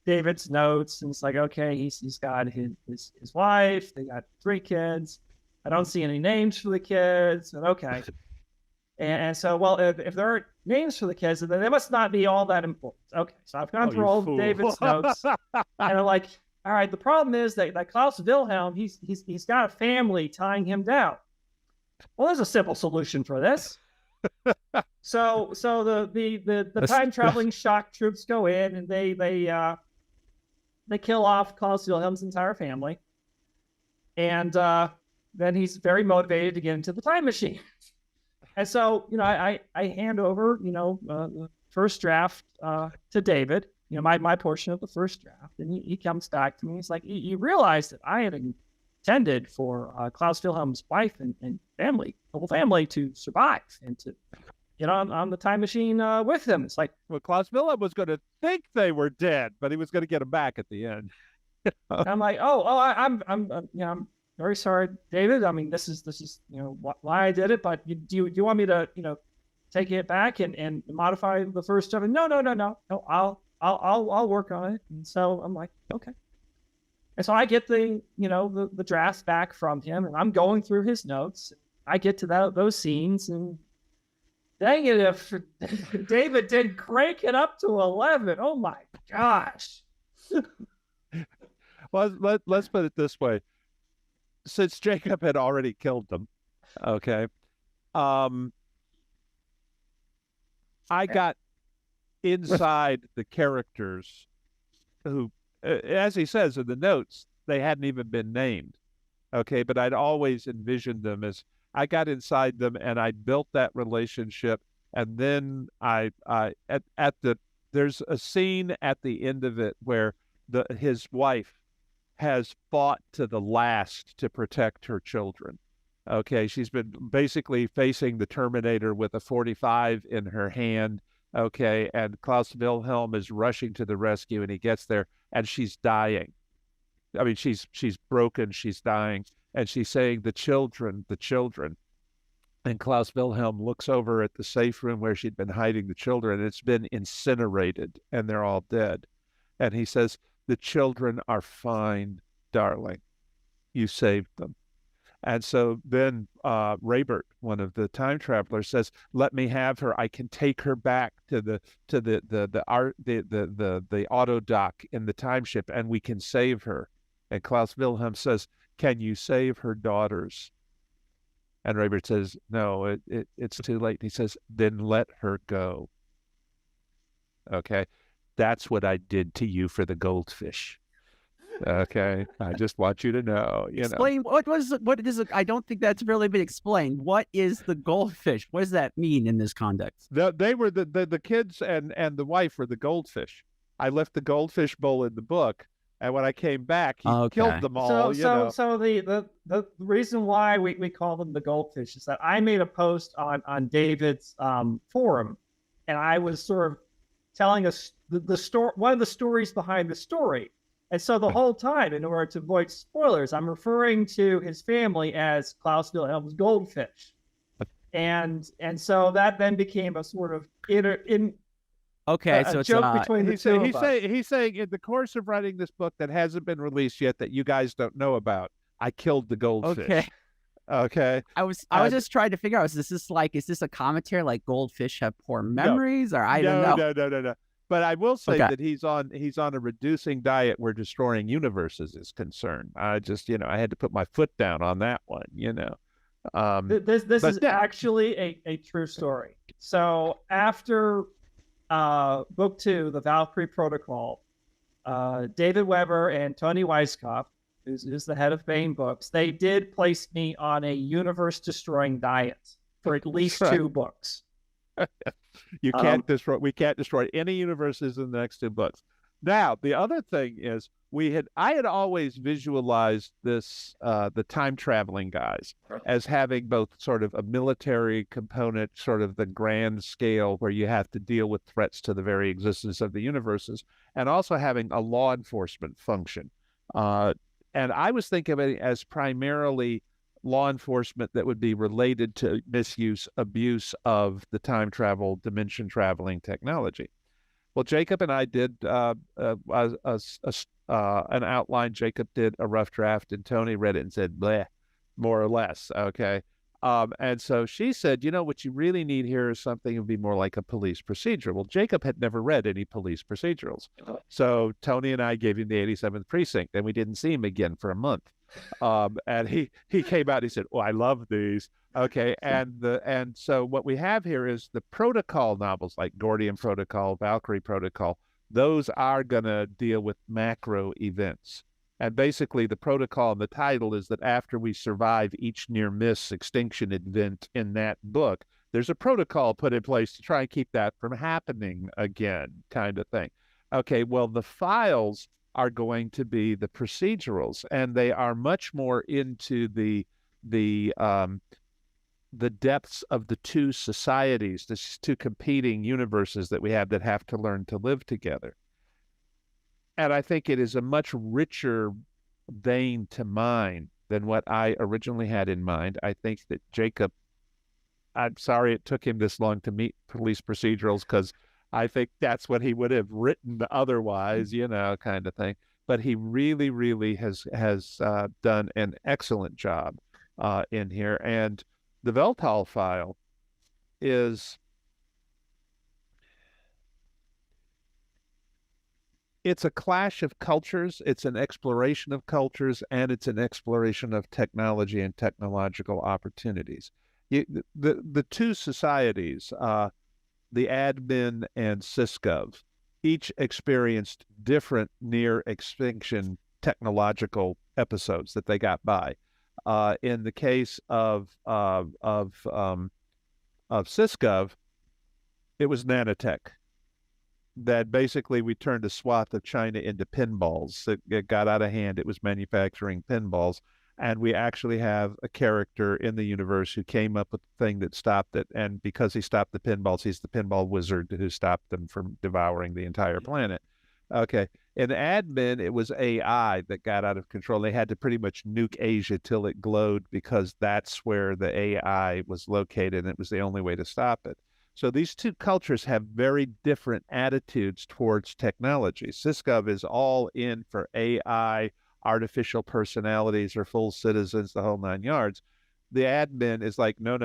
David's notes, and it's like, okay, he's got his wife, they got 3 kids. I don't see any names for the kids. And okay. And so, well, if there are names for the kids, then they must not be all that important. Okay, so I've gone through all of David's notes, and I'm like, all right, the problem is that Klaus Wilhelm, he's got a family tying him down. Well, there's a simple solution for this. So the time traveling shock troops go in, and they kill off Klaus Wilhelm's entire family, and then he's very motivated to get into the time machine. And so, you know, I hand over, you know, the first draft to David, you know, my portion of the first draft. And he comes back to me. He's like, you realize that I had intended for Klaus Wilhelm's wife and family, the whole family, to survive and to get on the time machine with him. It's like, well, Klaus Wilhelm was going to think they were dead, but he was going to get them back at the end. I'm like, I'm you know, I'm very sorry, David. I mean, this is you know why I did it. But do you want me to, you know, take it back and modify the first draft? No. I'll work on it. And so I'm like, okay. And so I get the drafts back from him, and I'm going through his notes. I get to those scenes, and dang it, if David didn't crank it up to 11. Oh my gosh. Well, let's put it this way. Since Jacob had already killed them, okay, I got inside the characters who, as he says in the notes, they hadn't even been named, okay, but I'd always envisioned them as, I got inside them and I built that relationship. And then there's a scene at the end of it where his wife has fought to the last to protect her children. Okay, she's been basically facing the Terminator with a 45 in her hand. Okay, and Klaus Wilhelm is rushing to the rescue, and he gets there, and she's dying. I mean, she's broken, she's dying, and she's saying, the children. And Klaus Wilhelm looks over at the safe room where she'd been hiding the children, and it's been incinerated, and they're all dead. And he says, the children are fine, darling. You saved them. And so then Raybert, one of the time travelers, says, let me have her. I can take her back to the auto dock in the time ship, and we can save her. And Klaus Wilhelm says, can you save her daughters? And Raybert says, no, it's too late. And he says, then let her go. Okay. That's what I did to you for the goldfish. Okay. I just want you to know, Explain what is it? I don't think that's really been explained. What is the goldfish? What does that mean in this context? They were the kids and the wife were the goldfish. I left the goldfish bowl in the book, and when I came back, he killed them all. So the reason why we call them the goldfish is that I made a post on David's forum, and I was sort of telling us the story, one of the stories behind the story. And so the whole time, in order to avoid spoilers, I'm referring to his family as Klaus Wilhelm's goldfish. And so that then became a sort of Okay, a so it's joke between the two of us. He's saying in the course of writing this book that hasn't been released yet that you guys don't know about, I killed the okay. goldfish. Okay. I was And just trying to figure out, is this a commentary like goldfish have poor no, memories, or I don't know. no. But I will say Okay. that he's on a reducing diet where destroying universes is concerned. I just, I had to put my foot down on that one, This is yeah. actually a true story. So after book 2, the Valkyrie Protocol, David Weber and Tony Weisskopf, who's the head of Baen Books, they did place me on a universe-destroying diet for at least 2 books. We can't destroy any universes in the next 2 books. Now, the other thing is I had always visualized this, the time traveling guys, as having both sort of a military component, sort of the grand scale where you have to deal with threats to the very existence of the universes, and also having a law enforcement function. And I was thinking of it as primarily law enforcement that would be related to misuse, abuse of the time travel, dimension traveling technology. Well, Jacob and I did an outline. Jacob did a rough draft, and Tony read it and said, bleh, more or less. Okay. And so she said, what you really need here is something that would be more like a police procedural. Well, Jacob had never read any police procedurals. So Tony and I gave him the 87th Precinct, and we didn't see him again for a month. And he came out and he said, oh, I love these. Okay. And so what we have here is the protocol novels like Gordian Protocol, Valkyrie Protocol. Those are going to deal with macro events. And basically the protocol and the title is that after we survive each near-miss extinction event in that book, there's a protocol put in place to try and keep that from happening again, kind of thing. Okay, well, the files are going to be the procedurals, and they are much more into the depths of the 2 societies, the 2 competing universes that we have that have to learn to live together. And I think it is a much richer vein to mine than what I originally had in mind. I think that Jacob, I'm sorry it took him this long to meet police procedurals, because I think that's what he would have written otherwise, kind of thing. But he really, really has done an excellent job in here. And the Weltall File it's a clash of cultures, it's an exploration of cultures, and it's an exploration of technology and technological opportunities. The 2 societies, the admin and SysGov, each experienced different near extinction technological episodes that they got by. In the case of SysGov, it was nanotech. That basically we turned a swath of China into pinballs. It got out of hand. It was manufacturing pinballs. And we actually have a character in the universe who came up with the thing that stopped it. And because he stopped the pinballs, he's the pinball wizard who stopped them from devouring the entire planet. Okay. In admin, it was AI that got out of control. They had to pretty much nuke Asia till it glowed, because that's where the AI was located, and it was the only way to stop it. So these 2 cultures have very different attitudes towards technology. SysGov is all in for AI, artificial personalities, or full citizens, the whole 9 yards. The admin is like, no.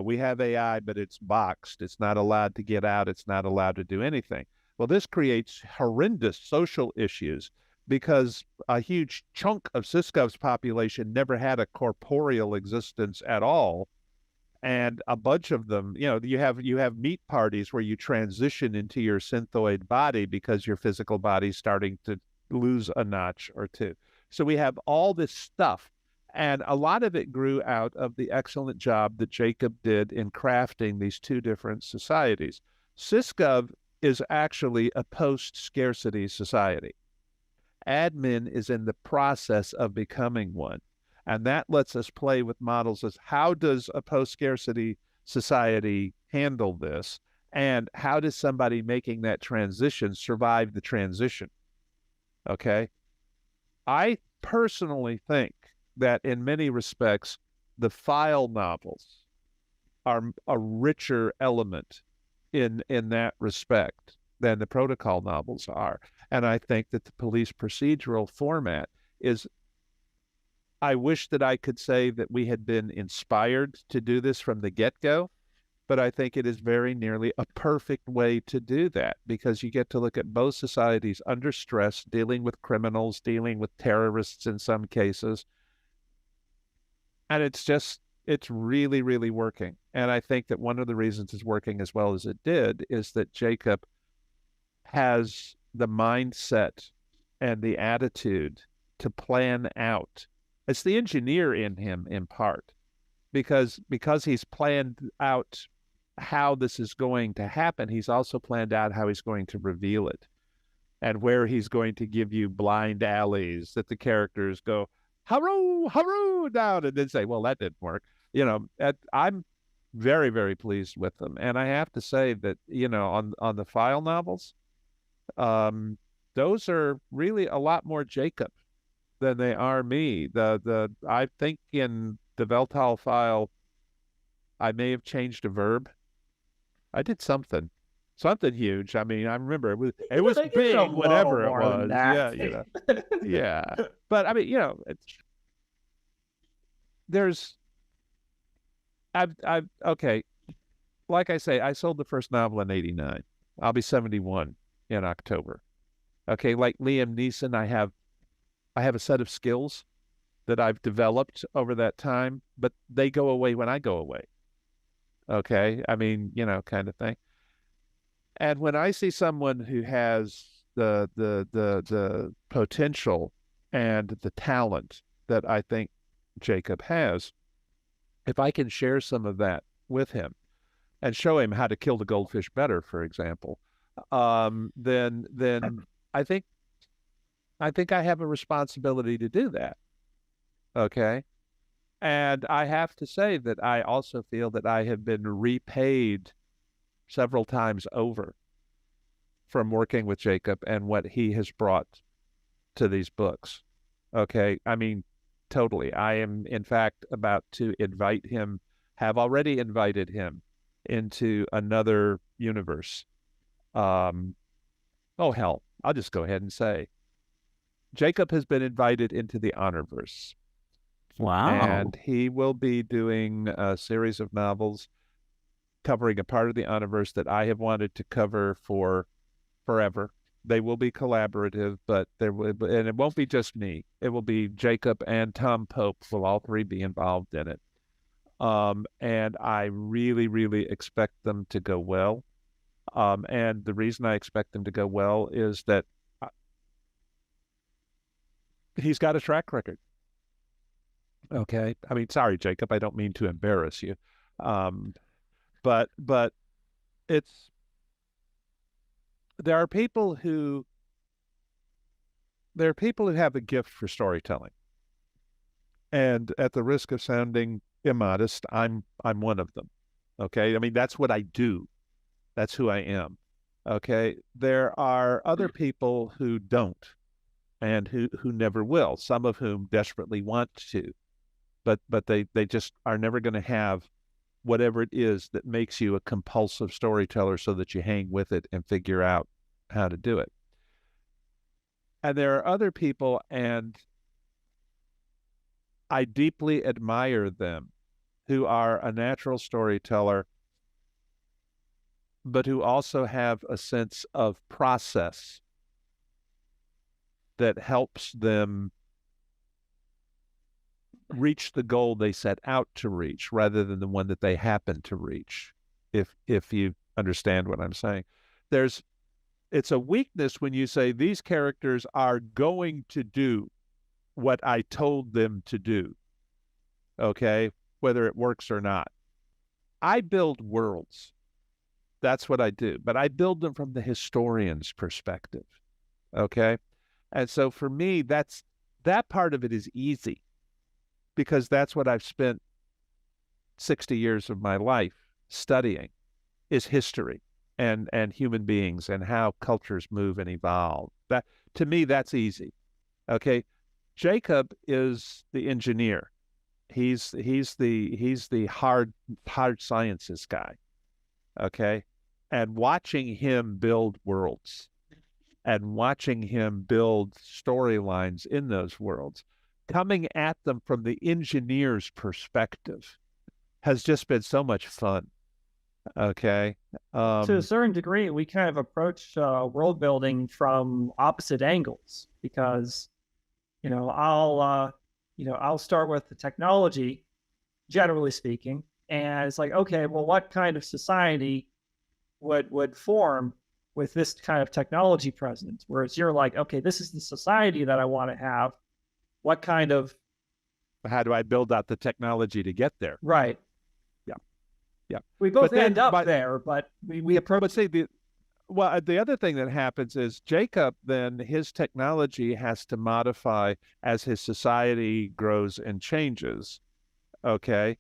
We have AI, but it's boxed. It's not allowed to get out. It's not allowed to do anything. Well, this creates horrendous social issues, because a huge chunk of SysGov's population never had a corporeal existence at all. And a bunch of them, you have meat parties where you transition into your synthoid body because your physical body's starting to lose a notch or 2. So we have all this stuff, and a lot of it grew out of the excellent job that Jacob did in crafting these 2 different societies. SysGov is actually a post-scarcity society. Admin is in the process of becoming one. And that lets us play with models as how does a post-scarcity society handle this? And how does somebody making that transition survive the transition? Okay. I personally think that in many respects, the file novels are a richer element in that respect than the protocol novels are. And I think that the police procedural format is, I wish that I could say that we had been inspired to do this from the get-go, but I think it is very nearly a perfect way to do that, because you get to look at both societies under stress, dealing with criminals, dealing with terrorists in some cases. And it's really, really working. And I think that one of the reasons it's working as well as it did is that Jacob has the mindset and the attitude to plan out. It's the engineer in him in part, because he's planned out how this is going to happen. He's also planned out how he's going to reveal it, and where he's going to give you blind alleys that the characters go, hurroo, hurroo, down, and then say, well, that didn't work. I'm very, very pleased with them. And I have to say that, on the File novels, those are really a lot more Jacob than they are me. I think in the Weltall File, I may have changed a verb. I did something huge. I mean, I remember it was big, whatever it was. Yeah, yeah. But I mean, okay. Like I say, I sold the first novel in '89. I'll be 71 in October. Okay, like Liam Neeson, I have a set of skills that I've developed over that time, but they go away when I go away. Okay, I mean, kind of thing. And when I see someone who has the potential and the talent that I think Jacob has, if I can share some of that with him and show him how to kill the goldfish better, for example, then I think I have a responsibility to do that. Okay. And I have to say that I also feel that I have been repaid several times over from working with Jacob and what he has brought to these books. Okay. I mean, totally. I am, in fact, about to have already invited him into another universe. Oh, hell, I'll just go ahead and say Jacob has been invited into the HONORVERSE. Wow. And he will be doing a series of novels covering a part of the HONORVERSE that I have wanted to cover for forever. They will be collaborative, but and it won't be just me. It will be Jacob and Tom Pope will all three be involved in it. And I really, really expect them to go well. And the reason I expect them to go well is that he's got a track record. Okay. I mean, sorry, Jacob, I don't mean to embarrass you. But there are people who have a gift for storytelling. And at the risk of sounding immodest, I'm one of them. Okay. I mean, that's what I do. That's who I am. Okay. There are other people who don't and who never will, some of whom desperately want to, but they just are never going to have whatever it is that makes you a compulsive storyteller so that you hang with it and figure out how to do it. And there are other people, and I deeply admire them, who are a natural storyteller, but who also have a sense of process that helps them reach the goal they set out to reach rather than the one that they happen to reach, if you understand what I'm saying. It's a weakness when you say these characters are going to do what I told them to do, okay, whether it works or not. I build worlds. That's what I do, but I build them from the historian's perspective, okay? And so for me, that part of it is easy, because that's what I've spent 60 years of my life studying, is history and human beings and how cultures move and evolve. That, to me, that's easy. Okay. Jacob is the engineer. He's the hard sciences guy. Okay. and watching him build worlds and watching him build storylines in those worlds, coming at them from the engineer's perspective has just been so much fun. Okay. To a certain degree, we kind of approach world building from opposite angles because, I'll start with the technology, generally speaking, and it's like, okay, well, what kind of society would form with this kind of technology present? Whereas you're like, okay, this is the society that I want to have. What kind of... How do I build out the technology to get there? Right. Yeah. We both end up there, but we approach... But see, the other thing that happens is Jacob, then his technology has to modify as his society grows and changes. Okay.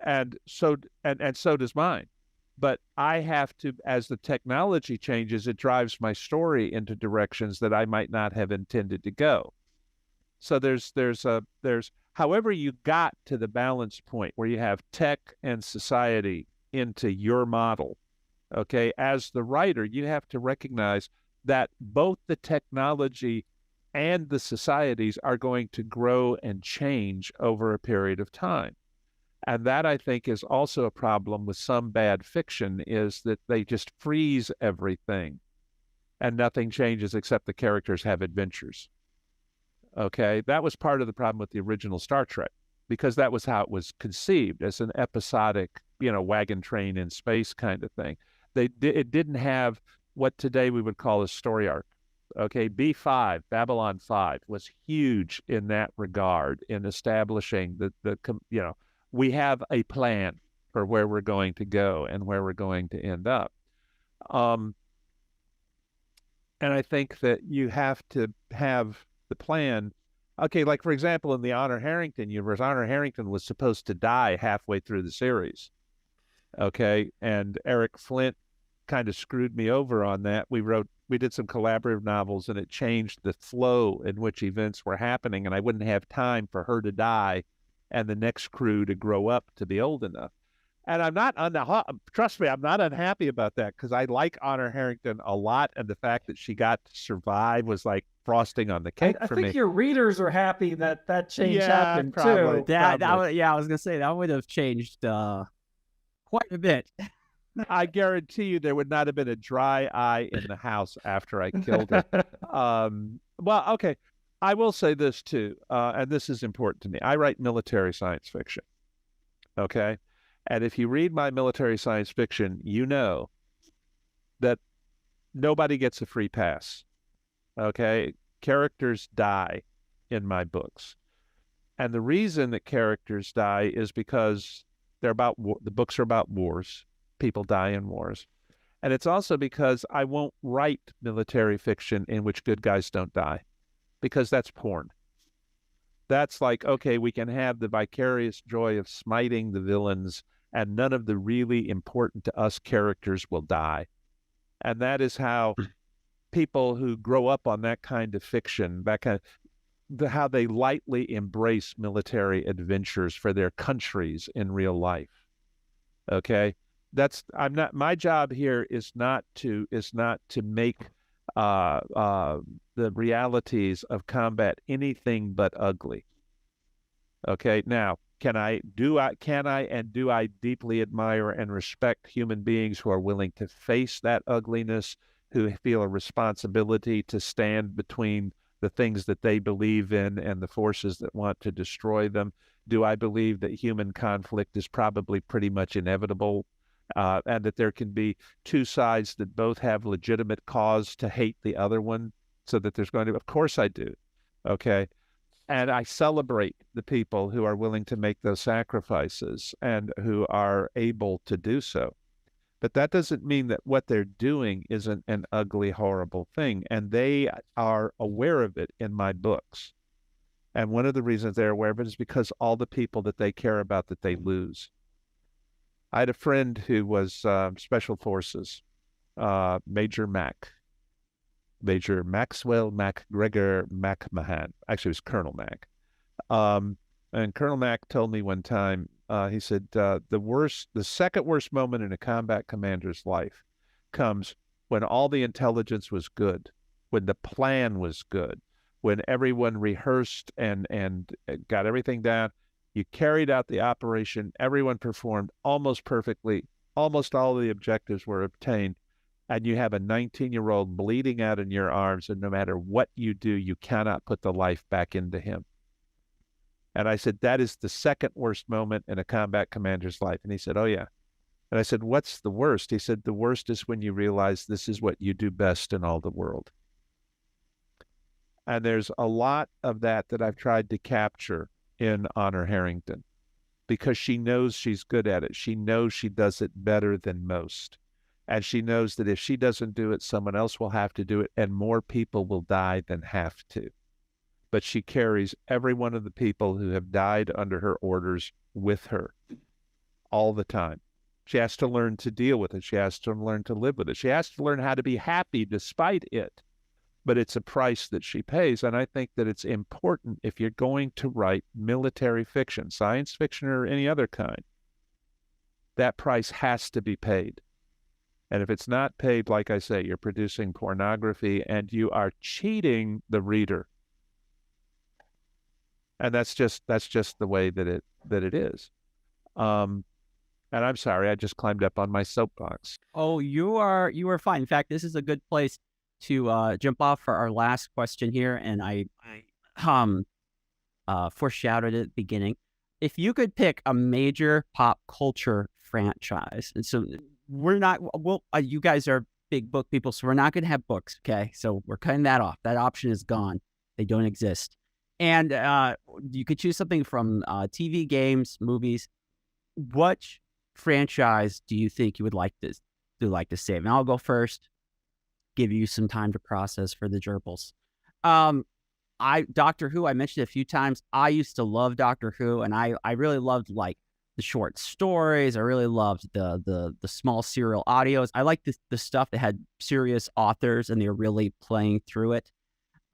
And so does mine. But I have to, as the technology changes, it drives my story into directions that I might not have intended to go. So there's however you got to the balance point where you have tech and society into your model. Okay, as the writer, you have to recognize that both the technology and the societies are going to grow and change over a period of time. And that, I think, is also a problem with some bad fiction, is that they just freeze everything and nothing changes except the characters have adventures. Okay, that was part of the problem with the original Star Trek, because that was how it was conceived, as an episodic, wagon train in space kind of thing. It didn't have what today we would call a story arc. Okay, B5, Babylon 5 was huge in that regard, in establishing we have a plan for where we're going to go and where we're going to end up. And I think that you have to have the plan. Okay, like for example, in the Honor Harrington universe, Honor Harrington was supposed to die halfway through the series. Okay, and Eric Flint kind of screwed me over on that. We did some collaborative novels, and it changed the flow in which events were happening, and I wouldn't have time for her to die and the next crew to grow up to be old enough. And trust me, I'm not unhappy about that, because I like Honor Harrington a lot, and the fact that she got to survive was like frosting on the cake for me. I think your readers are happy that change happened probably, too. I was gonna say that would have changed quite a bit. I guarantee you there would not have been a dry eye in the house after I killed her. Well, okay. I will say this too, and this is important to me. I write military science fiction. Okay. And if you read my military science fiction, you know that nobody gets a free pass. Okay. Characters die in my books. And the reason that characters die is because the books are about wars. People die in wars. And it's also because I won't write military fiction in which good guys don't die, because that's porn. That's like, okay, we can have the vicarious joy of smiting the villains, and none of the really important to us characters will die. And that is how people who grow up on that kind of fiction, how they lightly embrace military adventures for their countries in real life. Okay? My job here is not to make the realities of combat anything but ugly. Okay, now do I deeply admire and respect human beings who are willing to face that ugliness, who feel a responsibility to stand between the things that they believe in and the forces that want to destroy them? Do I believe that human conflict is probably pretty much inevitable? And that there can be two sides that both have legitimate cause to hate the other one, so that there's going to... Of course I do. Okay. And I celebrate the people who are willing to make those sacrifices and who are able to do so. But that doesn't mean that what they're doing isn't an ugly, horrible thing. And they are aware of it in my books. And one of the reasons they're aware of it is because all the people that they care about that they lose. I had a friend who was Special Forces, Major Maxwell MacGregor McMahon. Actually, it was Colonel Mac. And Colonel Mac told me one time, he said, the second worst moment in a combat commander's life comes when all the intelligence was good, when the plan was good, when everyone rehearsed and got everything down. You carried out the operation. Everyone performed almost perfectly. Almost all of the objectives were obtained. And you have a 19-year-old bleeding out in your arms, and no matter what you do, you cannot put the life back into him. And I said, that is the second worst moment in a combat commander's life. And he said, oh, yeah. And I said, what's the worst? He said, the worst is when you realize this is what you do best in all the world. And there's a lot of that I've tried to capture in Honor Harrington, because she knows she's good at it. She knows she does it better than most. And she knows that if she doesn't do it, someone else will have to do it, and more people will die than have to. But she carries every one of the people who have died under her orders with her all the time. She has to learn to deal with it. She has to learn to live with it. She has to learn how to be happy despite it. But it's a price that she pays. And I think that it's important, if you're going to write military fiction, science fiction or any other kind, that price has to be paid. And if it's not paid, like I say, you're producing pornography and you are cheating the reader. And that's just the way that it is. And I'm sorry, I just climbed up on my soapbox. Oh, you are fine. In fact, this is a good place to jump off for our last question here, and I foreshadowed it at the beginning. If you could pick a major pop culture franchise, and so you guys are big book people, so we're not going to have books, okay? So we're cutting that off. That option is gone. They don't exist. And you could choose something from TV, games, movies. What franchise do you think you would like to save? And I'll go first. Give you some time to process for the gerbils. Doctor Who, I mentioned a few times. I used to love Doctor Who, and I really loved like the short stories. I really loved the small serial audios. I liked the stuff that had serious authors and they were really playing through it.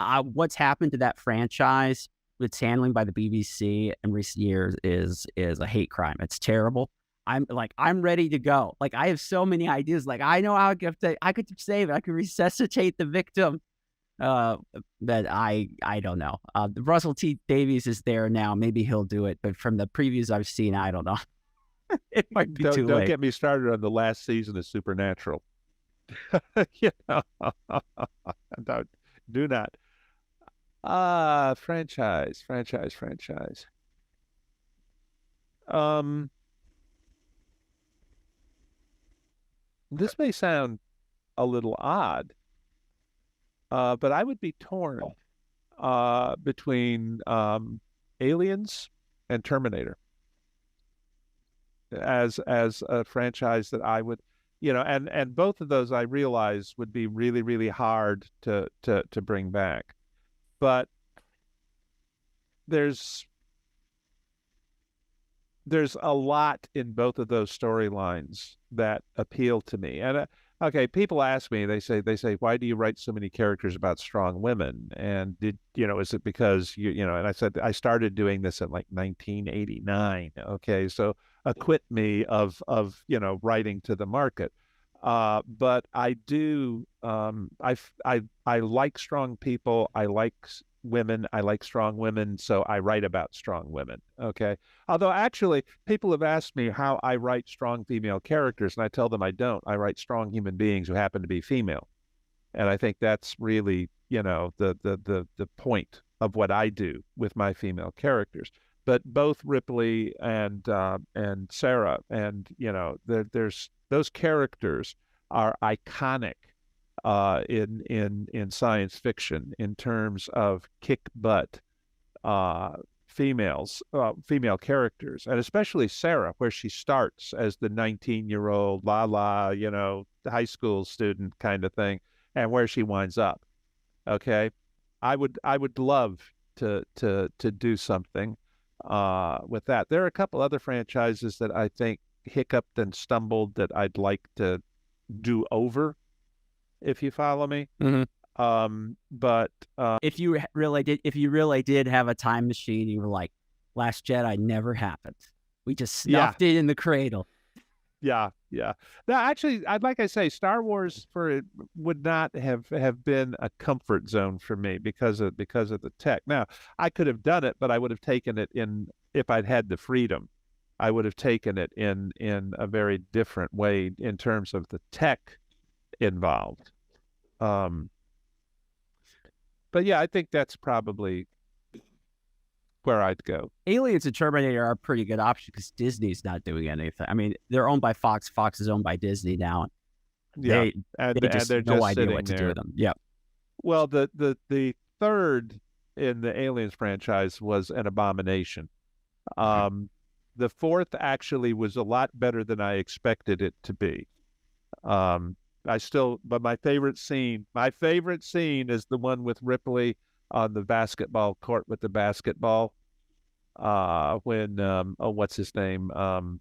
What's happened to that franchise, its handling by the BBC in recent years is a hate crime. It's terrible. I'm ready to go. Like, I have so many ideas. Like, I know how I could save it. I could resuscitate the victim. That I don't know. Russell T Davies is there now. Maybe he'll do it. But from the previews I've seen, I don't know. It might be too late. Don't get me started on the last season of Supernatural. Do not. Franchise. This may sound a little odd, but I would be torn between Aliens and Terminator as a franchise that I would, and both of those I realize would be really, really hard to bring back. But there's a lot in both of those storylines that appeal to me. And okay, people ask me, they say, why do you write so many characters about strong women? And is it because and I said, I started doing this in like 1989. Okay. So acquit me of writing to the market. But I do, I like strong people. I like women. I like strong women. So I write about strong women. Okay. Although actually people have asked me how I write strong female characters, and I tell them I don't. I write strong human beings who happen to be female. And I think that's really, the point of what I do with my female characters. But both Ripley and Sarah, and there's those characters are iconic in science fiction in terms of kick butt female characters, and especially Sarah, where she starts as the 19-year-old high school student kind of thing, and where she winds up. Okay, I would love to do something with that. There are a couple other franchises that I think hiccuped and stumbled that I'd like to do over, if you follow me. Mm-hmm. But if you really did have a time machine, you were like, Last Jedi never happened. We just snuffed it in the cradle. Yeah, yeah. Now, actually, like I say, Star Wars would not have been a comfort zone for me because of the tech. Now, I could have done it, but I would have taken it in if I'd had the freedom. I would have taken it in a very different way in terms of the tech involved. But yeah, I think that's probably where I'd go. Aliens and Terminator are a pretty good option because Disney's not doing anything. I mean, they're owned by Fox. Fox is owned by Disney now. Yeah, they just they're no just idea sitting what to there. do with them. Yeah. Well, the third in the Aliens franchise was an abomination. The fourth actually was a lot better than I expected it to be. But my favorite scene is the one with Ripley on the basketball court with the basketball. When what's his name? The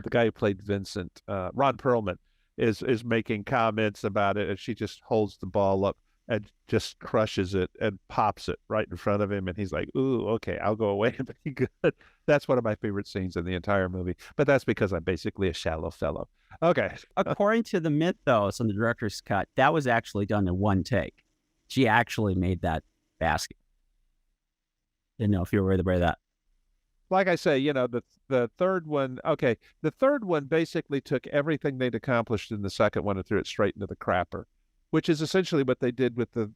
guy who played Vincent, Ron Perlman, is making comments about it, and she just holds the ball up and just crushes it and pops it right in front of him, and he's like, "Ooh, okay, I'll go away and be good." That's one of my favorite scenes in the entire movie, but that's because I'm basically a shallow fellow. Okay. According to the mythos on the director's cut, that was actually done in one take. She actually made that basket. Didn't know if you were aware of that. Like I say, the third one, okay, the third one basically took everything they'd accomplished in the second one and threw it straight into the crapper, which is essentially what they did with the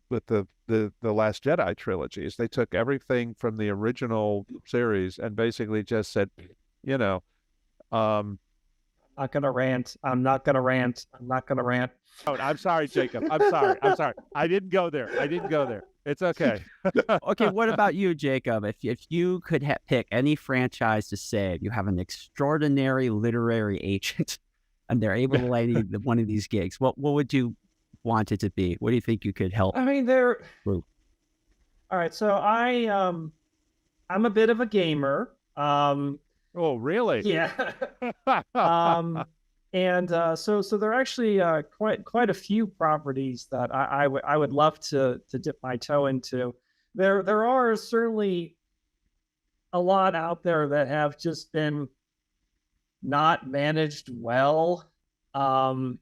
Last Jedi trilogy. Is they took everything from the original series and basically just said, Not gonna rant. I'm not gonna rant. Oh, I'm sorry, Jacob. I'm sorry. I didn't go there. It's okay. Okay, what about you, Jacob? If you could pick any franchise to save, you have an extraordinary literary agent, and they're able to lay one of these gigs. What would you want it to be? What do you think you could help? I mean, all right. So I'm a bit of a gamer. Oh, really? Yeah. And so there are actually quite a few properties that I would love to dip my toe into. There are certainly a lot out there that have just been not managed well, run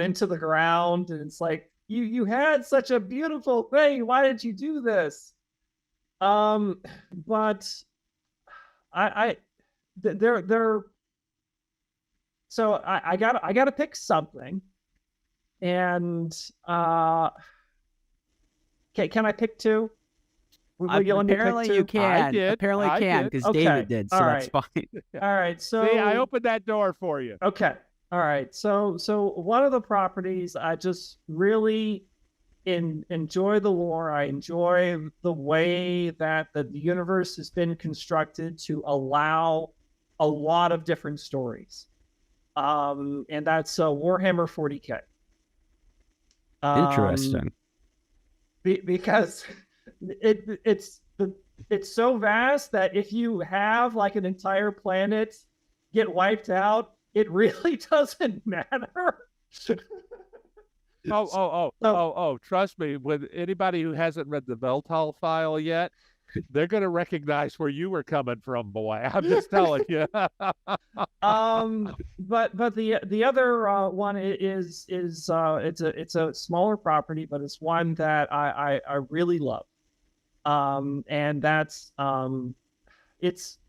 into the ground, and it's like you had such a beautiful thing. Why did you do this? But so I gotta pick something, and can I pick two? Apparently you can. Apparently you can because David did, so that's fine. All right, so see, I opened that door for you. Okay, all right. So one of the properties I just really enjoy the lore. I enjoy the way that the universe has been constructed to allow a lot of different stories. And that's Warhammer 40K. Interesting. Because it's so vast that if you have like an entire planet get wiped out, it really doesn't matter. Trust me, with anybody who hasn't read the Weltall File yet, they're going to recognize where you were coming from, boy. I'm just telling you. But the other one is it's a smaller property, but it's one that I really love. And that's it's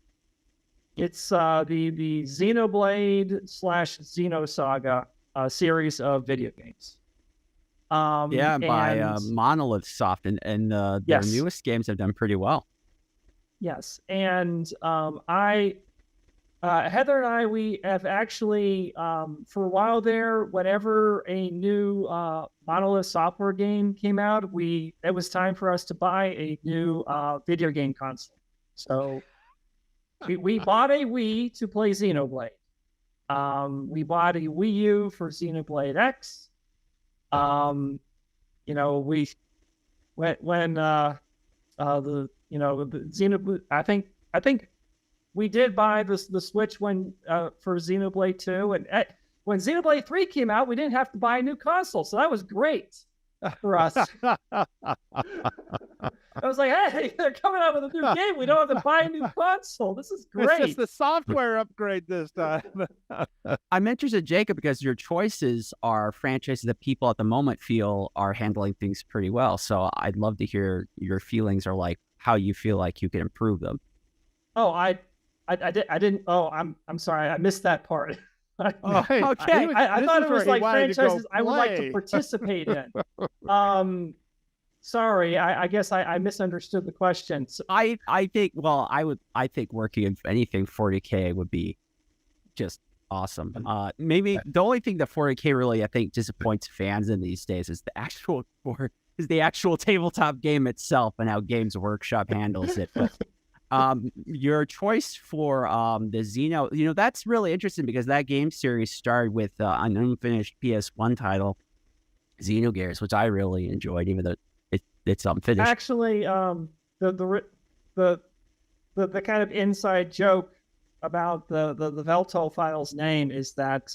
the Xenoblade / Xenosaga series of video games. By Monolith Soft, and their Yes. newest games have done pretty well. Yes, and Heather and I, we have actually for a while there, whenever a new Monolith software game came out, it was time for us to buy a new video game console. So we bought a Wii to play Xenoblade. We bought a Wii U for Xenoblade X. We when the Xenoblade, I think we did buy the Switch when for Xenoblade 2, and when Xenoblade 3 came out, we didn't have to buy a new console, so that was great for us. I was like, hey, they're coming out with a new game. We don't have to buy a new console. This is great. It's just the software upgrade this time. I'm interested, Jacob, because your choices are franchises that people at the moment feel are handling things pretty well. So I'd love to hear your feelings, or like how you feel like you can improve them. Oh, I didn't. Oh, I'm sorry. I missed that part. Okay. I thought it was like franchises I would like to participate in. Sorry, I guess I misunderstood the question. So, I think, well, I think working in anything 40K would be just awesome. Maybe the only thing that 40K really, I think, disappoints fans in these days is the actual tabletop game itself and how Games Workshop handles it. But your choice for the Xeno, that's really interesting because that game series started with an unfinished PS1 title, Xenogears, which I really enjoyed, even though it's unfinished. Actually, the kind of inside joke about the Weltall File's name is that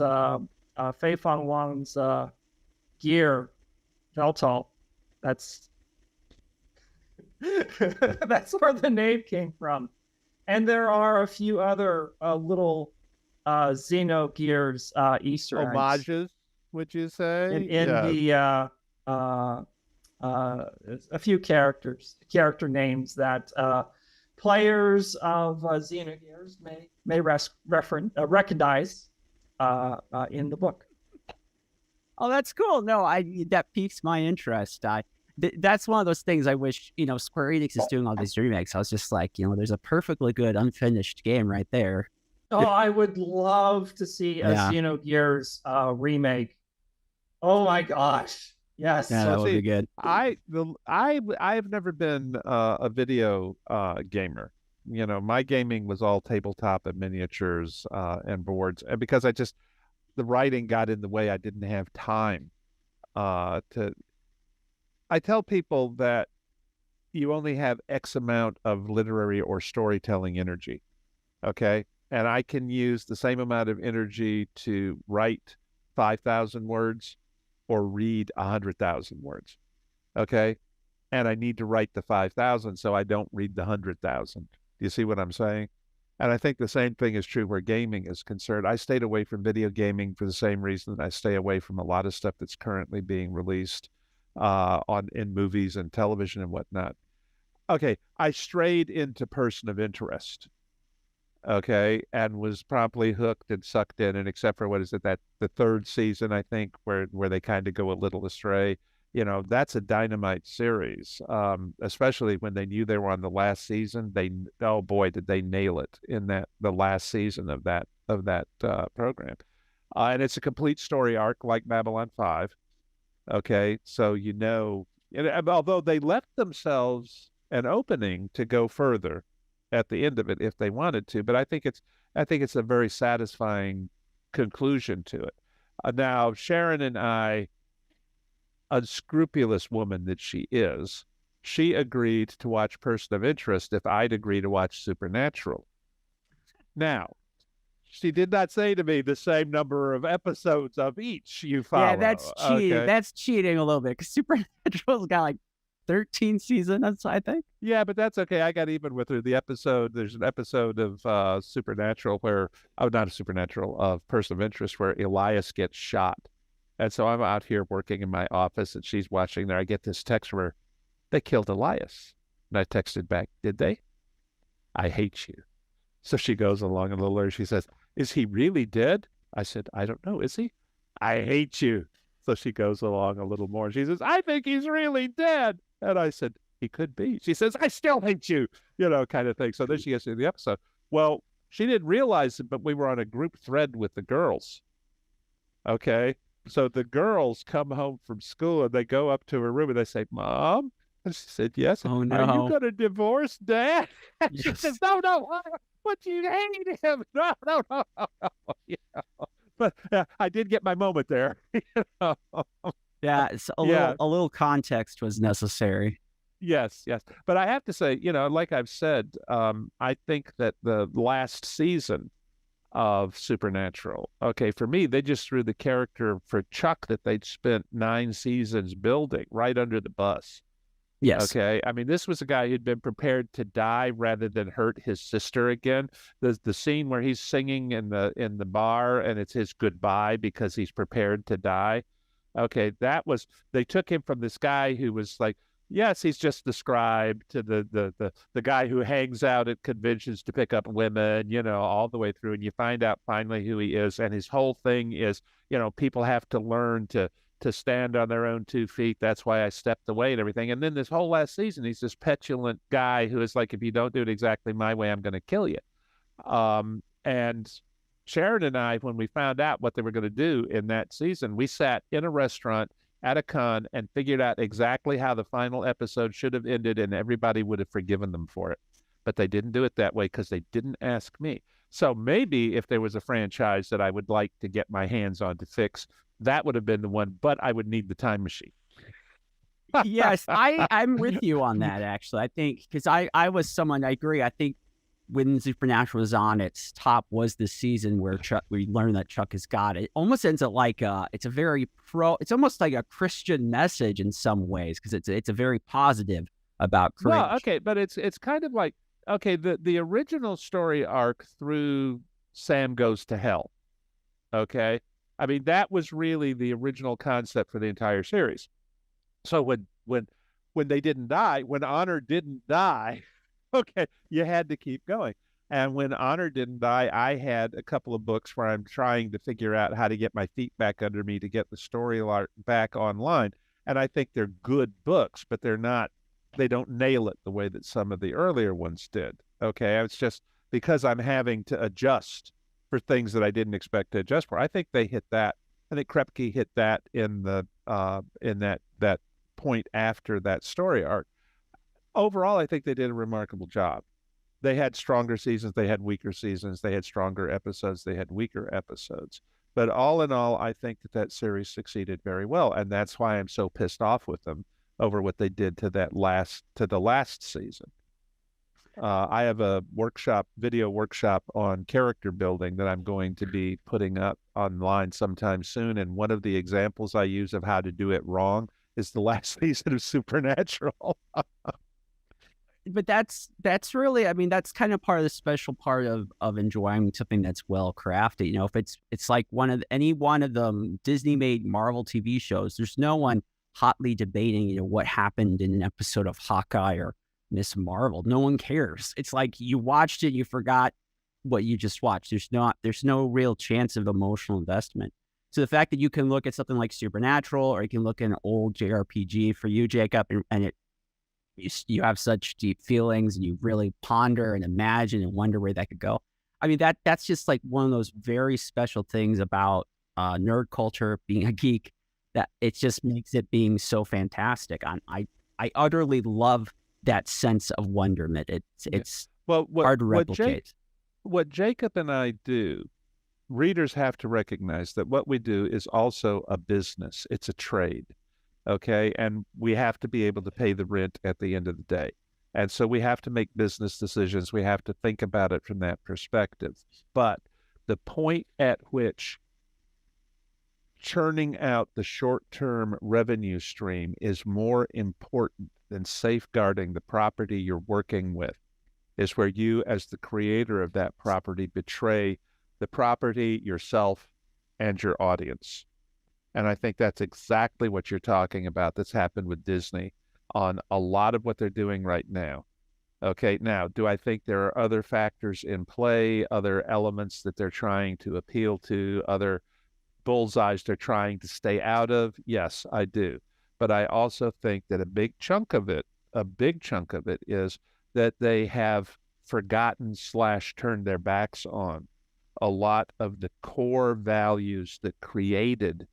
Fei Fang Wang's gear, Weltall, that's where the name came from. And there are a few other little Xenogears Easter eggs. Homages, would you say? In a few character names that players of Xenogears may recognize in the book. Oh, that's cool. No, that piques my interest. That's one of those things I wish, Square Enix is doing all these remakes. I was just like, there's a perfectly good unfinished game right there. Oh, I would love to see a Xenogears remake. Oh my gosh. Yes. Yeah, that would be good. I've never been a video gamer. My gaming was all tabletop and miniatures and boards. And because the writing got in the way, I didn't have time to. I tell people that you only have X amount of literary or storytelling energy. Okay. And I can use the same amount of energy to write 5,000 words or read 100,000 words. Okay. And I need to write the 5,000 so I don't read the 100,000. Do you see what I'm saying? And I think the same thing is true where gaming is concerned. I stayed away from video gaming for the same reason I stay away from a lot of stuff that's currently being released in movies and television and whatnot. Okay. I strayed into Person of Interest. Okay, and was promptly hooked and sucked in, and except for the third season, I think, where they kind of go a little astray. That's a dynamite series, especially when they knew they were on the last season. Oh boy, did they nail it in the last season of that program, and it's a complete story arc like Babylon 5. Okay, so although they left themselves an opening to go further at the end of it if they wanted to, but I think it's a very satisfying conclusion to it. Now, Sharon and I, unscrupulous woman that she is, she agreed to watch Person of Interest if I'd agree to watch Supernatural. Now, she did not say to me the same number of episodes of each you follow. Yeah, that's cheating. Okay? That's cheating a little bit because Supernatural's got like 13 seasons, I think. Yeah, but that's okay. I got even with her. There's an episode of Supernatural of Person of Interest where Elias gets shot. And so I'm out here working in my office and she's watching there. I get this text where they killed Elias. And I texted back, did they? I hate you. So she goes along a little later. She says, is he really dead? I said, I don't know. Is he? I hate you. So she goes along a little more. She says, I think he's really dead. And I said, he could be. She says, I still hate you, kind of thing. So then she gets to the episode. Well, she didn't realize it, but we were on a group thread with the girls. Okay. So the girls come home from school and they go up to her room and they say, Mom? And she said, yes. Oh, no. Are you going to divorce Dad? And she says, no. What you hate him? No. But I did get my moment there. Yeah, it's a little context was necessary. Yes. But I have to say, like I've said, I think that the last season of Supernatural, okay, for me, they just threw the character for Chuck that they'd spent 9 seasons building right under the bus. Yes. Okay, I mean, this was a guy who'd been prepared to die rather than hurt his sister again. The scene where he's singing in the bar and it's his goodbye because he's prepared to die. Okay, they took him from this guy who was like, yes, he's just the scribe, to the guy who hangs out at conventions to pick up women, all the way through, and you find out finally who he is, and his whole thing is, people have to learn to stand on their own 2 feet. That's why I stepped away and everything. And then this whole last season, he's this petulant guy who is like, if you don't do it exactly my way, I'm going to kill you. And Sharon and I, when we found out what they were going to do in that season, we sat in a restaurant at a con and figured out exactly how the final episode should have ended, and everybody would have forgiven them for it. But they didn't do it that way because they didn't ask me. So maybe if there was a franchise that I would like to get my hands on to fix, that would have been the one, but I would need the time machine. Yes, I'm with you on that, actually. I think, because I was someone, I agree. I think when Supernatural was on its top was the season where we learned that Chuck has got it. Almost ends up like it's almost like a Christian message in some ways, because it's a very positive about courage. Well, okay, but it's kind of like, okay, the original story arc through Sam Goes to Hell, okay? I mean, that was really the original concept for the entire series. So when they didn't die, when Honor didn't die, okay, you had to keep going. And when Honor didn't die, I had a couple of books where I'm trying to figure out how to get my feet back under me to get the story back online. And I think they're good books, but they don't nail it the way that some of the earlier ones did. Okay, it's just because I'm having to adjust for things that I didn't expect to adjust for. I think they hit that. I think Krepke hit that in that point after that story arc. Overall, I think they did a remarkable job. They had stronger seasons, they had weaker seasons, they had stronger episodes, they had weaker episodes. But all in all, I think that series succeeded very well, and that's why I'm so pissed off with them over what they did to the last season. I have a video workshop on character building that I'm going to be putting up online sometime soon. And one of the examples I use of how to do it wrong is the last season of Supernatural. But that's really, I mean, that's kind of part of the special part of enjoying something that's well crafted. If it's like any one of the Disney made Marvel TV shows, there's no one hotly debating, what happened in an episode of Hawkeye or Miss Marvel. No one cares. It's like you watched it, you forgot what you just watched. There's no real chance of emotional investment. So the fact that you can look at something like Supernatural, or you can look at an old JRPG for you, Jacob, and you have such deep feelings, and you really ponder and imagine and wonder where that could go. I mean, that's just like one of those very special things about nerd culture, being a geek, that it just makes it being so fantastic. I utterly love that sense of wonderment. It's hard to replicate. What Jacob and I do, readers have to recognize that what we do is also a business. It's a trade, okay? And we have to be able to pay the rent at the end of the day. And so we have to make business decisions. We have to think about it from that perspective. But the point at which churning out the short-term revenue stream is more important than safeguarding the property you're working with is where you, as the creator of that property, betray the property, yourself, and your audience. And I think that's exactly what you're talking about that's happened with Disney on a lot of what they're doing right now. Okay, now, do I think there are other factors in play, other elements that they're trying to appeal to, other bullseyes they're trying to stay out of? Yes, I do. But I also think that a big chunk of it is that they have forgotten / turned their backs on a lot of the core values that created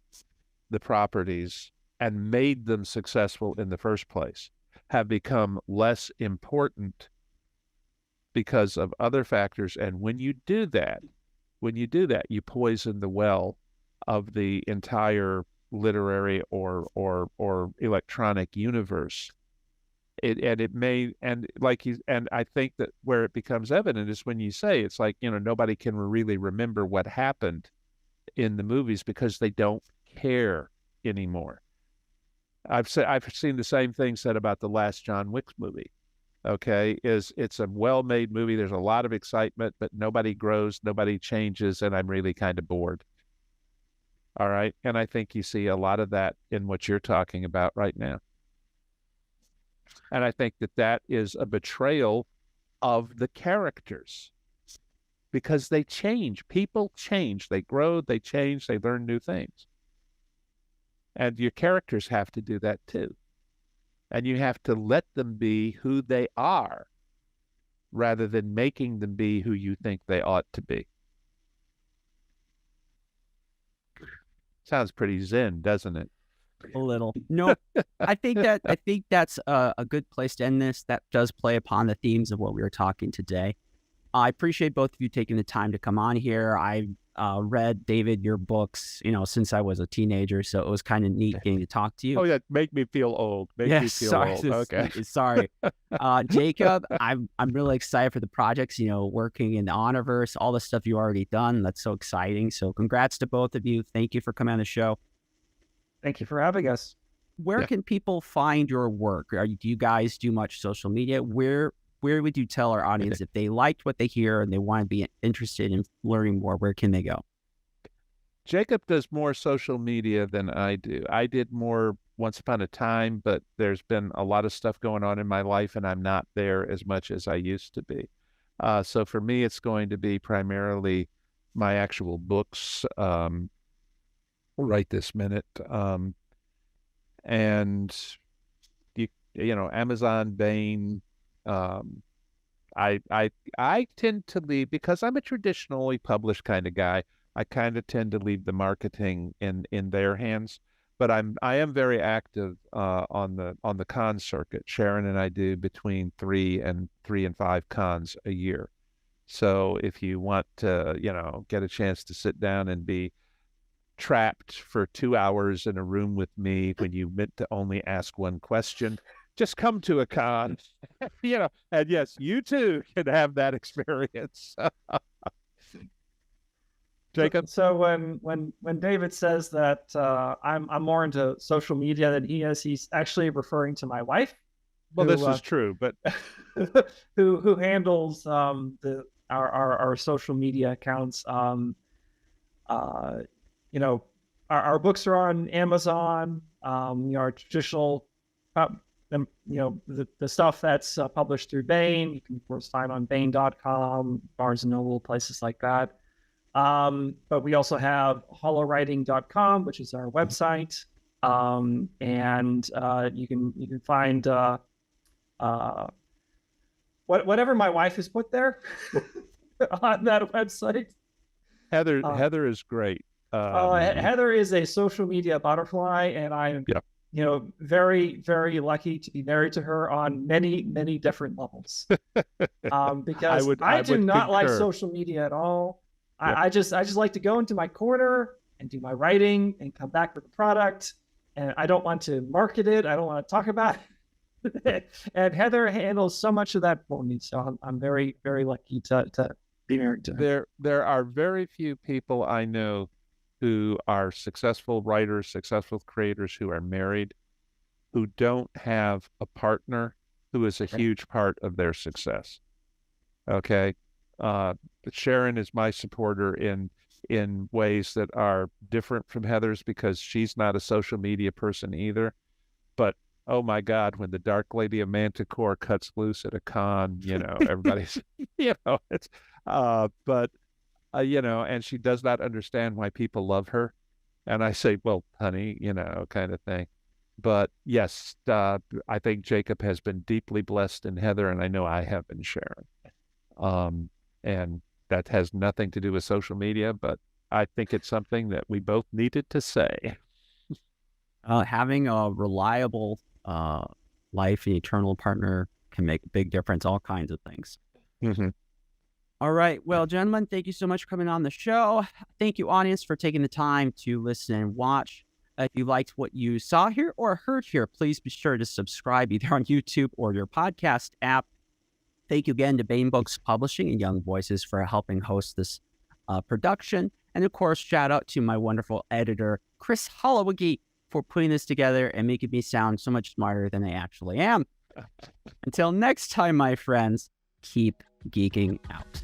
the properties and made them successful in the first place, have become less important because of other factors. And when you do that, you poison the well of the entire literary or electronic universe. I think that where it becomes evident is when you say it's like, nobody can really remember what happened in the movies because they don't care anymore. I've seen the same thing said about the last John Wick movie. Okay, it's a well-made movie. There's a lot of excitement, but nobody grows, nobody changes, and I'm really kind of bored. All right, and I think you see a lot of that in what you're talking about right now. And I think that is a betrayal of the characters because they change. People change. They grow, they change, they learn new things. And your characters have to do that too. And you have to let them be who they are rather than making them be who you think they ought to be. Sounds pretty zen, doesn't it? A little. No, I think that's a good place to end this. That does play upon the themes of what we were talking today. I appreciate both of you taking the time to come on here. I read, David, your books, since I was a teenager, so it was kind of neat getting to talk to you. Oh yeah, make me feel old. Make me feel old. Okay. Sorry. Jacob, I'm really excited for the projects, working in the HONORVERSE, all the stuff you already done. That's so exciting. So congrats to both of you. Thank you for coming on the show. Thank you for having us. Where can people find your work? Do you guys do much social media? Where would you tell our audience if they liked what they hear and they want to be interested in learning more, where can they go? Jacob does more social media than I do. I did more once upon a time, but there's been a lot of stuff going on in my life and I'm not there as much as I used to be. So for me, it's going to be primarily my actual books right this minute. And Amazon, Bain, I tend to leave because I'm a traditionally published kind of guy. I kind of tend to leave the marketing in their hands, but I am very active on the con circuit. Sharon and I do between 3 and 5 cons a year. So if you want to, get a chance to sit down and be trapped for 2 hours in a room with me when you meant to only ask one question, just come to a con, and yes, you too can have that experience. Jacob? So when David says that I'm more into social media than he is, he's actually referring to my wife. Well, this is true, but who handles our social media accounts. Our books are on Amazon. Our traditional, the stuff that's published through Bain. You can, of course, find on Bain.com, Barnes & Noble, places like that. But we also have holowriting.com, which is our website. And you can find whatever my wife has put there on that website. Heather is great. Heather is a social media butterfly, and I'm very, very lucky to be married to her on many, many different levels. Because I do not like social media at all. Yep. I just like to go into my corner and do my writing and come back with a product, and I don't want to market it. I don't want to talk about it. And Heather handles so much of that for me, so I'm very, very lucky to be married to her. There are very few people I know who are successful writers, successful creators who are married, who don't have a partner who is a huge part of their success. Okay. Sharon is my supporter in ways that are different from Heather's because she's not a social media person either. But oh my God, when the Dark Lady of Manticore cuts loose at a con, everybody's, it's, and she does not understand why people love her. And I say, well, honey, kind of thing. But yes, I think Jacob has been deeply blessed in Heather, and I know I have in Sharon. And that has nothing to do with social media, but I think it's something that we both needed to say. Having a reliable life and eternal partner can make a big difference, all kinds of things. Mm-hmm. All right. Well, gentlemen, thank you so much for coming on the show. Thank you, audience, for taking the time to listen and watch. If you liked what you saw here or heard here, please be sure to subscribe either on YouTube or your podcast app. Thank you again to Bain Books Publishing and Young Voices for helping host this production. And of course, shout out to my wonderful editor, Chris Holloway, for putting this together and making me sound so much smarter than I actually am. Until next time, my friends, keep geeking out.